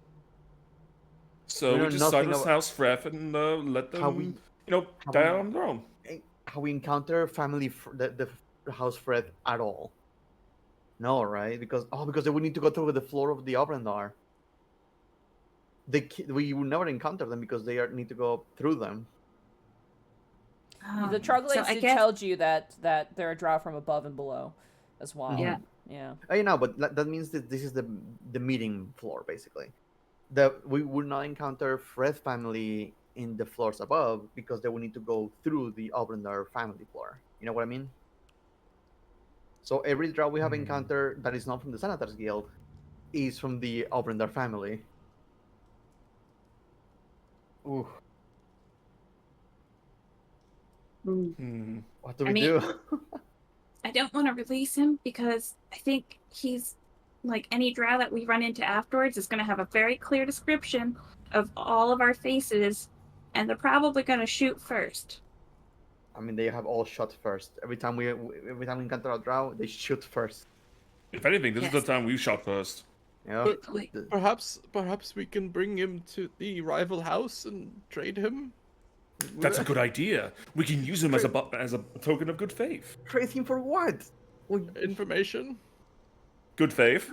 so we we know just nothing side with about- House Fref and let them, How we- how die we- on their own. How we encounter the House Fred at all? No, right? Because they would need to go through the floor of the Obrendar. We will never encounter them because they need to go through them. The troglodytes I did guess- tell you that they're a drow from above and below, as well. Yeah. Yeah. I know, but that means that this is the meeting floor, basically. We will not encounter Fred family in the floors above because they will need to go through the Obrendar family floor. You know what I mean? So every drow we have encountered that is not from the Senators Guild is from the Obrendar family. Ooh, Hmm. what do I we mean- do? I don't want to release him because I think he's like any drow that we run into afterwards is going to have a very clear description of all of our faces, and they're probably going to shoot first. I mean, they have all shot first. Every time we encounter a drow, they shoot first. If anything, this is Yes. the time we shot first. You know? But Wait, perhaps we can bring him to the rival house and trade him. That's a good idea. We can use him as a token of good faith. Trace him for what? Information. Good faith.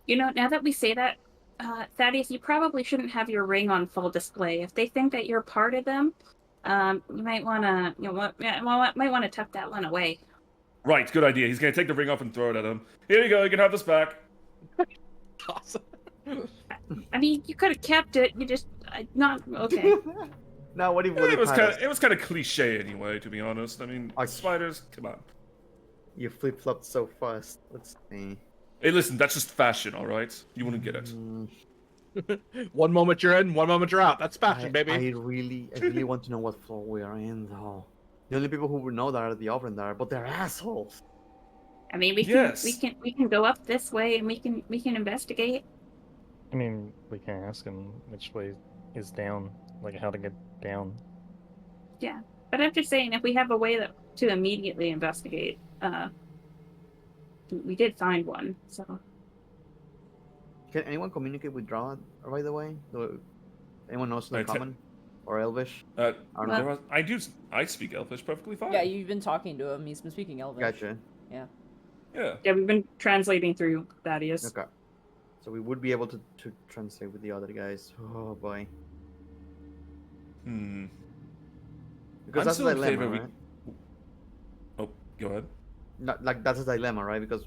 You know, now that we say that, Thaddeus, you probably shouldn't have your ring on full display. If they think that you're part of them, you might wanna, might wanna tuck that one away. Right, good idea. He's gonna take the ring off and throw it at him. Here you go. You can have this back. Awesome. I mean, you could have kept it. You just not okay. Now, what if It was kind of cliche anyway, to be honest. I mean, spiders. Come on. You flip flopped so fast. Let's see. Hey, listen. That's just fashion, all right? You wouldn't get it. One moment you're in, one moment you're out. That's fashion, baby. I really want to know what floor we are in, though. The only people who would know that are the Ovrendar, but they're assholes. I mean, we can go up this way and we can investigate. I mean, we can ask him which way is down, like how to get down. Yeah, but I'm just saying, if we have a way to immediately investigate, we did find one. So, Can anyone communicate with Drow, by the way? Anyone knows the common or Elvish? I speak Elvish perfectly fine. Yeah, you've been talking to him. He's been speaking Elvish. Gotcha. Yeah. Yeah, we've been translating through Thaddeus. Okay. So we would be able to translate with the other guys. Oh boy. Because that's a dilemma, right? Oh, go ahead. That's a dilemma, right? Because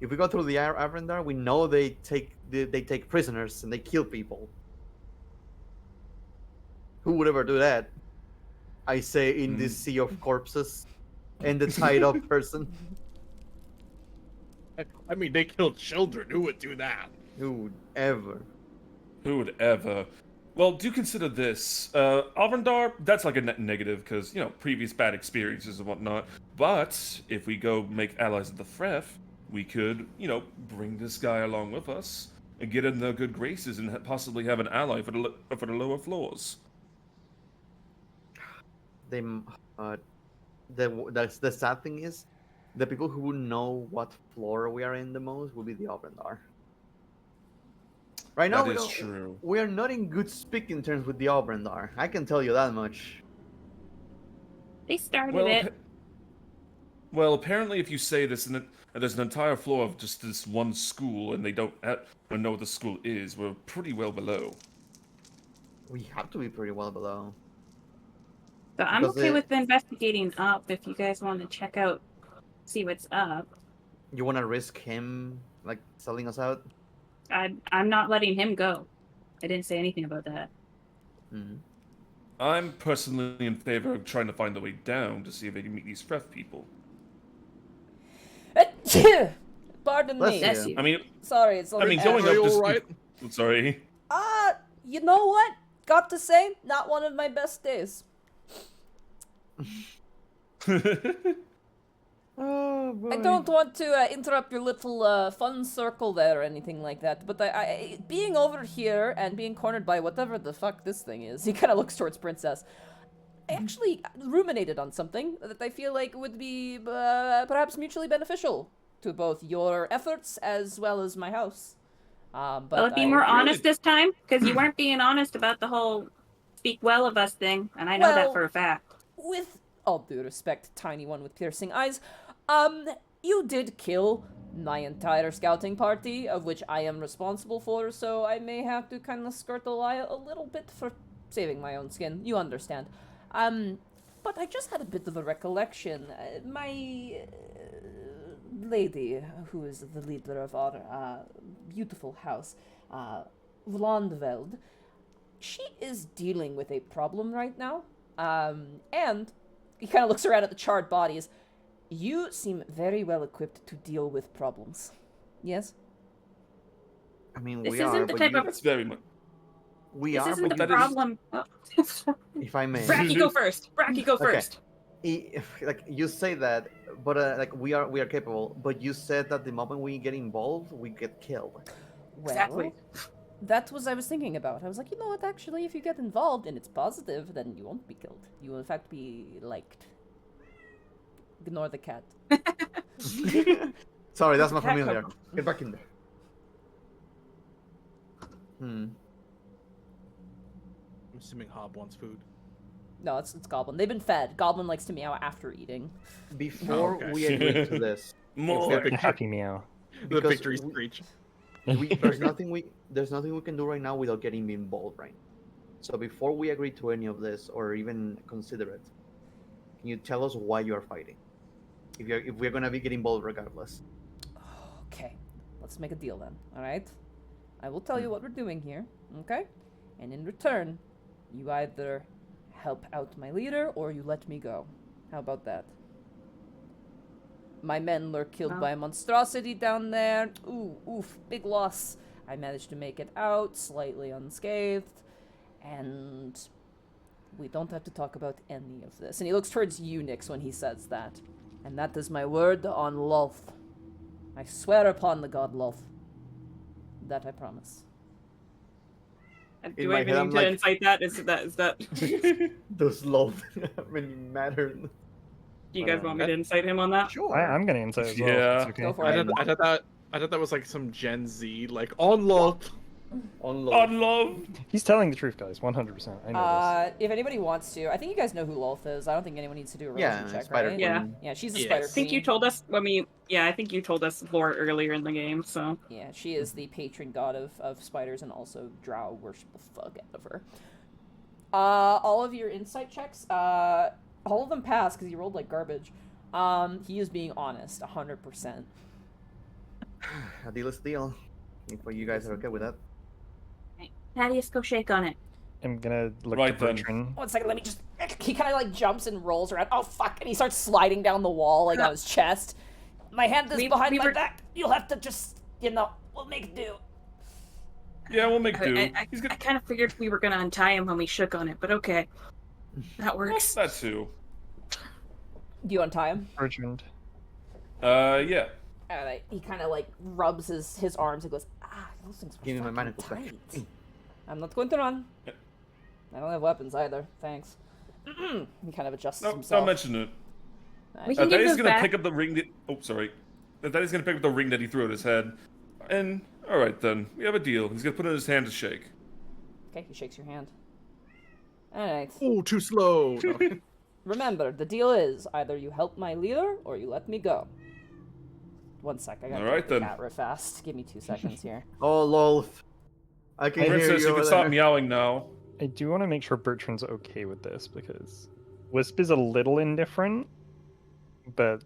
if we go through the Avrendar, we know they take prisoners and they kill people. Who would ever do that? I say in this sea of corpses and the tied up person. I mean, they kill children. Who would do that? Who would ever? Who would ever? Well, do consider this. Avrendar, that's like a net negative because, previous bad experiences and whatnot. But if we go make allies of the Fref, we could, bring this guy along with us and get in their good graces and possibly have an ally for the lower floors. The sad thing is, the people who would know what floor we are in the most will be the Ovrendar. Right now, that is true. We are not in good speaking terms with the Ovrendar. I can tell you that much. They started it. Well, apparently, if you say this, and there's an entire floor of just this one school, and they don't know what the school is, we're pretty well below. We have to be pretty well below. So I'm okay with investigating up if you guys want to check out, see what's up. You want to risk him, selling us out? I'm not letting him go. I didn't say anything about that. Mm-hmm. I'm personally in favor of trying to find the way down to see if they can meet these Fref people. Pardon me. You. I mean, sorry, it's going up this. Right? Sorry. You know what? Got to say, not one of my best days. Oh, boy. I don't want to interrupt your little fun circle there or anything like that, but I being over here and being cornered by whatever the fuck this thing is, he kind of looks towards Princess. I actually ruminated on something that I feel like would be perhaps mutually beneficial to both your efforts as well as my house. But Will it be more honest this time? Because you weren't being honest about the whole speak well of us thing, and I know that for a fact. With all due respect, tiny one with piercing eyes, you did kill my entire scouting party, of which I am responsible for, so I may have to kind of skirt the line a little bit for saving my own skin. You understand. But I just had a bit of a recollection. My lady, who is the leader of our beautiful house, Vlandveld, she is dealing with a problem right now. And he kind of looks around at the charred bodies. You seem very well equipped to deal with problems. Yes? I mean, This we isn't are, the but type you... of- That's very much. We This are, isn't but the you... problem. If I may. Bracky, go first. Bracky, go Okay. first. You say that, but we are capable. But you said that the moment we get involved, we get killed. Well, Exactly. that was I was thinking about. I was like, you know what, actually, if you get involved and it's positive, then you won't be killed. You will, in fact, be liked. Ignore the cat. Sorry, that's not Cat familiar. couple. Get back in there. I'm assuming Hob wants food. No, it's Goblin. They've been fed. Goblin likes to meow after eating. Before okay. we agree to this, More. The happy meow. The because victory screech. there's nothing we can do right now without getting involved right now. So before we agree to any of this or even consider it, can you tell us why you are fighting? If we're gonna be getting involved regardless. Okay, let's make a deal then, alright? I will tell you what we're doing here, okay? And in return, you either help out my leader or you let me go. How about that? My men were killed by a monstrosity down there. Ooh, oof, big loss. I managed to make it out, slightly unscathed. And we don't have to talk about any of this. And he looks towards you, Nyx, when he says that. And that is my word on Lolth. I swear upon the god Lolth. That I promise. Do my I even head, I'm need to like- incite that? Is that? Those love really matter. Do you guys want me to incite him on that? Sure. I'm gonna inside as well. if Yeah. it's okay. Go for I it. thought that was like some Gen Z, like on love. On love. On love. He's telling the truth, guys. 100%. I know If anybody wants to, I think you guys know who Lolth is. I don't think anyone needs to do a religion Yeah, check, Spider right? Queen. Yeah. Yeah, she's a Yes. spider I I think you queen. told us when we. Yeah, I think you told us lore earlier in the game. So Yeah, she is the patron god of spiders and also drow worship the fuck out of her. All of your insight checks, all of them pass because you rolled like garbage. He is being honest, 100%. A deal is a deal. If you guys are okay with that. Thaddeus, go shake on it. I'm gonna look Right to then. Bertrand. 1 second, let me just. He kind of like jumps and rolls around. Oh fuck! And he starts sliding down the wall like on his chest. My hand is behind we my were- back. You'll have to just, we'll make do. Yeah, we'll make do. I He's gonna. kind of figured we were gonna untie him when we shook on it, but okay, that works. That too. Do you untie him? Bertrand. Yeah. Alright. He kind of like rubs his arms and goes, those things were Give me my fucking manacles back. tight. I'm not going to run. I don't have weapons either. Thanks. He kind of adjusts No, himself. don't mention it. Nice. We can give Daddy's those gonna back. pick up the ring that. Oh, sorry. Daddy's gonna pick up the ring that he threw at his head. And all right then, we have a deal. He's gonna put it in his hand to shake. Okay, he shakes your hand. Alright. Oh, too slow. No. Remember, the deal is either you help my leader or you let me go. 1 sec, I gotta Alright, get the then. cat real fast. Give me 2 seconds here. Oh, lol. I can hear Princess, you you over can stop there. meowing now. I do want to make sure Bertrand's okay with this because Wisp is a little indifferent, but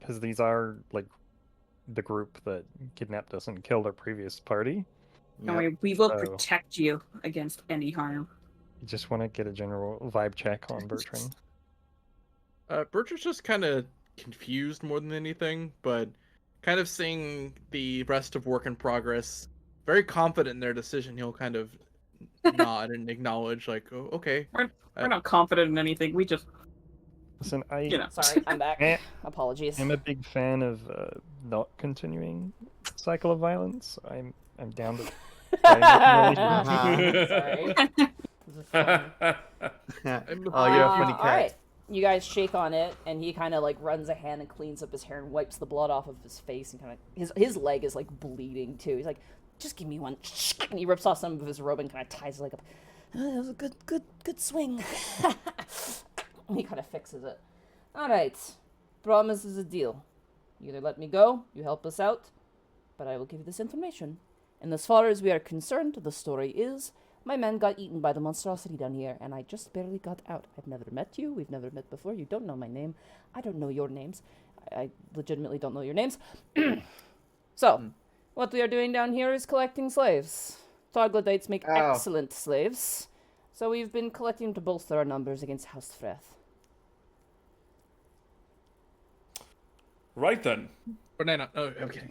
because these are like the group that kidnapped us and killed our previous party, Don't worry, we will protect you against any harm. I just want to get a general vibe check on Bertrand. Bertrand's just kind of confused more than anything, but kind of seeing the rest of work in progress, very confident in their decision. He'll kind of nod and acknowledge, like, "Oh, okay." We're not confident in anything. We just, Listen, I you know. Sorry, I'm back. Eh. Apologies. am a big fan of not continuing cycle of violence. I'm down to. Sorry. This is fun. Oh, you're a funny cat. Alright. You guys shake on it, and he kind of like runs a hand and cleans up his hair and wipes the blood off of his face, and kind of his leg is like bleeding too. He's like, "Just give me one," and he rips off some of his robe and kind of ties his leg up. That was a good swing. He kind of fixes it. All right, promise is a deal. You either let me go, you help us out, but I will give you this information. And as far as we are concerned, the story is my men got eaten by the monstrosity down here, and I just barely got out. I've never met you. We've never met before. You don't know my name. I don't know your names. I legitimately don't know your names. So, what we are doing down here is collecting slaves. Troglodytes make Ow. excellent slaves. So we've been collecting to bolster our numbers against House Freth. Right then. Banana. Oh, okay.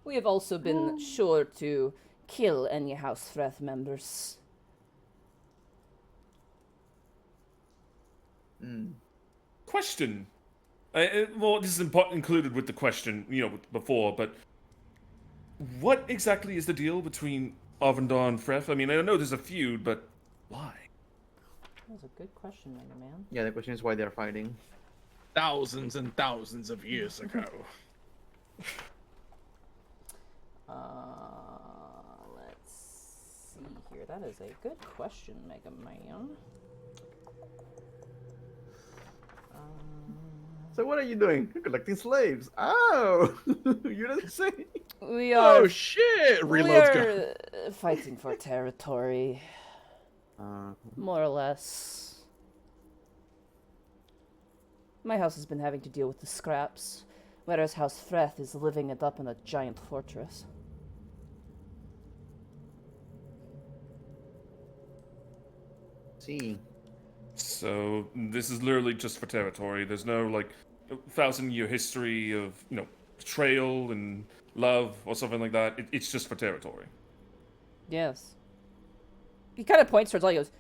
We have also been sure to kill any House Freth members. Question. Well, this is included with the question, before, but what exactly is the deal between Avendar and Freth? I mean, I know there's a feud, but why? That's a good question, young man. Yeah, the question is why they're fighting. Thousands and thousands of years ago. Let's see. That is a good question, Mega Man. So what are you doing? Collecting slaves. Oh, you didn't say. We are. Oh shit! We Reload's gone. are fighting for territory, more or less. My house has been having to deal with the scraps, whereas House Freth is living it up in a giant fortress. See. So this is literally just for territory. There's no like 1,000-year history of betrayal and love or something like that. It's just for territory. Yes. He kind of points towards all. He goes,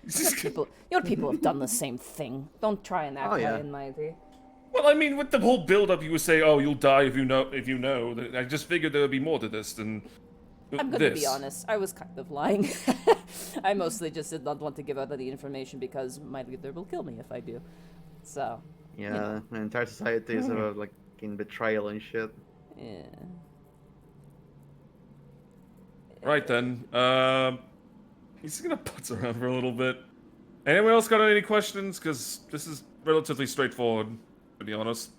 your people have done the same thing. Don't try and act high and mighty. Well, I mean, with the whole build-up, you would say, "Oh, you'll die if you know." I just figured there would be more to this than I'm going to be honest. I was kind of lying. I mostly just did not want to give out any information because my leader will kill me if I do. So. Yeah, the entire society is about like in betrayal and shit. Yeah. Right then. He's gonna putz around for a little bit. Anyone else got any questions? Because this is relatively straightforward, to be honest.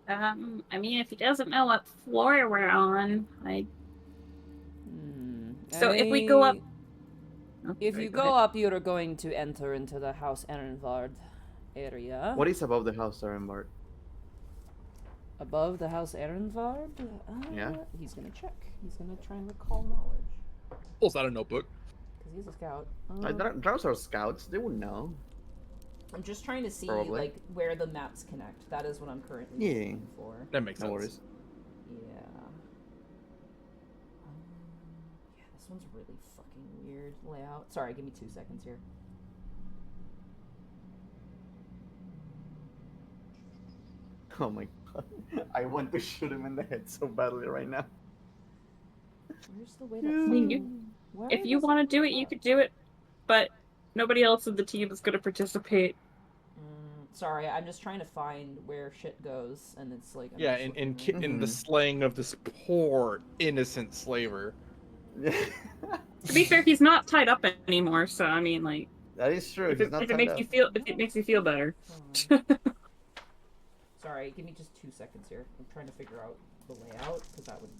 I mean, if he doesn't know what floor we're on, So if we go up... If you go up, you are going to enter into the House Ehrenvard area. What is above the house, Ehrenvard? Above the House Ehrenvard? Yeah. He's gonna check. He's gonna try and recall knowledge. Pulls out a notebook. Because he's a scout. Drows are scouts. They would know. I'm just trying to see Probably. like where the maps connect. That is what I'm currently looking for. That makes sense. No worries. Yeah. Yeah, this one's really fucking weird layout. Sorry, give me 2 seconds here. Oh my god. I want to shoot him in the head so badly right now. Where's the way that If you want to do it, you could do it, but nobody else in the team is going to participate. Sorry, I'm just trying to find where shit goes, and it's like... in the slaying of this poor, innocent slaver. To be fair, he's not tied up anymore, so I mean, like... That is true. If it makes you feel better. Sorry, give me just 2 seconds here. I'm trying to figure out the layout, because that would,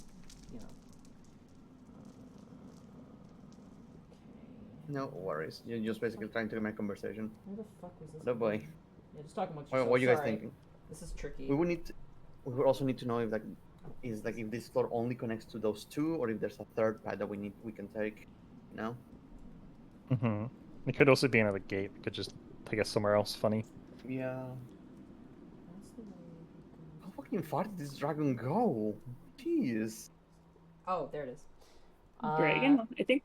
No worries. You're just basically trying to make conversation. Where the fuck was this? Oh boy. Yeah, just talking about What are you guys thinking? This is tricky. We would also need to know if if this floor only connects to those two, or if there's a third path that we can take. No. Mm-hmm. It could also be another gate. It could just take us somewhere else funny. Yeah. How fucking far did this dragon go? Jeez. Oh, there it is. Dragon? I think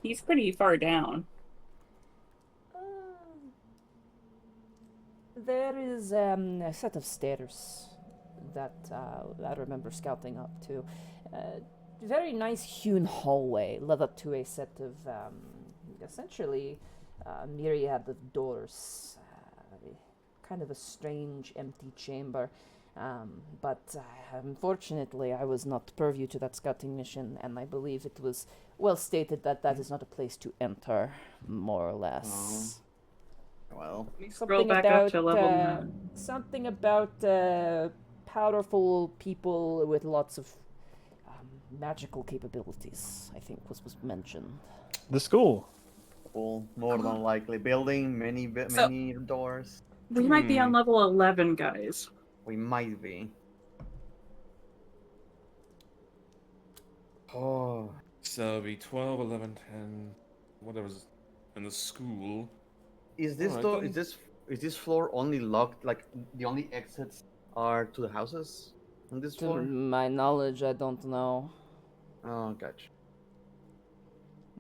he's pretty far down. There is a set of stairs that I remember scouting up to. Very nice hewn hallway led up to a set of essentially myriad of doors. Kind of a strange empty chamber. But unfortunately I was not purview to that scouting mission, and I believe it was well stated that that is not a place to enter, more or less. Well, Scroll back up to level 9. Something about powerful people with lots of magical capabilities, I think was mentioned. The school. Well, more than likely. Building many doors. We might be on level 11, guys. We might be. Oh. So it'll be 12, 11, 10, whatever's in the school. Is this door? Is this floor only locked? Like the only exits are to the houses on this floor? To my knowledge, I don't know. Oh, gotcha.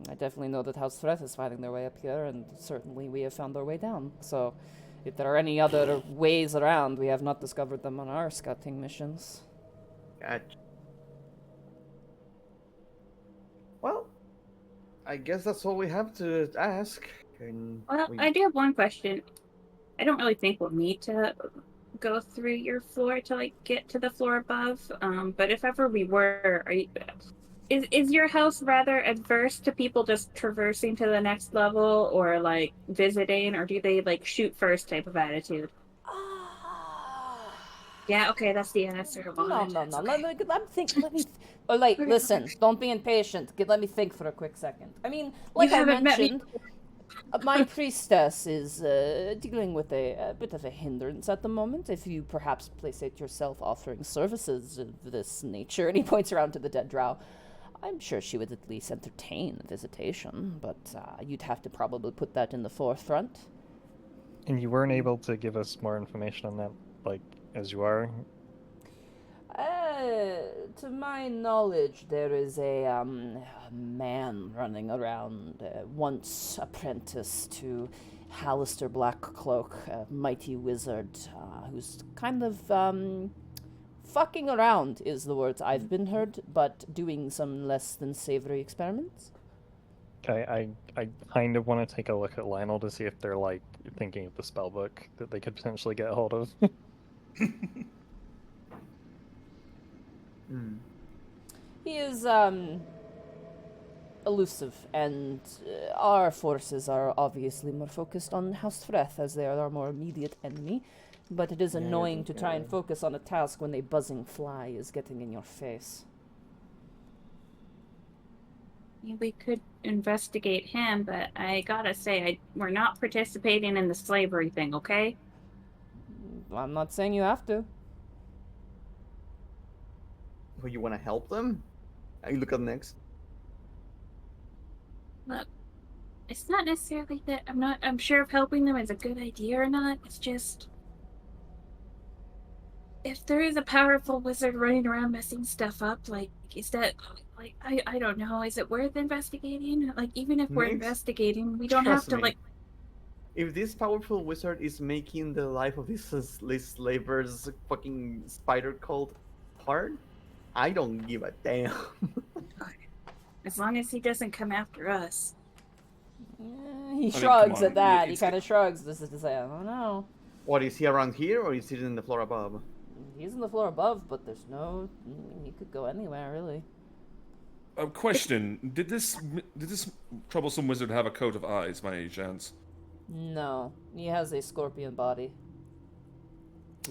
I definitely know that House Threat is finding their way up here, and certainly we have found our way down. So, if there are any other ways around, we have not discovered them on our scouting missions. Gotcha. Well, I guess that's all we have to ask. I do have one question. I don't really think we'll need to go through your floor to like get to the floor above. But if ever we were, Is your house rather adverse to people just traversing to the next level or like visiting, or do they like shoot first type of attitude? Yeah, okay, that's the answer. No, no, It's no. okay. Let me think. Or like, Okay, listen. okay. Don't be impatient. Let me think for a quick second. I mean, You like I haven't met me. mentioned, my priestess is dealing with a bit of a hindrance at the moment. If you perhaps place it yourself offering services of this nature, and he points around to the dead drow, I'm sure she would at least entertain a visitation, but you'd have to probably put that in the forefront. And you weren't able to give us more information on that, like, as you are? To my knowledge, there is a man running around, once apprentice to Hallister Blackcloak, a mighty wizard, who's kind of, fucking around, is the words I've been heard, but doing some less than savory experiments. I kind of want to take a look at Lionel to see if they're, like, thinking of the spell book that they could potentially get a hold of. He is, elusive, and our forces are obviously more focused on House Freth, as they are our more immediate enemy, but it is annoying to try and focus on a task when a buzzing fly is getting in your face. We could investigate him, but I gotta say, we're not participating in the slavery thing, okay? I'm not saying you have to. Well, you want to help them? You look at next. Look, it's not necessarily that I'm sure if helping them is a good idea or not. It's just, if there is a powerful wizard running around messing stuff up, like, is that, like, I don't know, is it worth investigating? Like, even if we're Next, investigating, we don't have trust to, me. like, If this powerful wizard is making the life of these slavers fucking spider cult hard, I don't give a damn. as long as he doesn't come after us. He shrugs come at on, that. He it's- kind of shrugs. This is to say, I don't know. What, is he around here or is he in the floor above? He's on the floor above, but there's no. He could go anywhere, really. A question: Did this troublesome wizard have a coat of eyes, by any chance? No, he has a scorpion body.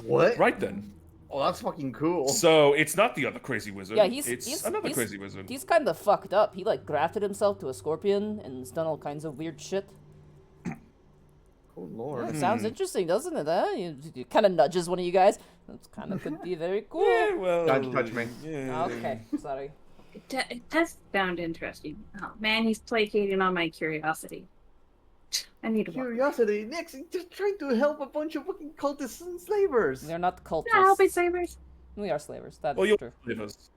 What? Right then. Oh, that's fucking cool. So it's not the other crazy wizard. Yeah, it's another crazy wizard. He's kind of fucked up. He like grafted himself to a scorpion and has done all kinds of weird shit. Oh lord. It sounds interesting, doesn't it? You kind of nudges one of you guys. That's kind of could be very cool. Yeah, well, Don't touch me. Yeah. Okay, sorry. It does sound interesting. Oh man, he's placating on my curiosity. I need to walk. Curiosity, next, he's just trying to help a bunch of fucking cultists and slavers. They're not cultists. Yeah, I'll be savers. We are slavers. That's Well, you'll true. live us.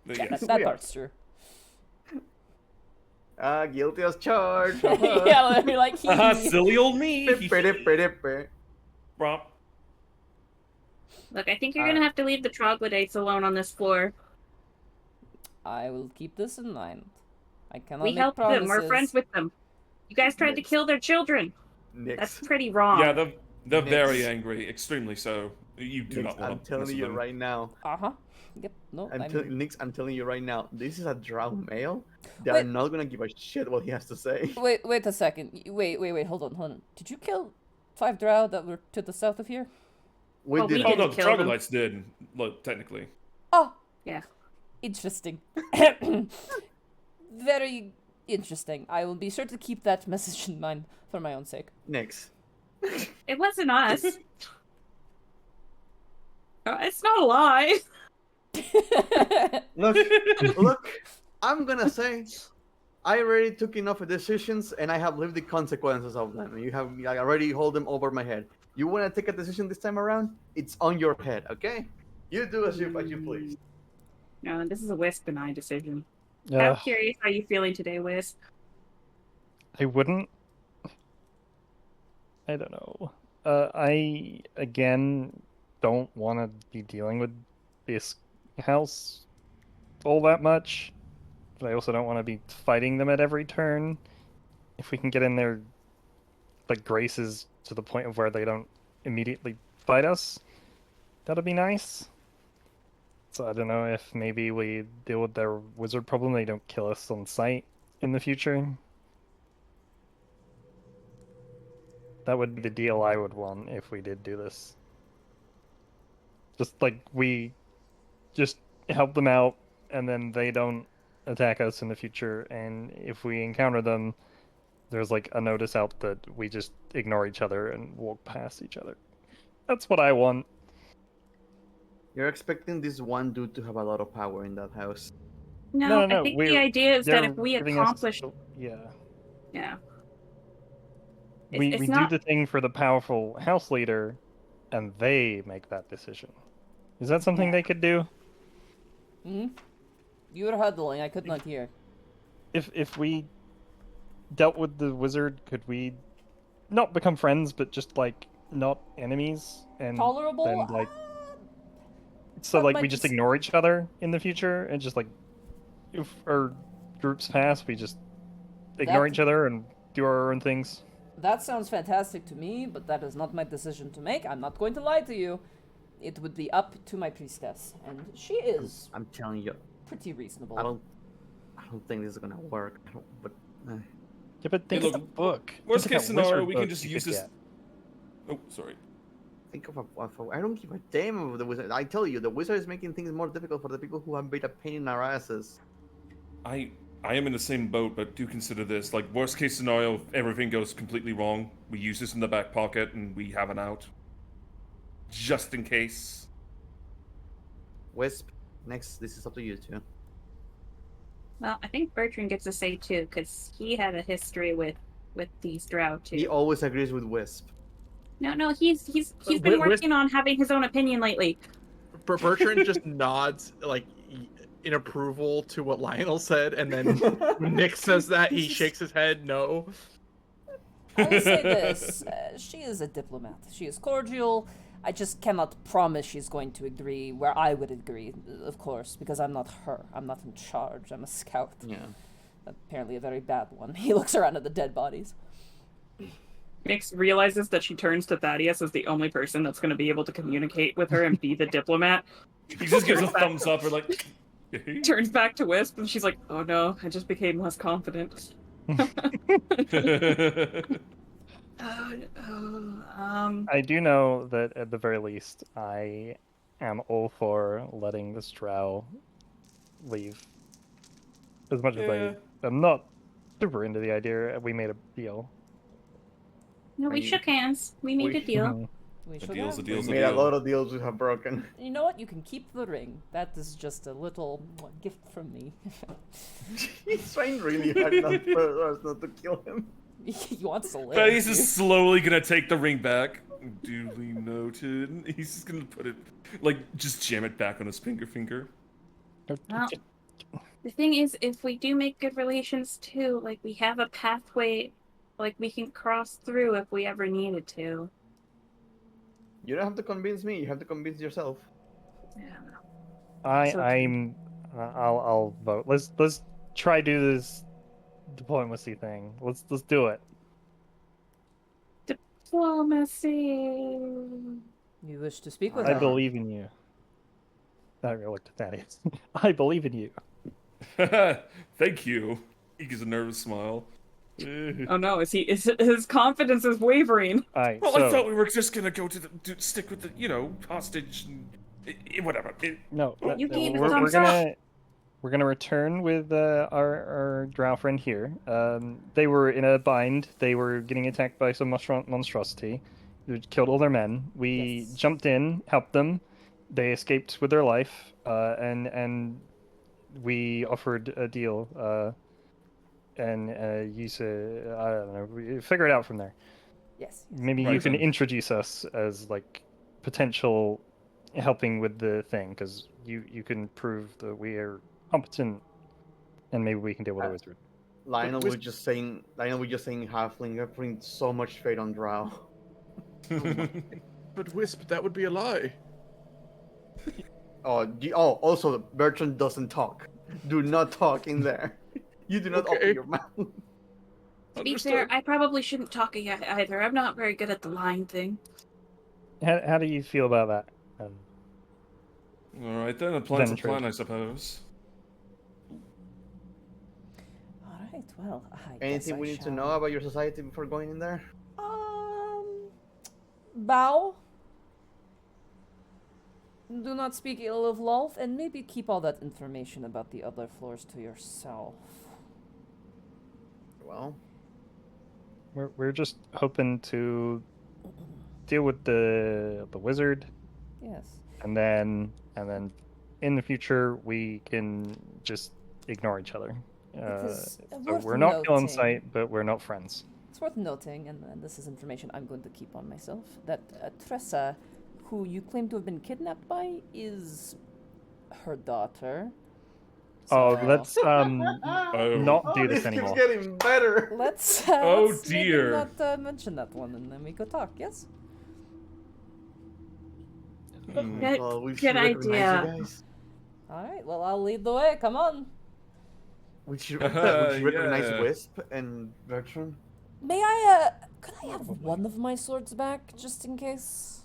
That, Yes. that Yeah. part's true. Guilty as charged. Yeah, they're like Silly old me. Romp. Look, I think you're gonna have to leave the troglodytes alone on this floor. I will keep this in mind. I cannot We make helped promises. them. We're friends with them. You guys tried to Yes. kill their children. That's Nix. pretty wrong. Yeah, they're Next. very angry, extremely so. You do Nix, not want I'm to telling you right now. Uh-huh. Yep. No, Nix, I'm telling you right now. This is a drow male. They're Wait. not gonna give a shit what he has to say. Wait a second. Wait. Hold on. Did you kill 5 drow that were to the south of here? We Well, we did. Oh didn't no, the kill them. troglodytes did. Look, technically. Oh, Yeah. interesting. Very interesting. I will be sure to keep that message in mind for my own sake. Nix. It wasn't us. It's not a lie. Look. I'm gonna say, I already took enough decisions, and I have lived the consequences of them. I already hold them over my head. You wanna take a decision this time around? It's on your head, okay? You do as you please. No, this is a Wisp and I decision. I'm curious how you feeling today, Wisp. I wouldn't. I don't know. I again don't want to be dealing with this house all that much, but I also don't want to be fighting them at every turn. If we can get in their like graces to the point of where they don't immediately fight us, that'll be nice. So I don't know if maybe we deal with their wizard problem. They don't kill us on sight in the future. That would be the deal I would want if we did do this. Just like we just help them out, and then they don't attack us in the future. And if we encounter them, there's like a notice out that we just ignore each other and walk past each other. That's what I want. You're expecting this one dude to have a lot of power in that house. No, I think the idea is that they're if we giving us- accomplish, yeah. yeah, We it's do not. the thing for the powerful house leader, and they make that decision. Is that something they could do? Hmm? You were huddling. I could not hear. If we dealt with the wizard, could we not become friends, but just like not enemies and Tolerable? then like so that like might we be just s- ignore each other in the future and just like if our groups pass, we just ignore That- each other and do our own things. That sounds fantastic to me, but that is not my decision to make. I'm not going to lie to you. It would be up to my priestess, and she is I'm telling you, pretty reasonable. I don't think this is gonna work. But Yeah, but think Hey, of the look, book. Worst Think of case that scenario, wizard we can book just you use could this. get. Oh, sorry. think of I don't give a damn of the wizard. I tell you, the wizard is making things more difficult for the people who have made a pain in our asses. I am in the same boat, but do consider this. Like, worst case scenario, if everything goes completely wrong, we use this in the back pocket and we have an out. Just in case. Wisp, next, this is up to you too. Well, I think Bertrand gets a say too, because he had a history with these drow too. He always agrees with Wisp. No, he's been With- working on having his own opinion lately. Bertrand just nods like in approval to what Lionel said, and then when Nick says that, he shakes his head no. I will say this: she is a diplomat. She is cordial. I just cannot promise she's going to agree where I would agree, of course, because I'm not her. I'm not in charge. I'm a scout. Yeah. Apparently a very bad one. He looks around at the dead bodies. Nix realizes that she turns to Thaddeus as the only person that's going to be able to communicate with her and be the diplomat. He just gives a thumbs up or like. Turns back to Wisp, and she's like, "Oh no, I just became less confident." I do know that at the very least, I am all for letting this drow leave. As much as I'm not super into the idea, we made a deal. No, we shook hands. We made a deal. Mhm. We A should deal's a have. We deal's a made a deal. lot of deals we have broken. You know what? You can keep the ring. That is just a little gift from me. He's trying really hard not for us not to kill him. He wants to live. But he's just slowly gonna take the ring back. Duly noted. He's just gonna put it, like, just jam it back on his finger. Well, the thing is, if we do make good relations too, like we have a pathway, like we can cross through if we ever needed to. You don't have to convince me. You have to convince yourself. Yeah. So- I'll vote. Let's try do this diplomacy thing. Let's do it. Diplomacy. You wish to speak with I her? believe in you. I looked at Thaddeus. I believe in you. Thank you. He gives a nervous smile. Oh no, is his confidence is wavering? Alright, Well, so I thought we were just gonna go to stick with the, hostage and whatever. no, You gave it we're thumbs up. gonna return with our drow friend here. They were in a bind. They were getting attacked by some monstrosity. Who killed all their men. We Yes. jumped in, helped them. They escaped with their life, and we offered a deal. And you said, I don't know, we figure it out from there. Yes. Maybe you Right can then. introduce us as like potential helping with the thing, because you can prove that we are competent, and maybe we can deal with a wizard. Lionel Wisp- was just saying halfling. You're putting so much fate on Drow. But Wisp, that would be a lie. Also, Bertrand doesn't talk. Do not talk in there. You do not Okay. open your mouth. To be fair, I probably shouldn't talk either. I'm not very good at the lying thing. How do you feel about that? All right then, a plan's a Then plan, trade. I suppose. All right. Well, I guess Anything I we need to shall- know about your society before going in there? Bow. Do not speak ill of Lolth, and maybe keep all that information about the other floors to yourself. Well, We're just hoping to deal with the wizard, Yes. and then in the future we can just ignore each other. Because So worth we're not ill in noting- sight, but we're not friends. It's worth noting, and this is information I'm going to keep on myself, that Tressa, who you claim to have been kidnapped by, is her daughter. Oh, So let's not do this keeps anymore. getting better. let's Oh, let's maybe dear. not mention that one, and then we go talk. Yes. Hmm. Good, Well, we good should recognize you idea. guys. All right. Well, I'll lead the way. Come on. We should recognize Yeah. Wisp and Bertrand. May I? Could I have one of my swords back, just in case?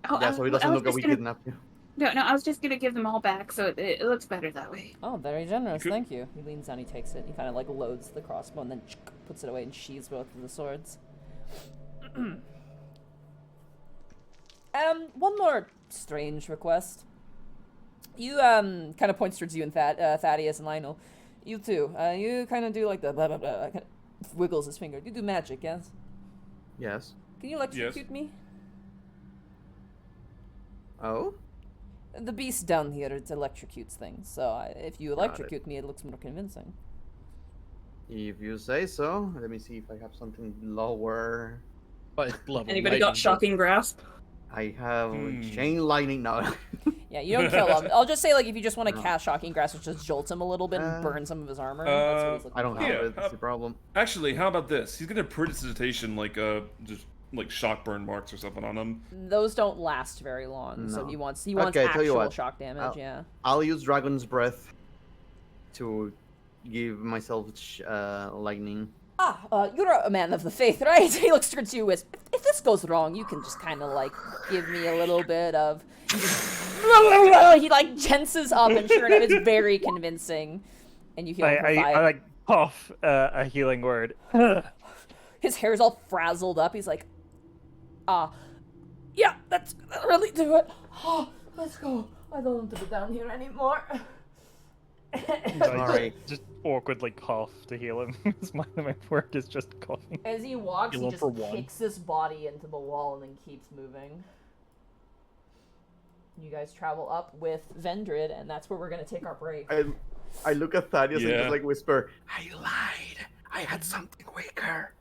Oh, Yeah, so it doesn't look like we kidnapped you. No, I was just gonna give them all back, so it looks better that way. Oh, very generous. Could- Thank you. He leans down. He takes it. He kind of like loads the crossbow and then puts it away and sheathes both of the swords. One more strange request. You kind of points towards you and Thaddeus and Lionel. You too. You kind of do like the blah blah blah. Kind of wiggles his finger. You do magic, yes? Yes. Can you electrocute me? Oh? The beast down here, it electrocutes things. So if you Got it. electrocute me, it looks more convincing. If you say so. Let me see if I have something lower. But it's level Anybody got lightning, shocking grasp? I have Hmm. chain lightning now. Yeah, you don't kill him. I'll just say, like, if you just want to cast Shocking Grasp, which just jolts him a little bit and Uh, burn some of his armor. That's what he's looking I don't for. have Yeah, it. That's the problem. Actually, how about this? He's gonna prestidigitation like just like shock burn marks or something on him. Those don't last very long, so No. he wants Okay, tell you actual what. shock damage. I'll- Yeah. I'll use Dragon's Breath to give myself lightning. You're a man of the faith, right? He looks towards you as, if this goes wrong, you can just kind of like give me a little bit of. He like tenses up, and sure enough, it's very convincing. And you heal him for I 5. like puff a healing word. His hair's all frazzled up. He's like, yeah, that'll really do it. Oh, let's go. I don't want to be down here anymore. Alright. Just awkwardly cough to heal him. my word is just coughing. As he walks, Heal he him just for 1. kicks his body into the wall and then keeps moving. You guys travel up with Vendred, and that's where we're gonna take our break. I look at Thaddeus and Yeah. just like whisper, I lied. I had something weaker.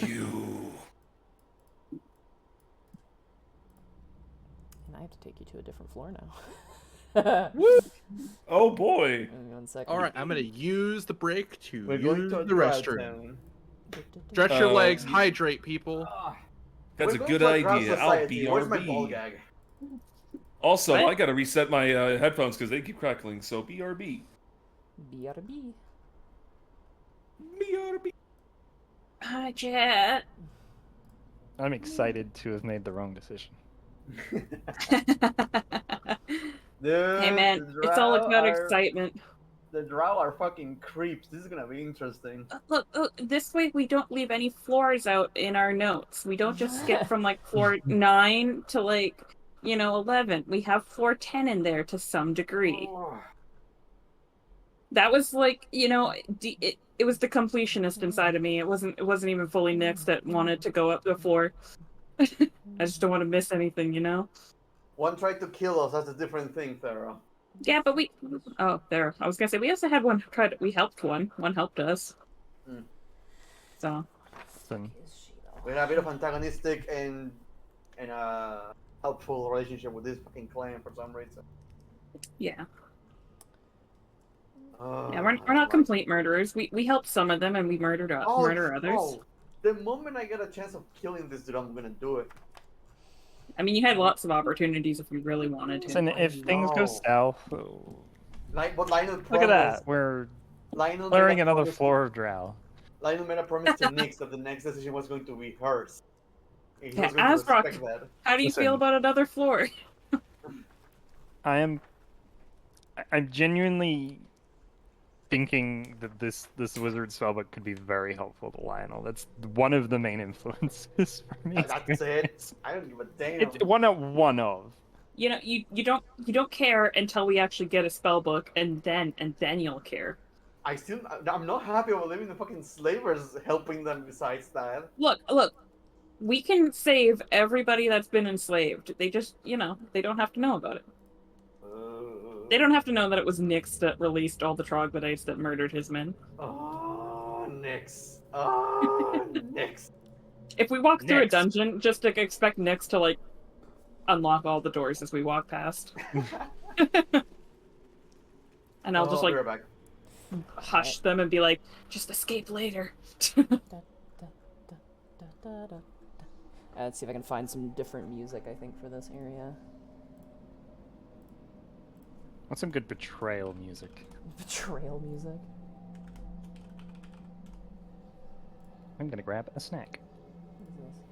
You. And I have to take you to a different floor now. Oh boy. Give me 1 second. All right, I'm gonna use the break to We're going use to the Drow restroom. Town. Stretch your legs, Um, hydrate, people. That's We're a going good to a Drow idea. society. Where's my ball BRB. gag? Also, What? I gotta reset my headphones because they keep crackling. So BRB. BRB. BRB. Hi, Jet. I'm excited to have made the wrong decision. Dude, Hey man, the it's all Drow about are- excitement. The Drow are fucking creeps. This is gonna be interesting. Look, this way we don't leave any floors out in our notes. We don't just skip from like floor 9 to like, 11. We have floor 10 in there to some degree. That was like, it was the completionist inside of me. It wasn't even fully Nyx that wanted to go up the floor. I just don't want to miss anything, One tried to kill us. That's a different thing, Thera. Yeah, but there. I was gonna say we also had one we helped one. One helped us. Hmm. So Then We had a bit of antagonistic and helpful relationship with this fucking clan for some reason. yeah. Oh, Yeah, we're not complete murderers. We helped some of them and we murder others. Oh, the moment I get a chance of killing this dude, I'm gonna do it. I mean, you had lots of opportunities if you really wanted to. and if things go know. south, But Lionel look at promised. that. We're Lionel clearing made a another promise- floor of Drow. Lionel made a promise to Nyx that the next decision was going to be hers. And he Yeah, was going to Asbrock. respect that. How do you Listen. feel about another floor? I'm genuinely thinking that this wizard spellbook could be very helpful to Lionel. That's one of the main influences for me. That's it. I don't give a damn. It's one of. You know, you don't care until we actually get a spell book, and then you'll care. I'm not happy about leaving the fucking slavers helping them besides that. Look, we can save everybody that's been enslaved. They just, they don't have to know about it. They don't have to know that it was Nyx that released all the troglodytes that murdered his men. Oh, Nyx. Oh, Nyx. If we walk through a Nyx. dungeon, just to expect Nyx to, like, unlock all the doors as we walk past. And I'll just, I'll like, be right back. hush them and be like, just escape later. Let's see if I can find some different music, I think, for this area. What's some good betrayal music? Betrayal music. I'm gonna grab a snack. What is this?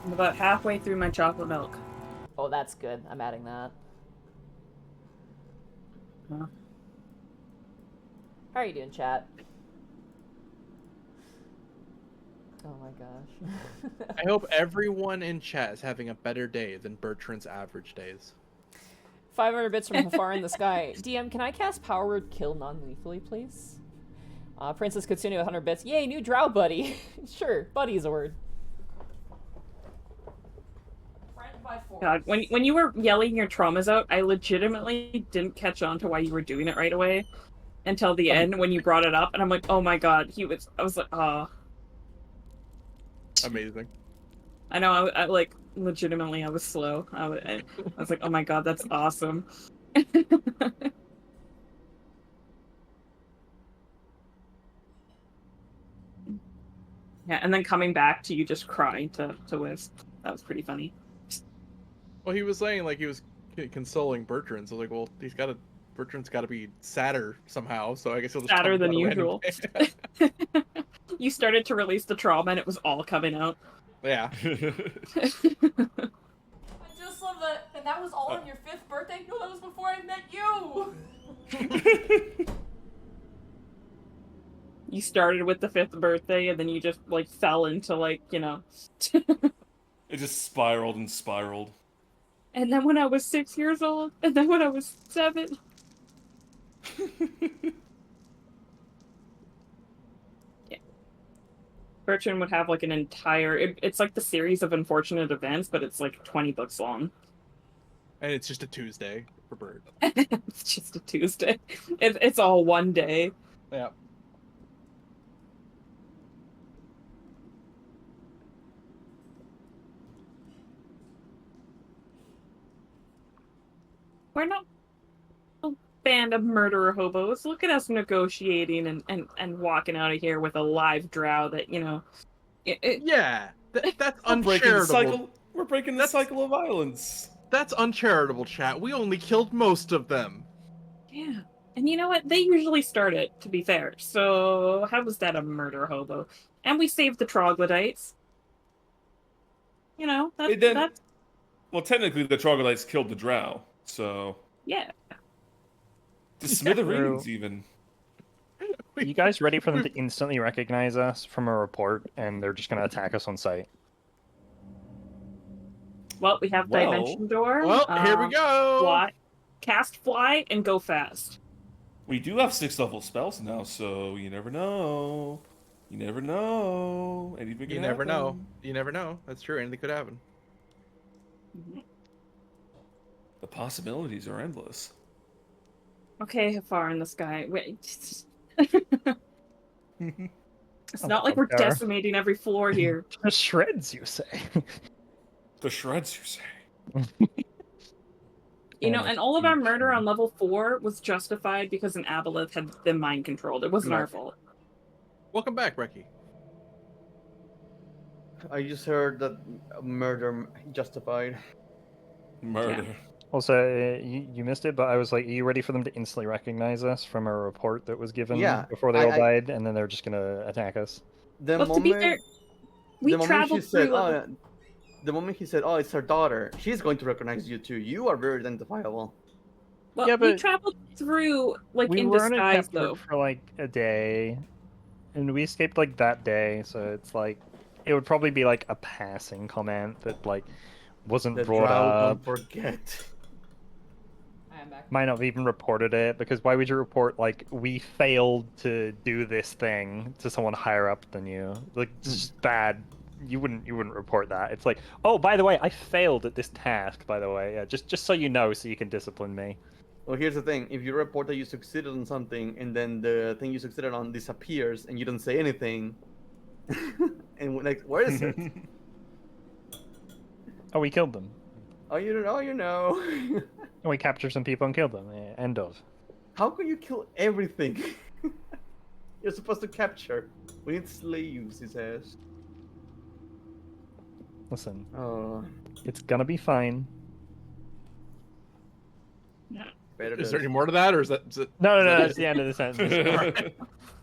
I'm about halfway through my chocolate milk. Oh, that's good. I'm adding that. Huh? How are you doing, chat? Oh my gosh. I hope everyone in chat is having a better day than Bertrand's average days. 500 bits from far in the sky. DM, can I cast Power Word Kill non-lethally, please? Princess Katsuni with 100 bits. Yay, new drow buddy. Sure, buddy is a word. Friend by force. God, when you were yelling your traumas out, I legitimately didn't catch on to why you were doing it right away until the end when you brought it up, and I'm like, oh my god, I was like, oh. Amazing. I know, I like, legitimately, I was slow. I was like, oh my god, that's awesome. Yeah, and then coming back to you just crying to Wisp. That was pretty funny. Well, he was saying like he was consoling Bertrand. So like, well, Bertrand's got to be sadder somehow. So I guess he'll just Sadder come than out random usual. day. You started to release the trauma and it was all coming out. Yeah. I just love that, and that was all on your 5th birthday? No, that was before I met you! You started with the 5th birthday and then you just like fell into like, It just spiraled and spiraled. And then when I was 6 years old, and then when I was 7. Yeah. Bertrand would have like an entire, it's like the series of unfortunate events, but it's like 20 books long. And it's just a Tuesday for Bert. It's just a Tuesday. It's all one day. Yeah. We're not a band of murderer hobos. Look at us negotiating and walking out of here with a live drow that, Yeah. That's We're breaking the uncharitable. cycle. We're breaking the cycle of violence. That's uncharitable, chat. We only killed most of them. Yeah. And you know what? They usually start it, to be fair. So how was that a murder hobo? And we saved the troglodytes. That's... Well, technically, the troglodytes killed the drow, so... Yeah. The smithereens, even. Are you guys ready for them to instantly recognize us from a report, and they're just going to attack us on sight? Well, we have Dimension Door. Well, here we go. Fly, cast Fly, and go fast. We do have 6th level spells now, so you never know. You never know. Anything You can never happen. know. You never know. That's true. Anything could happen. The possibilities are endless. Okay, far in the sky. Wait. It's Oh, not like we're okay. decimating every floor here. The shreds, you say? The shreds, you say. And all of our murder on level 4 was justified because an aboleth had them mind controlled. It wasn't our fault. Welcome back, Reki. I just heard that murder justified. Murder. Yeah. Also, you missed it, but I was like, are you ready for them to instantly recognize us from a report that was given before they all died, and then they're just going to attack us? The Well, to be fair, we the moment traveled she said, through... the moment he said, "Oh, it's her daughter," she's going to recognize you too. You are very identifiable. Well, Yeah, we but traveled through like we in were only disguise captured though. for like a day, and we escaped like that day. So it's like it would probably be like a passing comment that like wasn't The brought drow up. don't forget. I am back. Might not have even reported it because why would you report like we failed to do this thing to someone higher up than you? Like it's just bad. You wouldn't report that. It's like, oh, by the way, I failed at this task. By the way, yeah, just so you know, so you can discipline me. Well, here's the thing: if you report that you succeeded on something, and then the thing you succeeded on disappears, and you don't say anything, and like, where is it? Oh, we killed them. Oh, you don't know. You know. And we captured some people and killed them. Yeah, end of. How can you kill everything? You're supposed to capture. We need slaves, he says. Listen, Oh, it's gonna be fine. better Is there any more to that, or is that? No, is that that's it? the end of the sentence.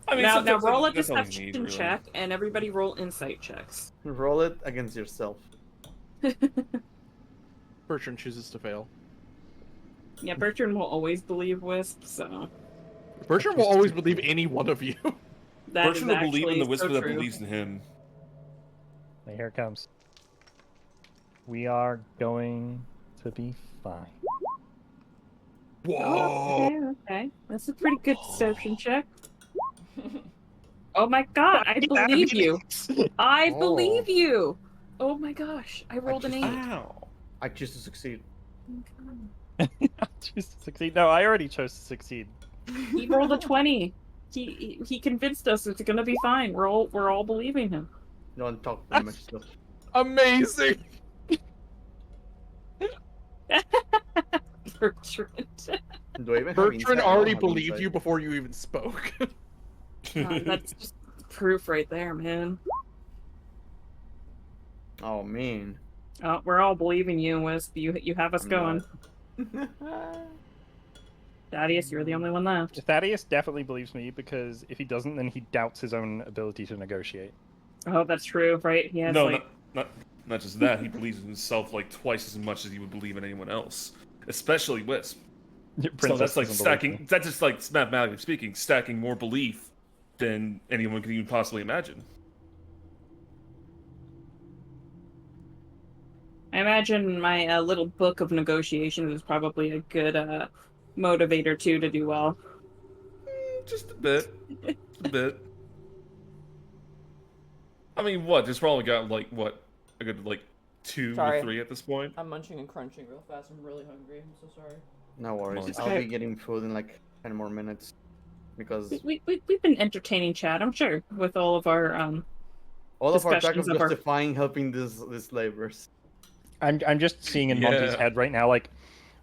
I mean, Now sometimes roll a that's all you deception need, really. check, and everybody roll insight checks. roll it against yourself. Bertrand chooses to fail. Yeah, Bertrand will always believe Wisp, so Bertrand will always believe any one of you. that is Bertrand will believe in actually the whisper so that true. believes in him. Here it comes. We are going to be fine. Whoa! Oh, okay. That's a pretty good deception check. Oh my god, I believe you. I Oh. believe you. Oh my gosh, I rolled an 8. Wow. I choose to succeed. Choose to succeed. No, I already chose to succeed. He rolled a 20. He convinced us it's gonna be fine. We're all believing him. Don't talk too much stuff. Amazing. Bertrand. Do I even have Bertrand insight? I don't already have believed insight. you before you even spoke. That's just proof right there, man. Oh man. Oh, we're all believing you, Wisp. You have us I'm going. not. Thaddeus, you're the only one left. Thaddeus definitely believes me because if he doesn't, then he doubts his own ability to negotiate. Oh, that's true, right? He has No, like not just that. He believes in himself like twice as much as he would believe in anyone else, especially Wisp. So Princess that's like doesn't believe me. stacking. That's just like mathematically speaking, stacking more belief than anyone could even possibly imagine. I imagine my little book of negotiations is probably a good motivator too to do well. Just a bit, a bit. I mean, what? There's probably got like what a good like 2 Sorry. to 3 at this point. I'm munching and crunching real fast. I'm really hungry. I'm so sorry. No worries. It's I'll okay. be getting food in like 10 more minutes. Because We've been entertaining chat, I'm sure, with all of our all of our talk discussions of of our- justifying helping these laborers. I'm just seeing in Monty's Yeah. head right now, like,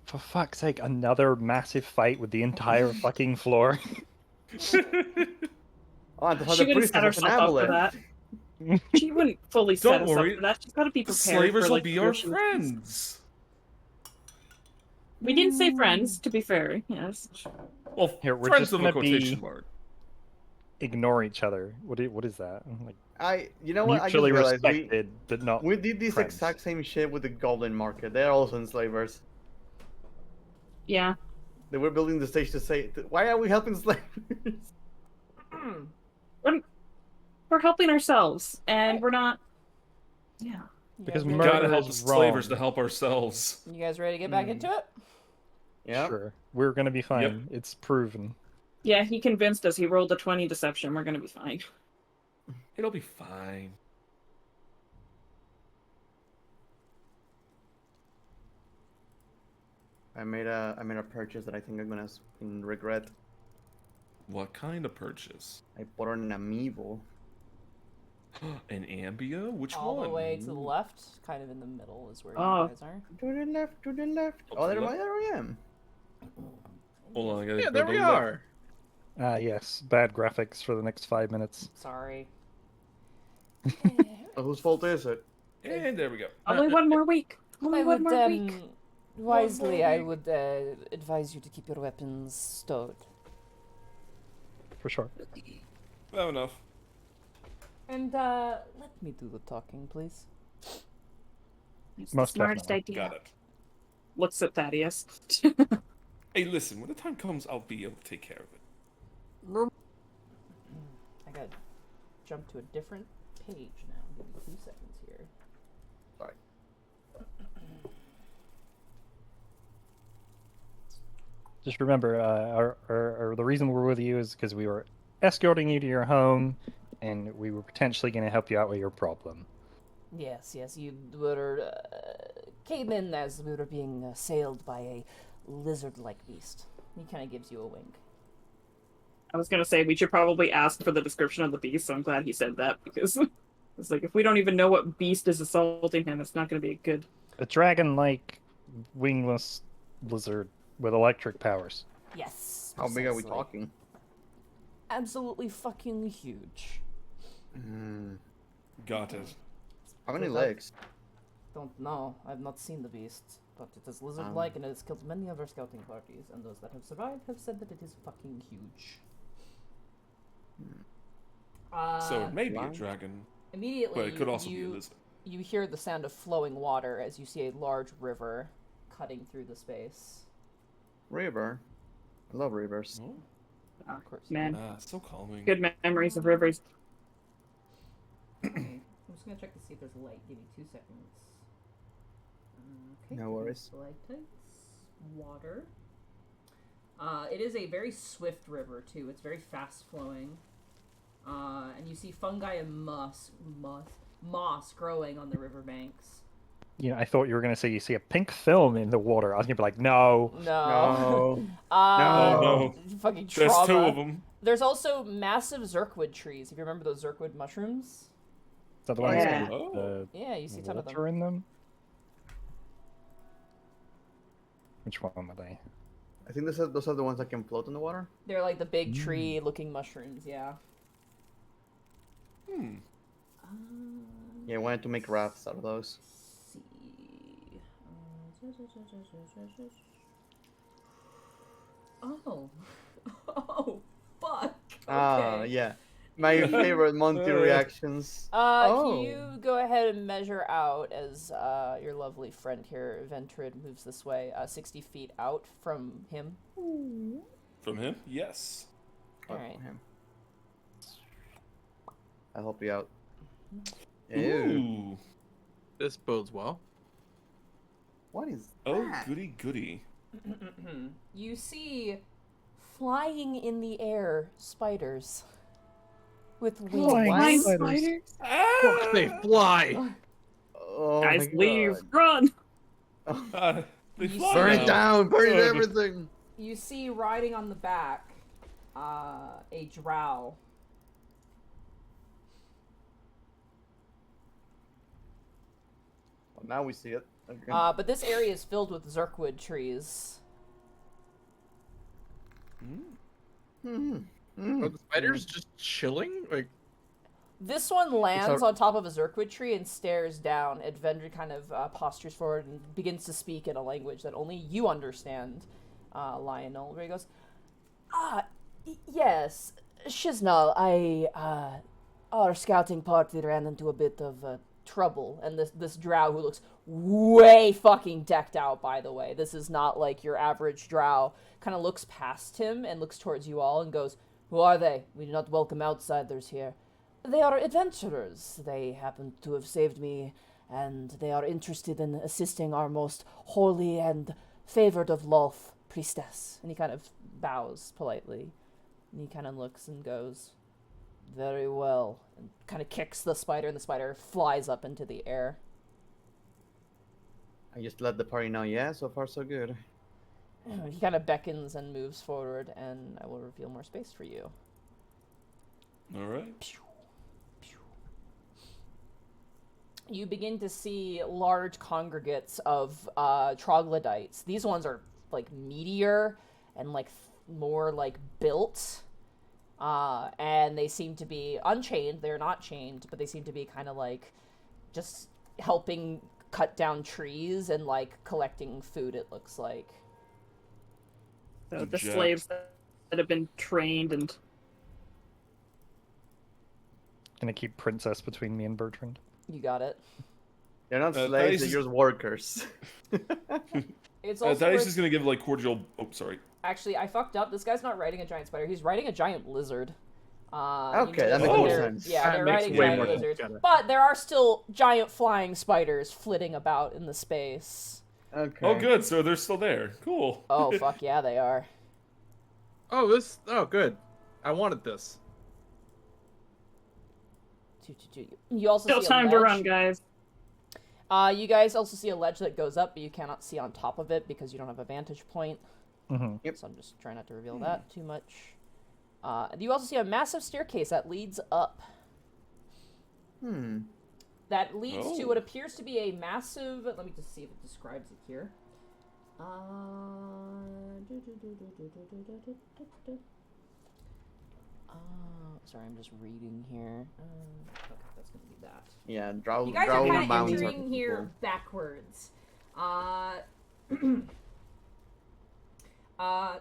for fuck's sake, another massive fight with the entire fucking floor. Oh, and she wouldn't set herself up for that. She wouldn't fully set Don't us worry. up for that. She's got to be The prepared. slavers for, will like, be our negotiations. friends. We didn't say friends, to be fair. Yes. Well, Here, we're friends just with a gonna quotation be- mark. Ignore each other. What is that? Like, You know what? I just mutually realized respected, but not. we did this friends. exact same shit with the Goblin Market. They're also enslavers. Yeah. They were building the stage to say, why are we helping slavers? We're helping ourselves, and we're not. Yeah. Because you We guys, murder gotta help the is slavers wrong. to help ourselves. you guys ready to get back into it? Yeah. Sure, we're gonna be fine. It's proven. Yeah, he convinced us. He rolled a 20 deception. We're gonna be fine. It'll be fine. I made a purchase that I think I'm gonna regret. What kind of purchase? I bought an amiibo. An ambio? Which All one? the way to the left, kind of in the middle, is where Oh. you guys are. To the left, to the left. Oh, Oh, to the there, left. there I am. Hold on, I gotta Yeah, go there to we the left. are. Yes, bad graphics for the next 5 minutes. Sorry. Whose fault is it? And there we go. Only one more week. Only I one would, more week. wisely, I would advise you to keep your weapons stowed. For sure. Fair enough. And let me do the talking, please. It's the Most smartest definitely. idea. Got it. Looks at Thaddeus. Hey, listen, when the time comes, I'll be able to take care of it. I gotta jump to a different page now. Give me 2 seconds here. Sorry. Just remember, the reason we're with you is because we were escorting you to your home, and we were potentially going to help you out with your problem. Yes, you were came in as we were being assailed by a lizard-like beast. He kind of gives you a wink. I was gonna say we should probably ask for the description of the beast, so I'm glad he said that because it's like if we don't even know what beast is assaulting him, it's not gonna be good. A dragon-like wingless lizard with electric powers. Yes. How big are we precisely. talking? Absolutely fucking huge. Got it. How many Good. legs? Don't know. I've not seen the beast, but it is lizard-like and it has killed many of our scouting parties, and those that have survived have said that it is fucking huge. So it may be a Wow. dragon, Immediately, but it could also be a lizard. you hear the sound of flowing water as you see a large river cutting through the space. River. I love rivers. Oh, Of course. Man, so calming. good memories of rivers. I'm just gonna check to see if there's light. Give me 2 seconds. Okay. No worries. Stalactites, water. It is a very swift river too. It's very fast flowing. And you see fungi and moss growing on the riverbanks. You know, I thought you were going to say you see a pink film in the water. I was going to be like, no. No. No. Oh no, Fucking there's trauma. 2 of them. There's also massive zirkwood trees. If you remember those zirkwood mushrooms. Is that the ones Yeah. with the Yeah, you see a ton of them. water in them? Which one were they? I think those are the ones that can float in the water. They're like the big tree-looking mushrooms. Yeah. Yeah, I wanted to make rafts out of those. See. Oh. Oh, fuck. Okay. Yeah. My favorite Monty reactions. Can you go ahead and measure out as your lovely friend here, Ventrid, moves this way, 60 feet out from him? From him? Yes. Oh, Alright. him. I'll help you out. Ew. Ooh. This bodes well. What is Oh, that? goody goody. You see flying in the air spiders with wings. Flying spiders. Fuck, they fly. Oh Guys, my leave. God. Run. They You fly Burn it now. down! Burn Good. everything! You see riding on the back a drow. Well, now we see it. Okay. But this area is filled with zirkwood trees. Are the spiders just chilling? Like, This one lands our- on top of a zirkwood tree and stares down. Advendra kind of postures forward and begins to speak in a language that only you understand, Lionel, where he goes, Yes, Shiznal, our scouting party ran into a bit of trouble. And this drow who looks way fucking decked out, by the way. This is not like your average drow. Kind of looks past him and looks towards you all and goes, "Who are they? We do not welcome outsiders here." They are adventurers. They happen to have saved me, and they are interested in assisting our most holy and favored of Lolth priestess. And he kind of bows politely. And he kind of looks and goes, "Very well." And kind of kicks the spider, and the spider flies up into the air. I just let the party know. Yeah, so far so good. He kind of beckons and moves forward, and I will reveal more space for you. All right. You begin to see large congregates of troglodytes. These ones are like meatier and like more like built, and they seem to be unchained. They're not chained, but they seem to be kind of like just helping cut down trees and like collecting food. It looks like. So the Jack. slaves that have been trained and Gonna keep Princess between me and Bertrand. You got it. You're not slaves, they're just workers. It's also Thaddeus is gonna give like cordial. Oh, sorry. Actually, I fucked up. This guy's not riding a giant spider. He's riding a giant lizard. Okay, that makes makes more they're- sense. Yeah, That they're makes riding way giant more sense. lizards. Got it. But there are still giant flying spiders flitting about in the space. Okay. Oh, good. So they're still there. Cool. Oh, fuck yeah, they are. Oh, good. I wanted this. You also Still see time a to ledge. run, guys. You guys also see a ledge that goes up, but you cannot see on top of it because you don't have a vantage point. Mm-hmm. Yep. So I'm just trying not to reveal that too much. You also see a massive staircase that leads up. That leads to what appears to be a massive... Let me just see if it describes it here. Sorry, I'm just reading here. Okay, that's gonna be that. Yeah, drow. You guys drow are kind of mounts are entering here cool. backwards.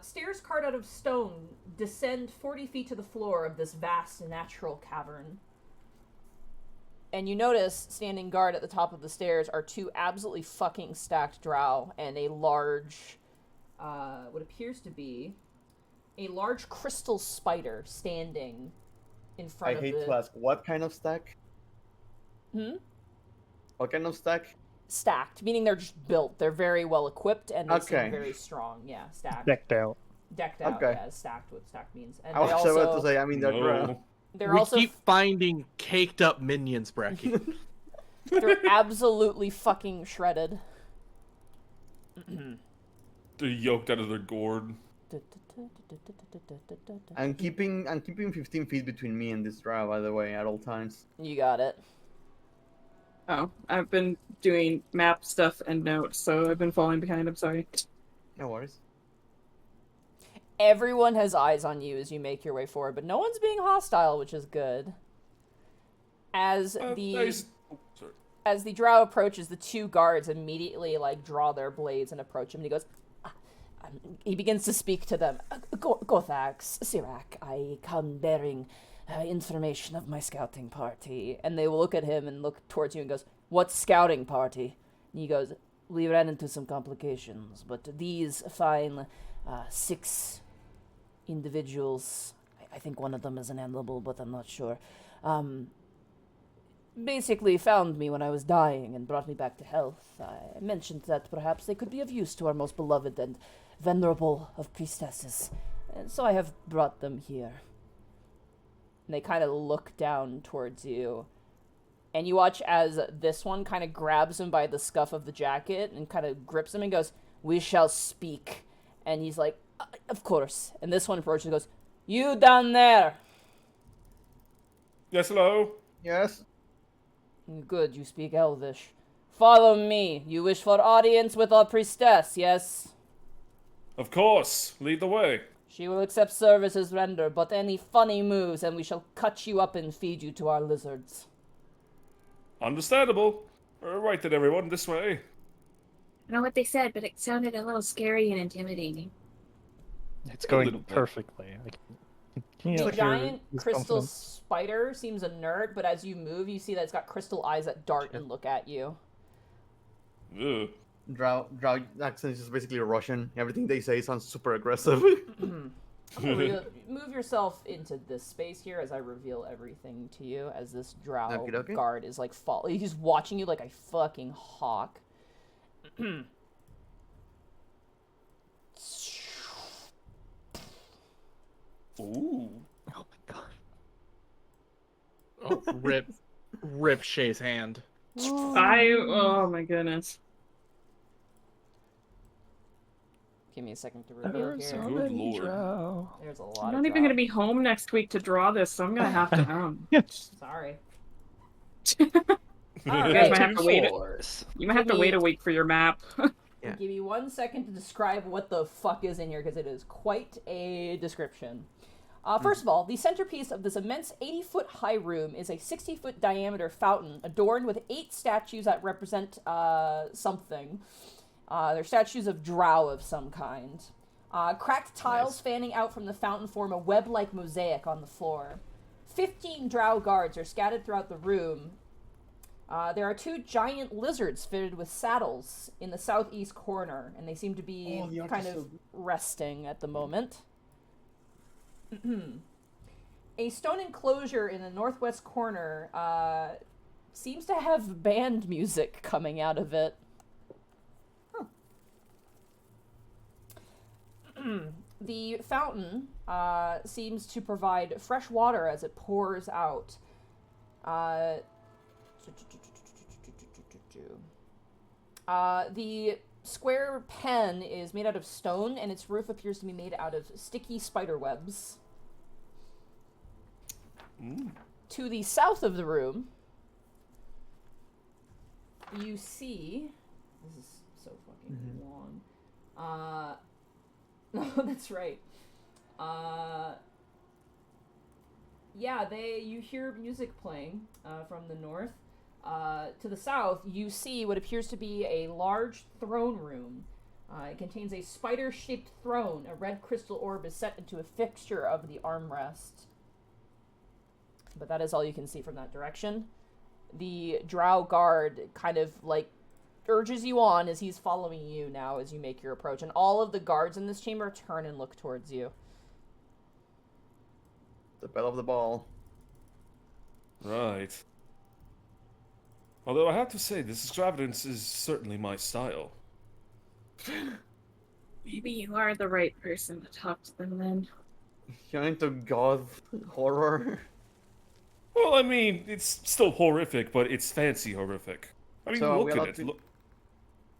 Stairs carved out of stone descend 40 feet to the floor of this vast natural cavern. And you notice, standing guard at the top of the stairs, are two absolutely fucking stacked drow and a large, what appears to be a large crystal spider standing in front I of hate the... to ask, what kind of stack? What kind of stack? Stacked, meaning they're just built. They're very well equipped and they Okay. seem very strong. Yeah, stacked. Decked out. Decked out, Okay. yeah, stacked what stacked means. And I they was about to also, say, I mean, they're drow. No. they're We also, keep finding caked up minions, Bracky. they're absolutely fucking shredded. They're yoked out of their gourd. I'm keeping 15 feet between me and this drow, by the way, at all times. You got it. Oh, I've been doing map stuff and notes, so I've been falling behind. I'm sorry. No worries. Everyone has eyes on you as you make your way forward, but no one's being hostile, which is good. As Nice. Oh, sorry. as the drow approaches, the two guards immediately like draw their blades and approach him. And he goes, he begins to speak to them. Gothax, Sirac, I come bearing information of my scouting party. And they will look at him and look towards you and goes, what scouting party? And he goes, we ran into some complications, but these fine 6 individuals, I think one of them is an animal, but I'm not sure, basically found me when I was dying and brought me back to health. I mentioned that perhaps they could be of use to our most beloved and venerable of priestesses, and so I have brought them here. And they kind of look down towards you, and you watch as this one kind of grabs him by the scuff of the jacket and kind of grips him and goes, we shall speak. And he's like, of course. And this one approaches and goes, you down there. Yes, hello. Yes. Good, you speak Elvish. Follow me. You wish for audience with our priestess, yes? Of course. Lead the way. She will accept services rendered, but any funny moves, and we shall cut you up and feed you to our lizards. Understandable. Right then, everyone. This way. I don't know what they said, but it sounded a little scary and intimidating. It's A going little bit. perfectly. Can you The hear giant his crystal confidence? spider seems inert, but as you move, you see that it's got crystal eyes that dart and look at you. Ugh. Drow accent is just basically Russian. Everything they say sounds super aggressive. I'm gonna move yourself into this space here as I reveal everything to you, as this drow Okey-dokey. guard is like he's watching you like a fucking hawk. Ooh. Oh my god. Oh, rip Shay's hand. Oh my goodness. Give me a second to reveal There's here. so Good many lord. drow. There's a lot I'm of not even drow. gonna be home next week to draw this, so I'm gonna have to. Sorry. You guys might have to wait. Force. You might have to wait a week for your map. Yeah. Give me 1 second to describe what the fuck is in here, because it is quite a description. First of all, the centerpiece of this immense 80-foot high room is a 60-foot diameter fountain adorned with 8 statues that represent something. They're statues of drow of some kind. Cracked tiles fanning out from the fountain form a web-like mosaic on the floor. 15 drow guards are scattered throughout the room, There are 2 giant lizards fitted with saddles in the southeast corner, and they seem to be kind of resting at the moment. A stone enclosure in the northwest corner seems to have band music coming out of it. The fountain seems to provide fresh water as it pours out. The square pen is made out of stone, and its roof appears to be made out of sticky spider webs. To the south of the room, you see... This is so fucking long. No, that's right. Yeah, you hear music playing from the north. To the south, you see what appears to be a large throne room. It contains a spider-shaped throne. A red crystal orb is set into a fixture of the armrest. But that is all you can see from that direction. The drow guard kind of, like, urges you on as he's following you now as you make your approach. And all of the guards in this chamber turn and look towards you. The belle of the ball. Right. Although I have to say, this extravagance is certainly my style. Maybe you are the right person to talk to them then. You're into goth horror. Well, I mean, it's still horrific, but it's fancy horrific. I mean, So look at it. Look.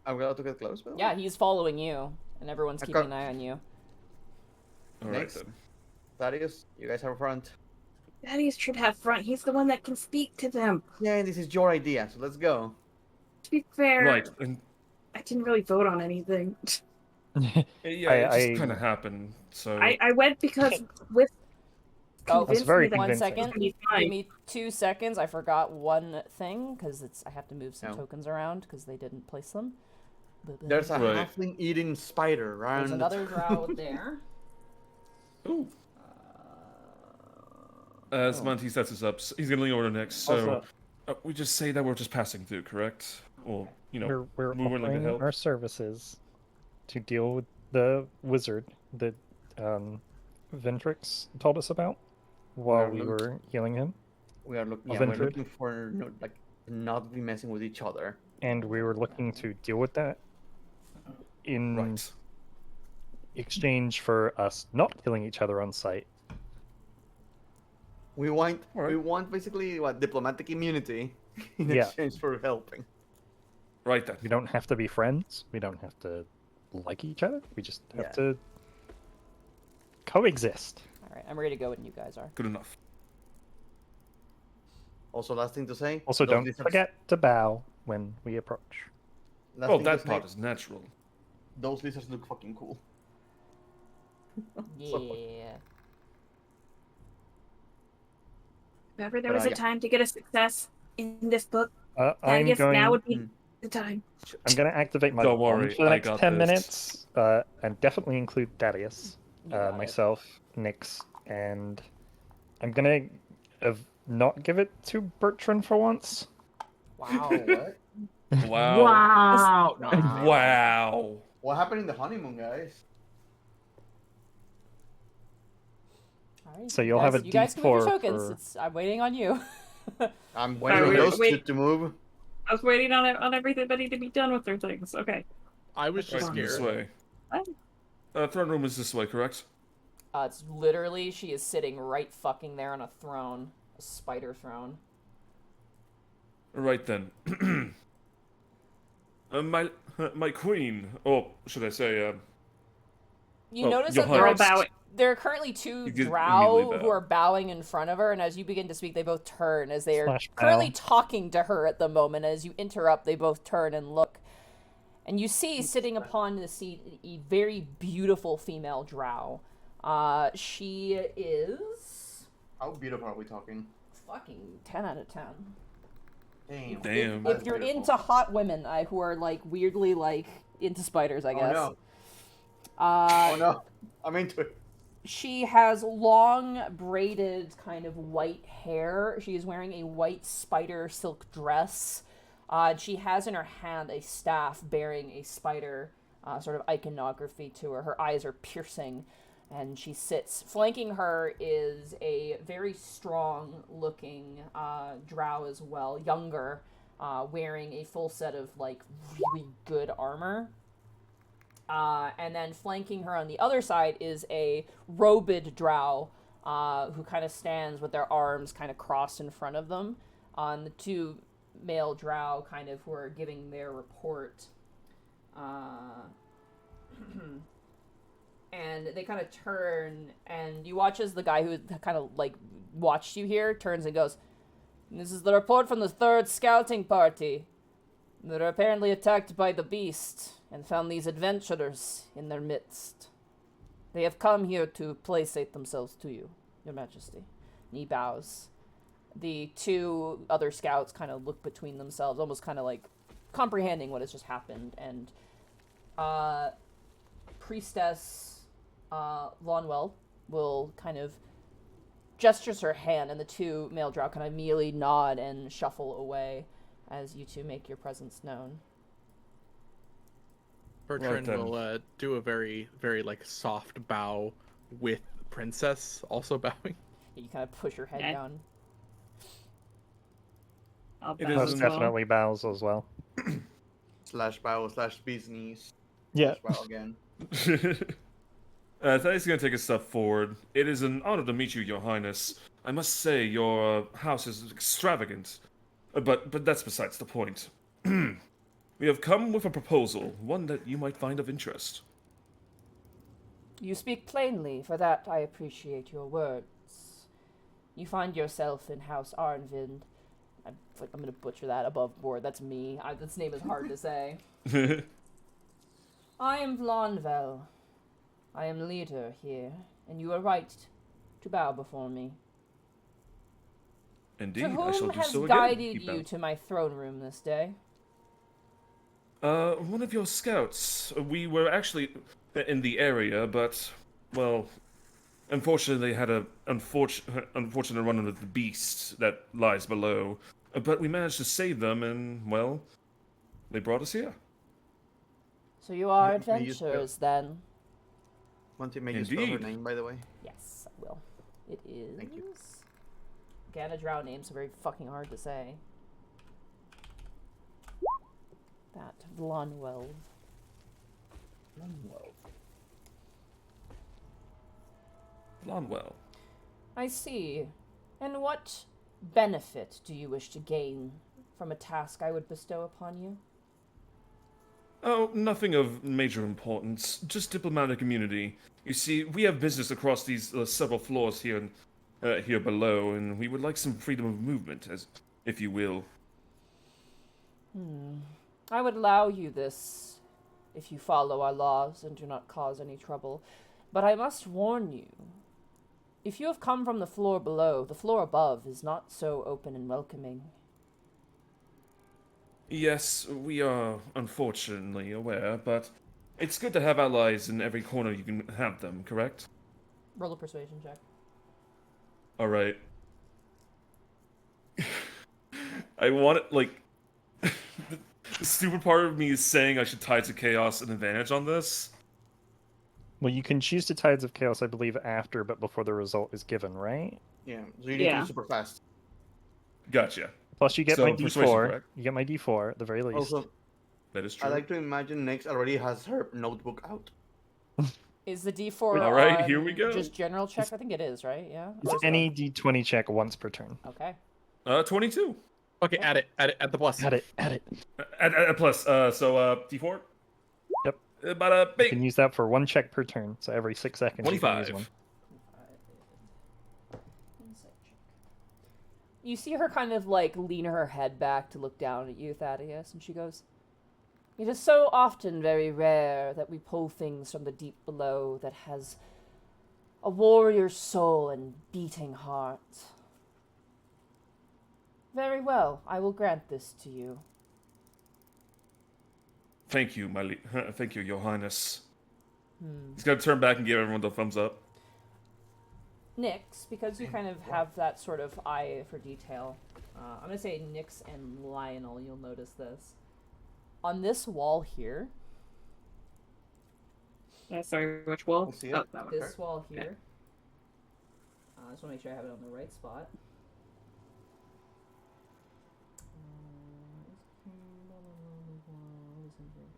Are we allowed to get close? Bill? Yeah, he's following you, and everyone's keeping an eye on you. All right, Next. then. Thaddeus, you guys have a front. Thaddeus should have front. He's the one that can speak to them. Yeah, this is your idea, so let's go. To be fair, Right, and I didn't really vote on anything. yeah, it just kind of happened. So I went because with Oh, That's convinced very me that One convincing. second. it's gonna be Give fine. me 2 seconds. I forgot one thing, because I have to move some No. tokens around, because they didn't place them. There's a Right. halfling eating spider around. There's another drow there. Ooh. As Monty sets us up, he's gonna lean over next. So Also- we just say that we're just passing through, correct? Or we're more willing to offering help. our services to deal with the wizard that Ventrix told us about while we were healing him. We are looking. Of Yeah, we're Ventured. looking for like not be messing with each other. And we were looking to deal with that in Right. exchange for us not killing each other on sight. We want Alright. we want basically what diplomatic immunity in Yeah. exchange for helping. Right then. We don't have to be friends. We don't have to like each other. We just have Yeah. to coexist. Alright, I'm ready to go when you guys are. Good enough. Also, last thing to say. Also, those don't lizards- forget to bow when we approach. last Oh, thing to that say, part is natural. Those lizards look fucking cool. Yeah. If ever there was a yeah. time to get a success in this book, I I'm guess going. now would be Hmm. the time. I'm going to activate my Don't bomb worry, for the I next got 10 this. minutes, and definitely include Thaddeus, You got it. myself, Nyx, and I'm going to not give it to Bertrand for once. Wow. What? Wow. Wow. Wow. What happened in the honeymoon, guys? Alright, So you'll have a you guys can move your D4 tokens. for- I'm waiting on you. I'm waiting on wait, those wait. two to move. I was waiting on everybody to be done with their things. Okay. I was just Right, this scared. way. Throne room is this way, correct? It's literally, she is sitting right fucking there on a throne. A spider throne. Right then. My queen, or should I say, You Oh, notice you'll that have- They're all there's bowing. there are currently 2 You get drow immediately who bow. are bowing in front of her, and as you begin to speak, they both turn as they are Slash bow. currently talking to her at the moment. As you interrupt, they both turn and look. And you see, sitting upon the seat, a very beautiful female drow. She is How beautiful are we talking? fucking 10 out of 10. Damn. Damn. If you're into hot women who are, like, weirdly, like, into spiders, I guess. Oh no. Uh, Oh no. I'm into it. She has long, braided, kind of white hair. She is wearing a white spider silk dress. She has in her hand a staff bearing a spider, sort of iconography to her. Her eyes are piercing, and she sits. Flanking her is a very strong-looking drow as well, younger, wearing a full set of, like, really good armor. And then flanking her on the other side is a robed drow who kind of stands with their arms kind of crossed in front of them. The two male drow kind of who are giving their report. And they kind of turn, and you watch as the guy who kind of, like, watched you here turns and goes, "This is the report from the 3rd scouting party. They're apparently attacked by the beast and found these adventurers in their midst. They have come here to placate themselves to you, your majesty." And he bows. The two other scouts kind of look between themselves, almost kind of like comprehending what has just happened, and Priestess Lonwell will kind of gestures her hand, and the two male drow kind of immediately nod and shuffle away as you two make your presence known. Bertrand will do a very, very, like, soft bow with Princess also bowing. You kind of push your head down. Most definitely bows as well. / bow / business. Yeah. / bow again. Thaddeus is going to take a step forward. It is an honor to meet you, Your Highness. I must say, your house is extravagant. But that's besides the point. We have come with a proposal, one that you might find of interest. You speak plainly. For that, I appreciate your words. You find yourself in House Arnvind. I'm going to butcher that above board. That's me. This name is hard to say. I am Vlonvel. I am leader here, and you are right to bow before me. Indeed, To whom I shall do has so again. guided you to my throne room this day? One of your scouts. We were actually in the area, but, well, unfortunately they had an unfortunate run into the beast that lies below. But we managed to save them, and, well, they brought us here. So you are May you adventurers, then? May you spell her Indeed. name, by the way? Yes, I will. It is... Thank you. Again, a drow names are very fucking hard to say. That Vlonwell. Blonwell. I see. And what benefit do you wish to gain from a task I would bestow upon you? Oh, nothing of major importance. Just diplomatic immunity. You see, we have business across these several floors here here below, and we would like some freedom of movement, as if you will. I would allow you this if you follow our laws and do not cause any trouble. But I must warn you, if you have come from the floor below, the floor above is not so open and welcoming. Yes, we are unfortunately aware, but it's good to have allies in every corner you can have them, correct? Roll a persuasion check. Alright. I want it, like... the stupid part of me is saying I should Tides of Chaos an advantage on this. Well, you can choose to Tides of Chaos, I believe, after, but before the result is given, right? Yeah, so you need to be super fast. Gotcha. Plus, you get So, my persuasion, D4. correct? You get my D4 at the very least. Also, That is true. I like to imagine Nyx already has her notebook out. Is the D4 All right, on here we go. just general check? I think it is, right? Yeah? It's any D20 check once per turn. Okay. 22. Okay, add it at the plus. Add it. At plus, D4? Yep. About a You big... can use that for one check per turn, so every 6 seconds you can use 25. one. You see her kind of like lean her head back to look down at you, Thaddeus, and she goes, It is so often very rare that we pull things from the deep below that has a warrior's soul and beating heart. Very well, I will grant this to you. Thank you, thank you, Your Highness. He's gonna turn back and give everyone the thumbs up. Nyx, because you kind of have that sort of eye for detail, I'm going to say Nyx and Lionel, you'll notice this. On this wall here, Sorry, which wall? We'll see it. Oh, that one. this wall here, I just want to make sure I have it on the right spot.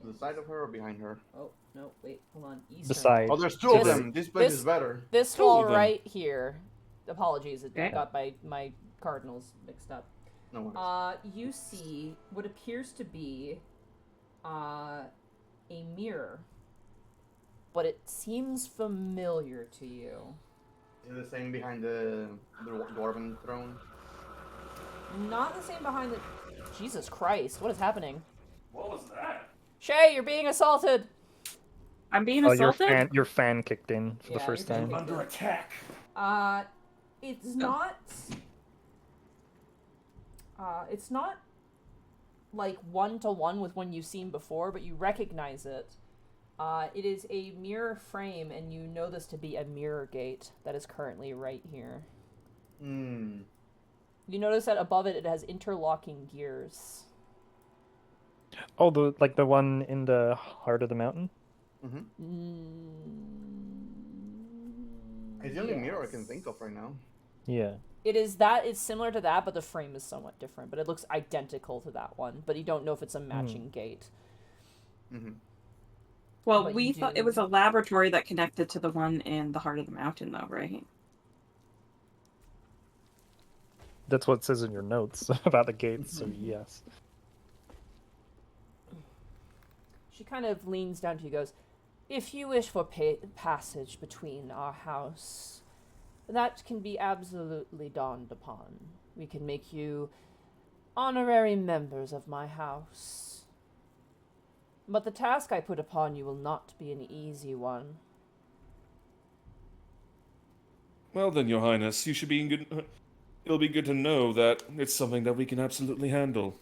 To the side of her or behind her? Oh, no, wait, hold on. Eastern. Beside. Oh, there's two of This- them. This place this- is better. This Two wall of them. right here. Apologies, I Okay. got my cardinals mixed up. No worries. You see what appears to be a mirror, but it seems familiar to you. Is it the same behind the dwarven throne? Not the same behind the. Jesus Christ! What is happening? What was that? Shay, you're being assaulted. I'm being Oh, assaulted? your fan kicked in for the Yeah, first your fan time. kicked Under attack. It's not. It's not like 1-to-1 with one you've seen before, but you recognize it. It is a mirror frame, and you know this to be a mirror gate that is currently right here. Hmm. You notice that above it, it has interlocking gears. Oh, the one in the heart of the mountain. It's the only mirror I can think of right now. Yeah. It is that. It's similar to that, but the frame is somewhat different. But it looks identical to that one. But you don't know if it's a matching gate. Mm-hmm. Well, But we you thought do. it was a laboratory that connected to the one in the heart of the mountain, though, right? That's what it says in your notes about the gates, so yes. She kind of leans down to you and goes, "If you wish for passage between our house, that can be absolutely dawned upon. We can make you honorary members of my house. But the task I put upon you will not be an easy one." Well then, Your Highness, you should be in good. It'll be good to know that it's something that we can absolutely handle.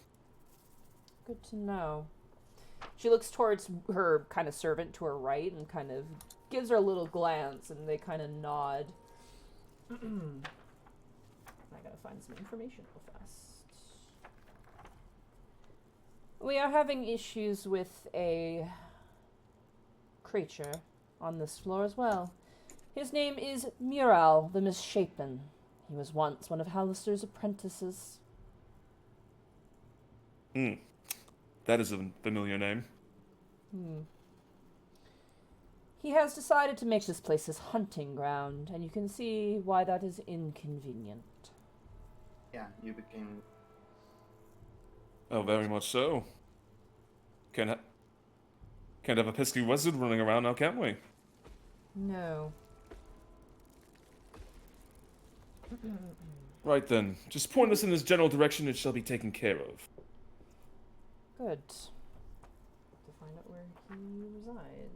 Good to know. She looks towards her kind of servant to her right and kind of gives her a little glance, and they kind of nod. I gotta find some information real fast. We are having issues with a creature on this floor as well. His name is Mural the Misshapen. He was once one of Hallister's apprentices. That is a familiar name. He has decided to make this place his hunting ground, and you can see why that is inconvenient. Yeah, you became. Oh, very much so. Can't have a pesky wizard running around now, can we? No. Right then, just point us in this general direction, it shall be taken care of. Good. To find out where he resides.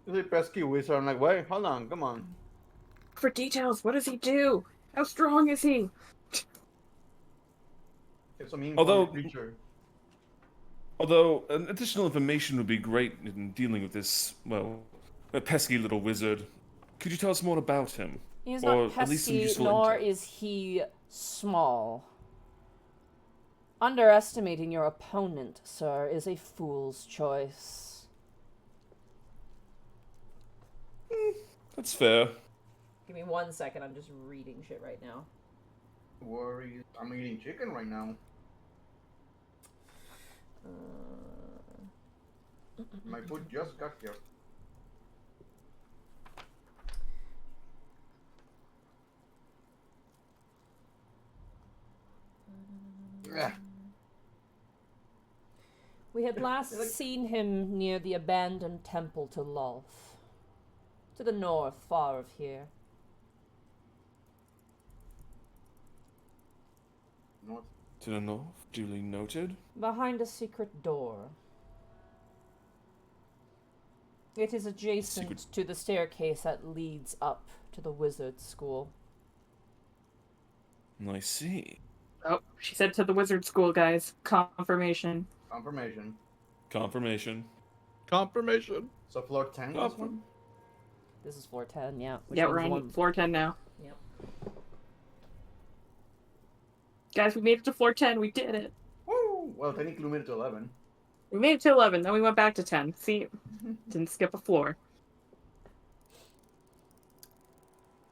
Is it pesky wizard? I'm like, wait, hold on, come on. For details, what does he do? How strong is he? It's a mean Although- creature. Although, additional information would be great in dealing with this, well, a pesky little wizard. Could you tell us more about him? He is Or not at least some pesky, useful nor intel. is he small. Underestimating your opponent, sir, is a fool's choice. That's fair. Give me 1 second, I'm just reading shit right now. Worries. I'm eating chicken right now. My food just got here. Yeah. We had last seen him near the abandoned temple to Lolth. To the north, far of here. North. To the north, duly noted. Behind a secret door. It is adjacent Secret- to the staircase that leads up to the wizard school. I see. Oh, she said to the wizard school, guys. Confirmation. Confirmation. Confirmation. Confirmation. So floor 10 this one? This is floor 10, yeah. Yeah, we're on floor 10 now. Yep. Guys, we made it to floor 10. We did it. Woo! Well, technically we made it to 11. We made it to 11, then we went back to 10. See? Didn't skip a floor.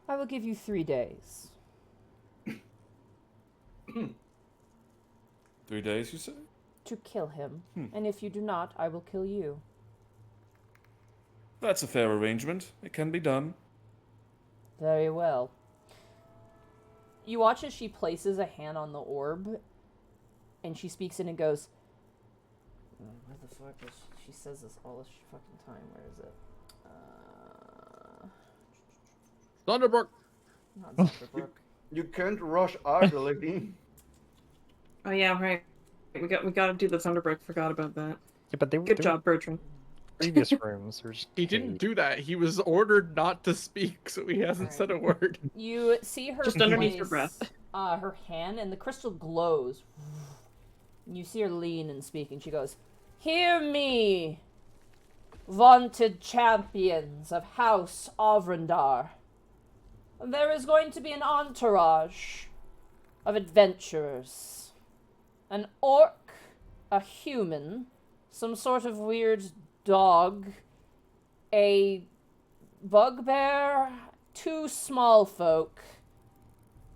I will give you 3 days. 3 days, you say? To kill him. And if you do not, I will kill you. That's a fair arrangement. It can be done. Very well. You watch as she places a hand on the orb, and she speaks in and goes, where the fuck is she? She says this all this fucking time. Where is it? Thunderbrook. Not Zephyrbrook. You can't rush art, lady. Oh yeah, right. We got to do the Thunderbrook. Forgot about that. Yeah, but Good job, Bertrand. Previous rooms. He didn't do that. He was ordered not to speak, so he hasn't said a word. You see her Just underneath her place, breath. her hand, and the crystal glows. You see her lean and speak, and she goes, "Hear me, vaunted champions of House Avrandar. There is going to be an entourage of adventurers. An orc, a human, some sort of weird dog, a bugbear, 2 small folk.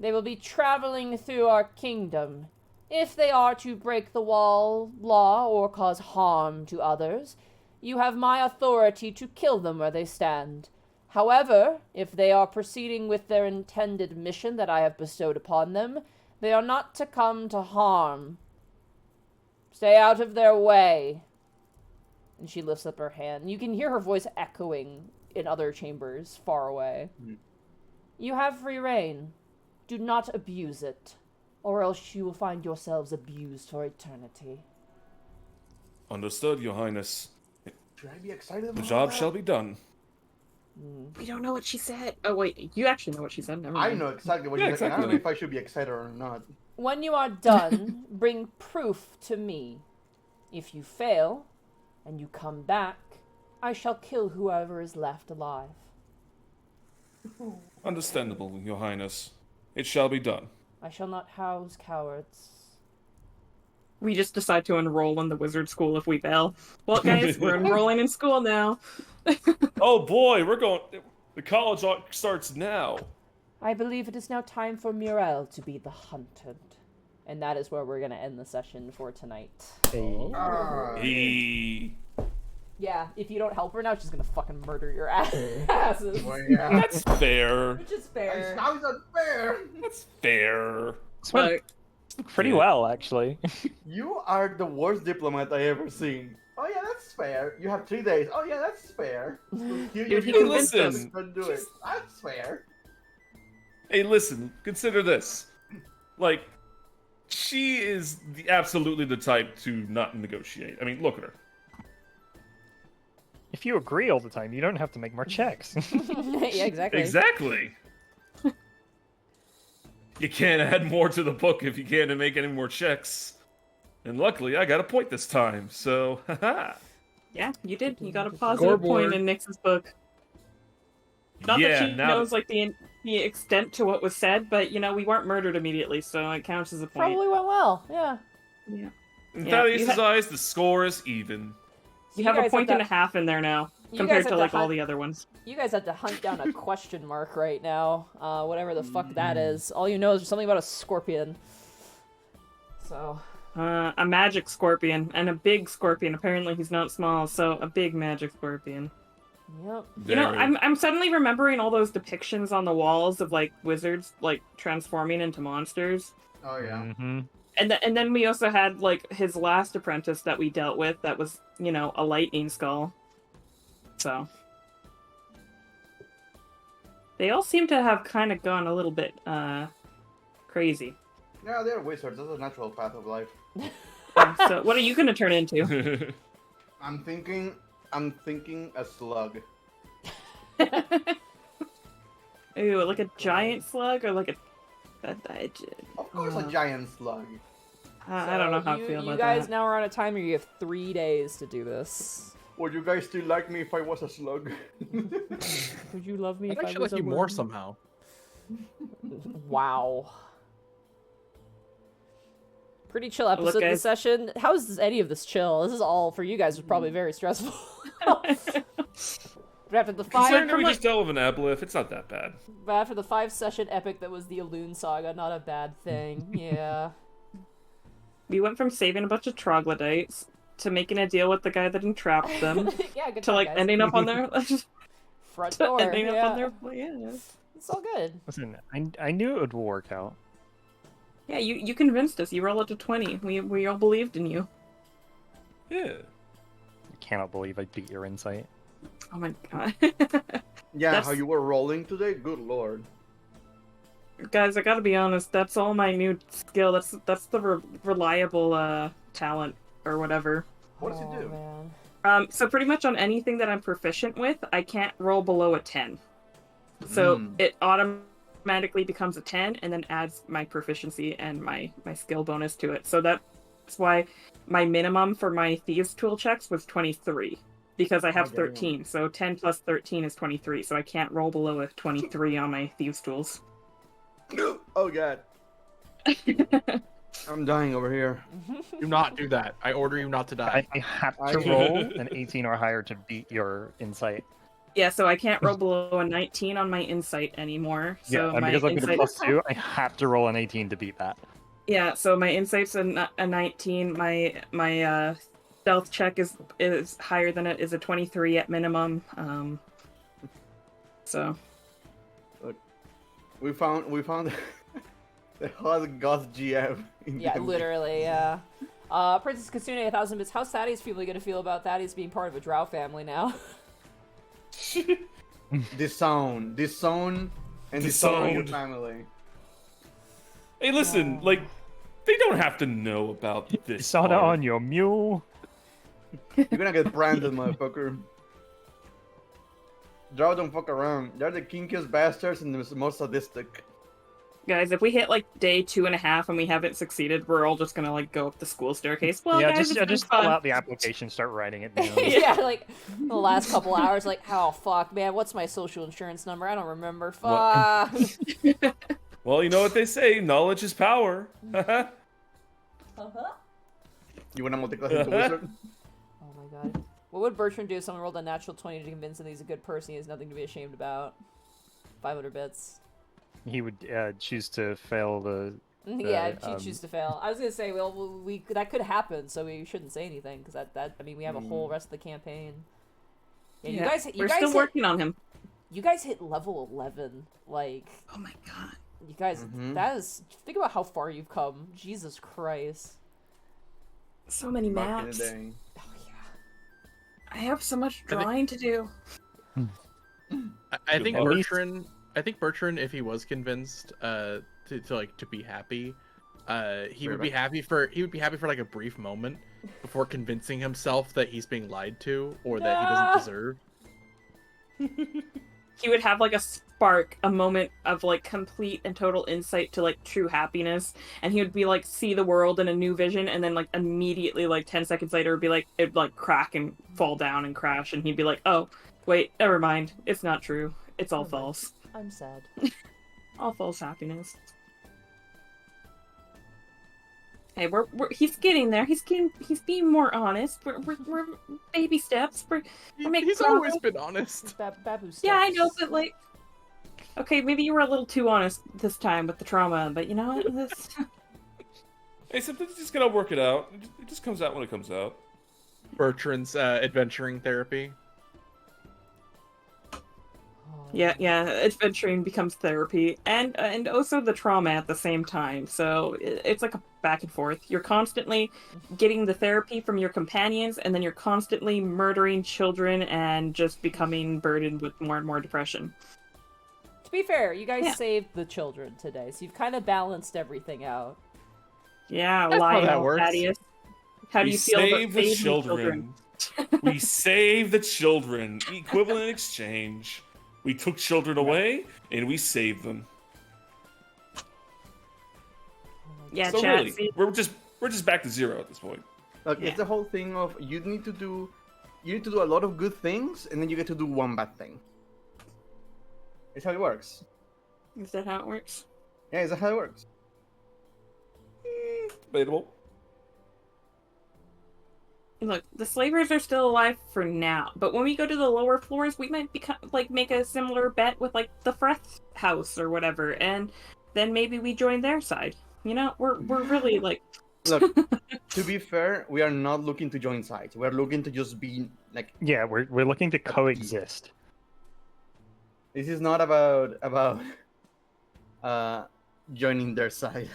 They will be traveling through our kingdom. If they are to break the law or cause harm to others, you have my authority to kill them where they stand. However, if they are proceeding with their intended mission that I have bestowed upon them, they are not to come to harm. Stay out of their way." And she lifts up her hand. You can hear her voice echoing in other chambers far away. You have free reign. Do not abuse it, or else you will find yourselves abused for eternity. Understood, Your Highness. Should I be excited about The job that? shall be done. We don't know what she said. Oh wait, you actually know what she said. Never I mind. know exactly what Yeah, you're saying. I don't know exactly. if I should be excited or not. When you are done, bring proof to me. If you fail, and you come back, I shall kill whoever is left alive. Understandable, Your Highness. It shall be done. I shall not house cowards. We just decide to enroll in the wizard school if we fail. Well, guys, we're enrolling in school now. Oh boy, we're going... The college starts now. I believe it is now time for Muriel to be the hunted. And that is where we're going to end the session for tonight. Hey. Yeah, if you don't help her now, she's going to fucking murder your asses. Well, yeah. That's fair. Which is fair. How is that fair? That's fair. This went pretty well, actually. You are the worst diplomat I ever seen. Oh yeah, that's fair. You have 3 days. Oh yeah, that's fair. You Hey, listen. Don't do it. That's fair. Hey, listen. Consider this. Like, she is absolutely the type to not negotiate. I mean, look at her. If you agree all the time, you don't have to make more checks. Yeah, exactly. Exactly. You can't add more to the book if you can't make any more checks. And luckily, I got a point this time, so haha. Yeah, you did. You got a positive point in Nix's book. Not that she knows like the extent to what was said, but you know we weren't murdered immediately, so it counts as a point. Probably went well, yeah. Yeah. In Yeah, Thaddeus' eyes, the score is even. You have a guys point have and a half in there now, You compared guys to have like to all hunt- the other ones. You guys have to hunt down a question mark right now. Whatever the fuck that is. All you know is something about a scorpion. So... A magic scorpion and a big scorpion. Apparently he's not small, so a big magic scorpion. Yep. You know, Very. I'm suddenly remembering all those depictions on the walls of like wizards like transforming into monsters. Oh yeah. Mm-hmm. And then we also had like his last apprentice that we dealt with that was, you know, a lightning skull. So they all seem to have kind of gone a little bit crazy. Yeah, they're wizards. That's a natural path of life. So what are you gonna turn into? I'm thinking a slug. Ooh, like a giant slug or like Of course, a giant slug. I don't know how I feel you about guys that. now are on a timer. You have 3 days to do this. Would you guys still like me if I was a slug? Would you love me I'd if I actually was like a you more worm? somehow. Wow. Pretty chill episode Look, of the guys. session. How is any of this chill? This is all for you guys. Was probably very stressful. But after the Considering that we five, just dealt with an aboleth, it's not that bad. but after the 5-session epic that was the Elune saga, not a bad thing. Yeah. We went from saving a bunch of troglodytes to making a deal with the guy that entrapped them Yeah, good to job, like guys. ending up on their Front to door. ending Yeah. up on their yeah. It's all good. Listen, I knew it would work out. Yeah, you convinced us. You rolled up to 20. We all believed in you. Yeah. I cannot believe I beat your insight. Oh my god. Yeah, That's- how you were rolling today? Good lord. Guys, I gotta be honest, that's all my new skill. That's the reliable talent or whatever. What does it do? Man. So pretty much on anything that I'm proficient with, I can't roll below a 10. So it automatically becomes a 10 and then adds my proficiency and my skill bonus to it. So that's why my minimum for my Thieves tool checks was 23. Because I have damn. 13. So 10 plus 13 is 23. So I can't roll below a 23 on my Thieves tools. Oh god. I'm dying over here. Do not do that. I order you not to die. I had I- to roll an 18 or higher to beat your insight. Yeah, so I can't roll below a 19 on my insight anymore. So Yeah, and my because I get a insight, +2, I have to roll an 18 to beat that. yeah, so my insight's a 19. My stealth check is higher than it is a 23 at minimum. So We found the hot goth GM. in Yeah, the- literally, yeah. Princess Kasune, 1,000 bits. How's Thaddeus people gonna feel about Thaddeus being part of a drow family now? Disown, and disown your Disowned. family. Hey, listen, like, they don't have to know about this. Saw that part. on your mule. You're gonna get branded, motherfucker. Drow don't fuck around. They're the kinkiest bastards and the most sadistic. guys, if we hit like day 2.5 and we haven't succeeded, we're all just gonna like go up the school staircase. Well, Yeah, guys, it's been just pull fun. out the application, start writing it down. Yeah, like the last couple hours, like, oh fuck, man, what's my social insurance number? I don't remember. Fuck. Well, you know what they say, knowledge is power. You wanna multi-class into wizard? Oh my god. What would Bertrand do if someone rolled a natural 20 to convince him that he's a good person? He has nothing to be ashamed about. 500 bits. He would choose to fail the. Yeah, choose to fail. I was gonna say, well, we that could happen, so we shouldn't say anything because that I mean, we have a whole rest of the campaign. Yeah, Yeah, you we're guys still hit, working on him. You guys hit level 11, like. Oh my god. You guys, that is. Think about how far you've come. Jesus Christ. So many Back in the maps. day. Oh yeah. I have so much drawing to do. I think At least- Bertrand, if he was convinced to be happy, he would Fair be happy for like a brief moment before convincing himself that he's being lied to or that he doesn't deserve. He would have like a spark, a moment of like complete and total insight to like true happiness, and he would be like see the world in a new vision, and then like immediately like 10 seconds later it'd be like it'd like crack and fall down and crash, and he'd be like, oh wait, never mind, it's not true, it's all false, I'm sad. all false happiness. Hey, he's getting there. He's being more honest. We're baby steps. We're making He's progress. always been honest. Babu steps. Yeah, I know, but like, okay, maybe you were a little too honest this time with the trauma, but you know what? This... Hey, sometimes you just gotta work it out. It just comes out when it comes out. Bertrand's adventuring therapy. Yeah, adventuring becomes therapy, and also the trauma at the same time. So it's like a back and forth. You're constantly getting the therapy from your companions, and then you're constantly murdering children and just becoming burdened with more and more depression. To be fair, you guys Yeah. saved the children today, so you've kind of balanced everything out. Yeah, That's how Lionel, that works. Thaddeus. How do We you feel about save the saving children. We save the children. Equivalent exchange. We took children away and we saved them. Yeah, So chat. really, See, we're just back to zero at this point. Like Yeah. it's the whole thing of you need to do you need to do a lot of good things, and then you get to do one bad thing. It's how it works. Is that how it works? Yeah, it's how it works. Debatable. Look, the slavers are still alive for now, but when we go to the lower floors, we might make a similar bet with like the Freth house or whatever, and then maybe we join their side. You know, we're really like. Look, to be fair, we are not looking to join sides. We are looking to just be like. Yeah, we're looking to coexist. This is not about joining their side.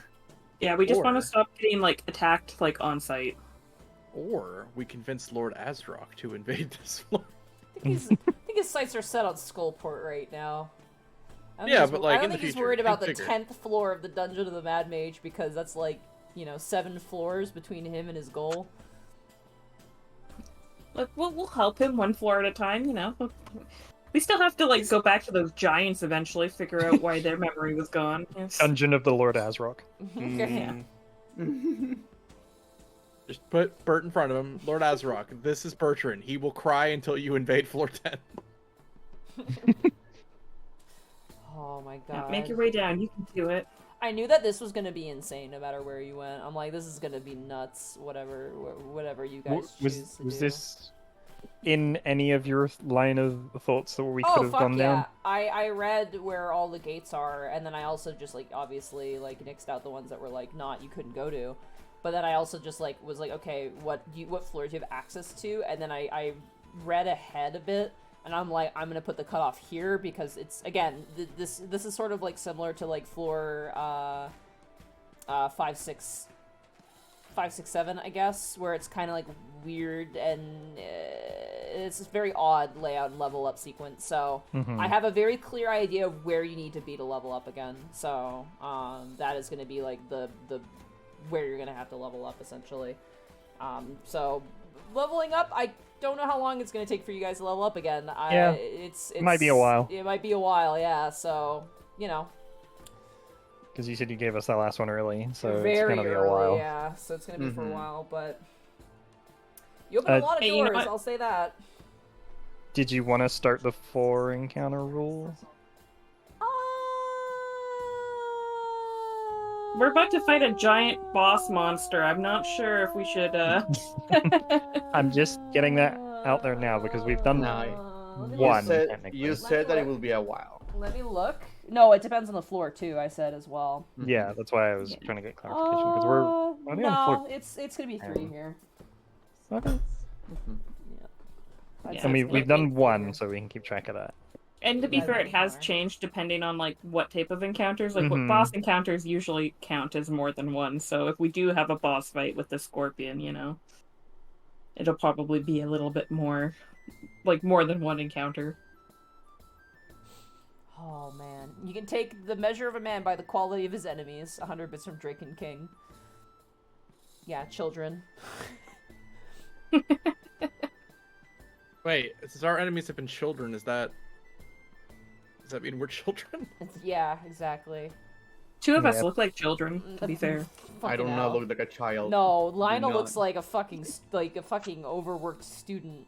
Yeah, we just Or- want to stop getting like attacked like on site. Or we convince Lord Azrock to invade this floor. I think his sights are set on Skullport right now. I don't Yeah, think but, he's- like, I don't in the think he's future, worried about the think bigger. 10th floor of the Dungeon of the Mad Mage because that's like, 7 floors between him and his goal. Look, we'll help him one floor at a time. You know, we still have to like go back to those giants eventually, figure out why their memory was gone. Yes. Dungeon of the Lord Azrock. Okay. Just put Bert in front of him. Lord Azrock, this is Bertrand. He will cry until you invade floor 10. Oh my Yeah, god. make your way down. You can do it. I knew that this was gonna be insane no matter where you went. I'm like, this is gonna be nuts. Whatever you guys choose to Was do. this in any of your line of thoughts that we could Oh have fuck gone yeah! down? I read where all the gates are, and then I also just like obviously like nixed out the ones that were like not you couldn't go to, but then I also just like was like okay what floors do you have access to, and then I read ahead a bit, and I'm like I'm gonna put the cutoff here because it's again this is sort of like similar to like floor 5, 6, 7 I guess, where it's kind of like weird and it's a very odd layout and level up sequence. So I have a very clear idea of where you need to be to level up again. So that is going to be like the where you're going to have to level up essentially. So leveling up, I don't know how long it's going to take for you guys to level up again. Yeah, it might be a while. It might be a while, yeah. So Because you said you gave us that last one early, so very it's gonna be early, a while. yeah. So it's gonna be for a Mhm. while, but you open a lot of Hey, you know doors. what? I'll say that. Did you want to start the 4 encounter rule? We're about to fight a giant boss monster. I'm not sure if we should. I'm just getting that out there now because we've done Let me- one. You technically. said that it will be a while. Let me look. No, it depends on the floor too. I said as well. Yeah, that's why I was trying to get clarification because we're only on no, floor. it's gonna be 3 here. Okay. I'd Yeah. say And it's we've gonna be done one, 3. so we can keep track of that. And to be Yeah, fair, it has more. changed depending on like what type of encounters. Like what Mhm. boss encounters usually count as more than one. So if we do have a boss fight with the scorpion, it'll probably be a little bit more, like more than one encounter. Oh man, you can take the measure of a man by the quality of his enemies. 100 bits from Drake and King. Yeah, children. Wait, since our enemies have been children, does that mean we're children? Yeah, exactly. 2 of us Yeah. look like children, to be fair. I do Fucking not hell. look like a child. No, Lionel not. looks like a fucking overworked student,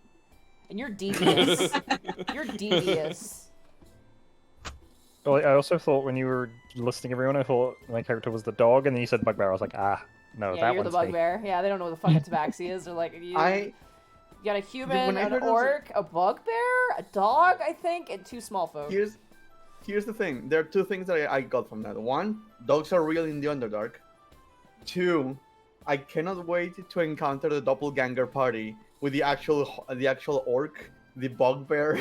and you're devious. You're devious. Well, I also thought when you were listing everyone, I thought my character was the dog, and then you said bugbear. I was like, no, Yeah, that you're the one's me. bugbear. Yeah, they don't know what the fuck a tabaxi is. They're like, you got a human, when I an heard it was orc, a bugbear, a dog, I think, and 2 small folk. Here's the thing. There are 2 things that I got from that. 1, dogs are real in the Underdark. 2, I cannot wait to encounter the doppelganger party with the actual orc, the bugbear,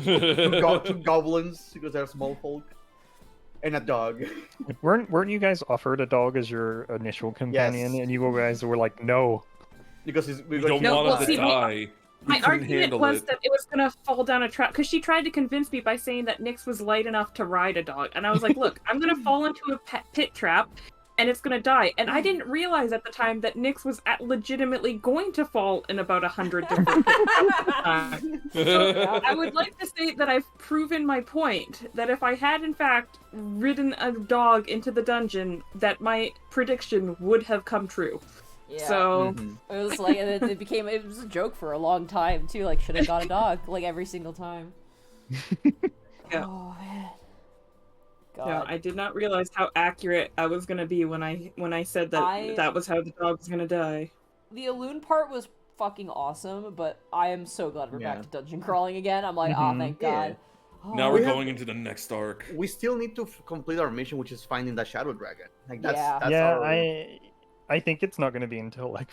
2 goblins because they're small folk, and a dog. Weren't you guys offered a dog as your initial companion, Yes. and you guys were like, no? Because we We got don't No, want well, him to see, die. My We couldn't argument handle was it. that it was gonna fall down a trap because she tried to convince me by saying that Nyx was light enough to ride a dog, and I was like, "Look, I'm gonna fall into a pit trap, and it's gonna die." And I didn't realize at the time that Nyx was legitimately going to fall in about 100 different pit traps. So I would like to say that I've proven my point that if I had in fact ridden a dog into the dungeon, that my prediction would have come true. Yeah. So It was like, and it was a joke for a long time too. Like, should have got a dog, like every single time. Yeah. Oh man. God. yeah, I did not realize how accurate I was gonna be when I said that that was how the dog was gonna die. The Elune part was fucking awesome, but I am so glad we're back Yeah. to dungeon crawling again. I'm like, ah, thank God. Now Oh, we're We have- going into the next arc. We still need to complete our mission, which is finding the Shadow Dragon. Like that's Yeah. that's Yeah, our... I think it's not going to be until like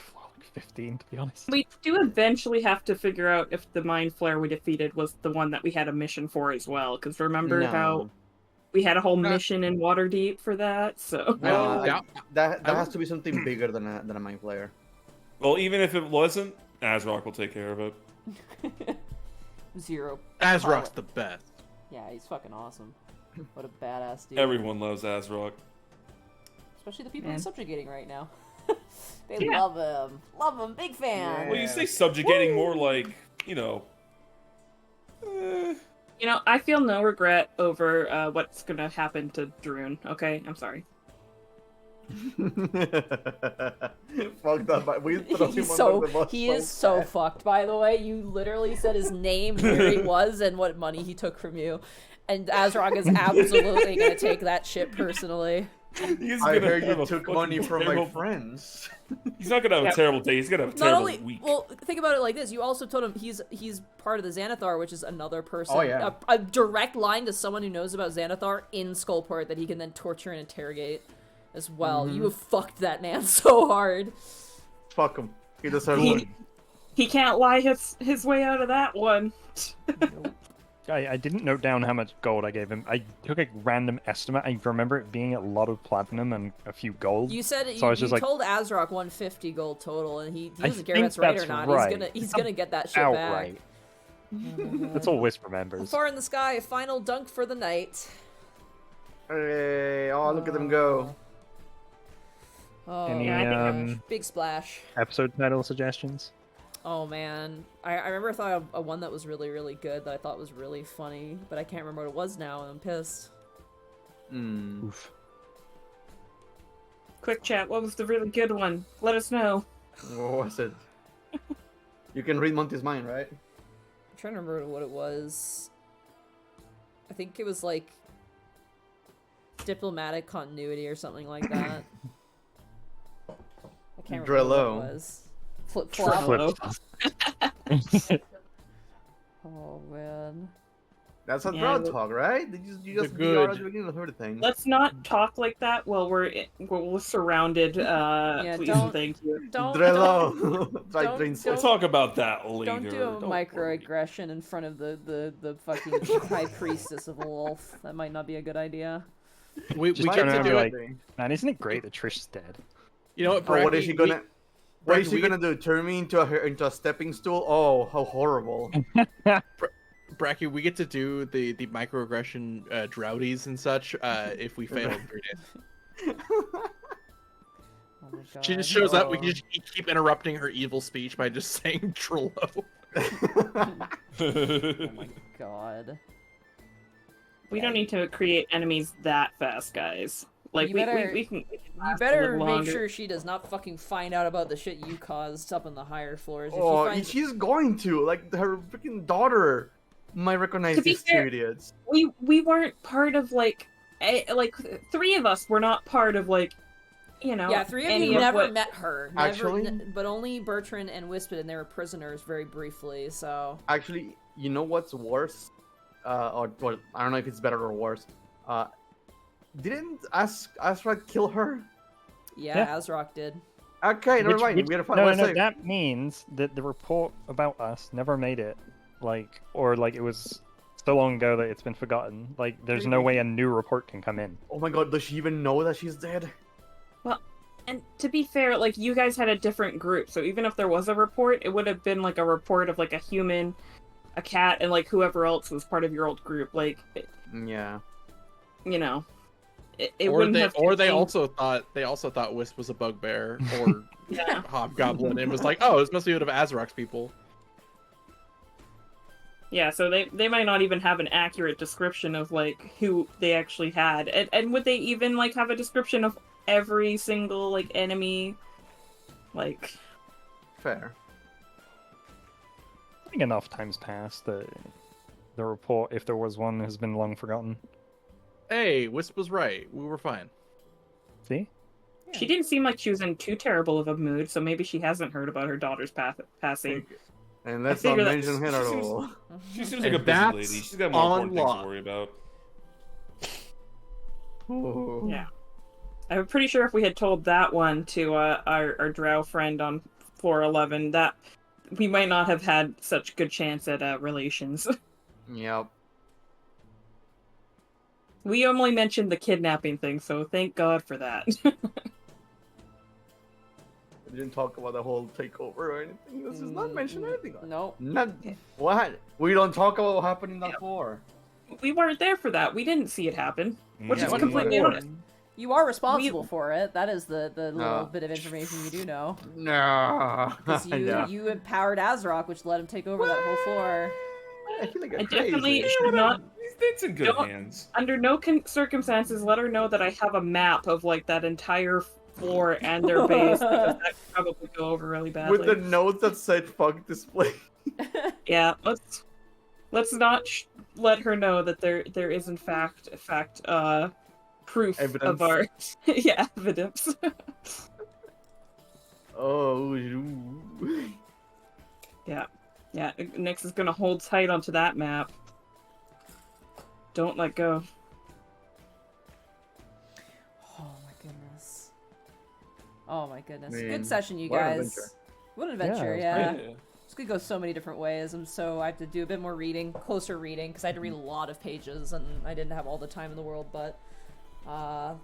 15, to be honest. We do eventually have to figure out if the Mind Flare we defeated was the one that we had a mission for as well. Because remember how we had a whole mission in Waterdeep for that? So No, Yeah. that has to be something bigger than a Mind Flayer. Well, even if it wasn't, Azrock will take care of it. Zero. Azrock's the best. Yeah, he's fucking awesome. What a badass dude. Everyone loves Azrock. Especially the people Man. he's subjugating right now. They Yeah. love him. Love him. Big fan. Well, you say subjugating, more like, you know. you know, I feel no regret over what's gonna happen to Droon. Okay, I'm sorry. Fucked up, but we throw him He's under the bus he is so fucked, by the way. You literally said his name, where he was, and what money he took from you. And Azrock is absolutely gonna take that shit personally. He's I gonna heard have you a took fucking money from my terrible- friends. He's not gonna have Yep. a terrible day. He's gonna have a Not terrible only, week. well, think about it like this. You also told him he's part of the Xanathar, which is another person. Oh, yeah. A direct line to someone who knows about Xanathar in Skullport that he can then torture and interrogate as well. You have fucked that man so hard. Fuck him. He deserves He- it. He can't lie his way out of that one. I didn't note down how much gold I gave him. I took a random estimate. I remember it being a lot of platinum and a few gold. You said So I was you just like- told Azrock 150 gold total, and he I doesn't care if think that's right or that's not. right. He's It's gonna get that shit back. outright. That's all Wisp remembers. Far in the sky, a final dunk for the night. Hey, oh, look at them go. Oh, Any Yeah, I think gosh. Big splash. episode title suggestions? Oh man, I remember I thought of one that was really, really good that I thought was really funny, but I can't remember what it was now, and I'm pissed. Oof. Quick chat, what was the really good one? Let us know. What was it? You can read Monty's mind, right? I'm trying to remember what it was. I think it was like diplomatic continuity or something like that. I can't remember what Drello. it was. Flip flop. Flip. Oh man. That's a Yeah, draw but- talk, right? You just good. are at the beginning of everything. Let's not talk like that while we're surrounded. Please don't- and thank you. Don't Drello. Like don't- Prince. We'll talk about that later. don't do a Don't worry. microaggression in front of the fucking high priestess of Wolf. That might not be a good idea. We Just get trying to to do remember, it. like, man, isn't it great that Trish's dead? You know what, Oh, what is Bracky, she gonna? What is she we gonna do? Turn me into a stepping stool? Oh, how horrible! Bracky, we get to do the microaggression droughties and such if we fail in 3 days. Oh my She just God. shows up. We Oh. can just keep interrupting her evil speech by just saying Trello. Oh my god. We don't need to create enemies that fast, guys. Like You we better- can You last a better little make longer. sure she does not fucking find out about the shit you caused up in the higher floors. If Oh, she finds... she's going to. Like her freaking daughter might recognize To be these two fair- idiots. we weren't part of like three of us were not part of like Yeah, three of any you never what- met her. Never, Actually- but only Bertrand and Wispid, and they were prisoners very briefly, so... Actually, you know what's worse? Or well, I don't know if it's better or worse. Didn't Asra kill her? Yeah, Yeah. Azrock did. Okay, never mind. We gotta find. no, what's no, safe. that means that the report about us never made it. Or it was so long ago that it's been forgotten. Like, there's no way a new report can come in. Oh my god, does she even know that she's dead? And to be fair, like you guys had a different group, so even if there was a report, it would have been like a report of like a human, a cat, and like whoever else was part of your old group. Like, Yeah. you know, it Or wouldn't they have. also thought Wisp was a bugbear or Yeah. hobgoblin and was like, oh, this must be one of Azrock's people. Yeah, so they might not even have an accurate description of like who they actually had, and would they even like have a description of every single like enemy Like, Fair. I think enough time's passed that the report, if there was one, has been long forgotten. Hey, Wisp was right. We were fine. See? she didn't seem like she was in too terrible of a mood, so maybe she hasn't heard about her daughter's passing. And let's not figure that- mention her at all. She seems like And a busy that's lady. She's got more important things on to worry about. Ooh. Yeah. I'm pretty sure if we had told that one to our drow friend on floor 11, that we might not have had such good chance at relations. Yep. We only mentioned the kidnapping thing, so thank God for that. We didn't talk about the whole takeover or anything. Let's just not mention anything. Nope. Not what? We don't talk about what happened in that floor. We weren't there for that. We didn't see it happen, which Yeah, is we completely weren't. honest. You are responsible for it. That is the little No. bit of information you do know. No. Because you No. you empowered Azrock, which let him take over that whole floor. I feel like I I'm definitely crazy. should not, It's in good Don't- hands. under no circumstances, let her know that I have a map of like that entire floor and their base, because that could probably go over really badly. With the notes that said "fuck display." Yeah, let's not let her know that there is in fact proof Evidence. of our yeah, evidence. Oh. Ooh. Yeah, Nyx is gonna hold tight onto that map. Don't let go. Oh my goodness. Oh my goodness. Man, Good session, you what an guys. adventure. What an adventure, Yeah, yeah. it Yeah. This could go so many different ways. I have to do a bit more reading, closer reading, because I had to read a lot of pages and I didn't have all the time in the world, but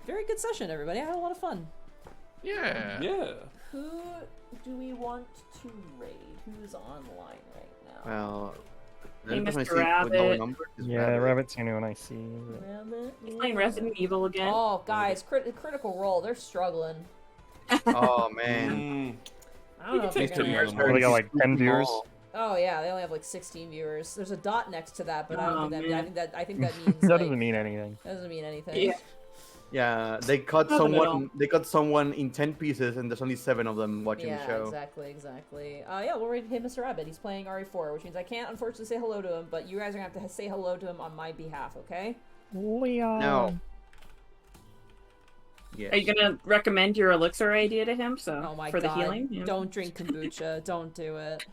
very good session, everybody. I had a lot of fun. Yeah. Yeah. Who do we want to raid? Who's online right now? Well. Hey, then Mr. I see with no Rabbit. numbers is Yeah, Rabbit. Rabbit's the only one I see. Rabbit, Playing Resident Evil again. Oh, guys, critical role. They're struggling. Oh man. Mm. I don't know if they're Take gonna... turns. Only got like 10 viewers. Oh yeah, they only have like 16 viewers. There's a dot next to that, but I don't Oh, think that. man. I think that means That like, doesn't mean anything. that doesn't mean anything. Yeah. Yeah, they cut Doesn't at all. someone. They cut someone in 10 pieces, and there's only 7 of them watching the show. Exactly. Yeah, we'll raid him, Mr. Rabbit. He's playing RE4, which means I can't unfortunately say hello to him, but you guys are gonna have to say hello to him on my behalf, okay? Leon. No. Yes. Are you gonna recommend your elixir idea to him? So Oh my for god! the healing. Yeah. Don't drink kombucha. Don't do it.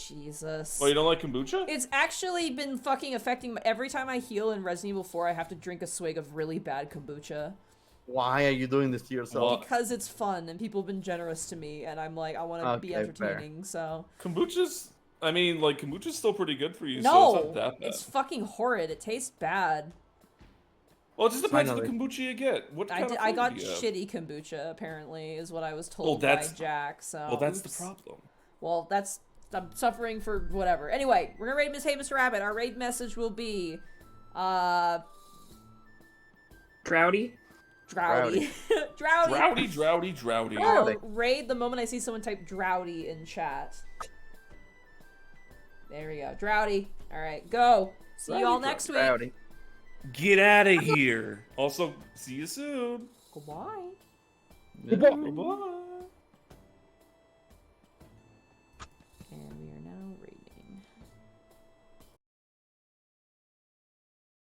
Jesus. Oh, you don't like kombucha? It's actually been fucking affecting every time I heal in Resident Evil 4, I have to drink a swig of really bad kombucha. Why are you doing this to yourself? Well, Because it's fun and people have been generous to me and I'm like, I want to be Okay, fair. entertaining, so... Kombucha's. I mean, like kombucha's still pretty good for you. so No! it's not that bad. It's fucking horrid. It tastes bad. Well, it just depends on the Finally. kombucha you get. What kind of I flavor got do you have? shitty kombucha, apparently, is what I was Well, told by that's- Jack, so... Well, that's the oops. problem. Well, that's... I'm suffering for whatever. Anyway, we're gonna raid Miss Hey Mr. Rabbit. Our raid message will be... Drowdy. Drowdy. Drowdy. Drowdy. I'll raid the moment I see someone type drowdy in chat. There we go. Drowdy. Alright, go. See you all next week. Rowdy. Get out of here. Also, see you soon. Goodbye. Yeah. Bye.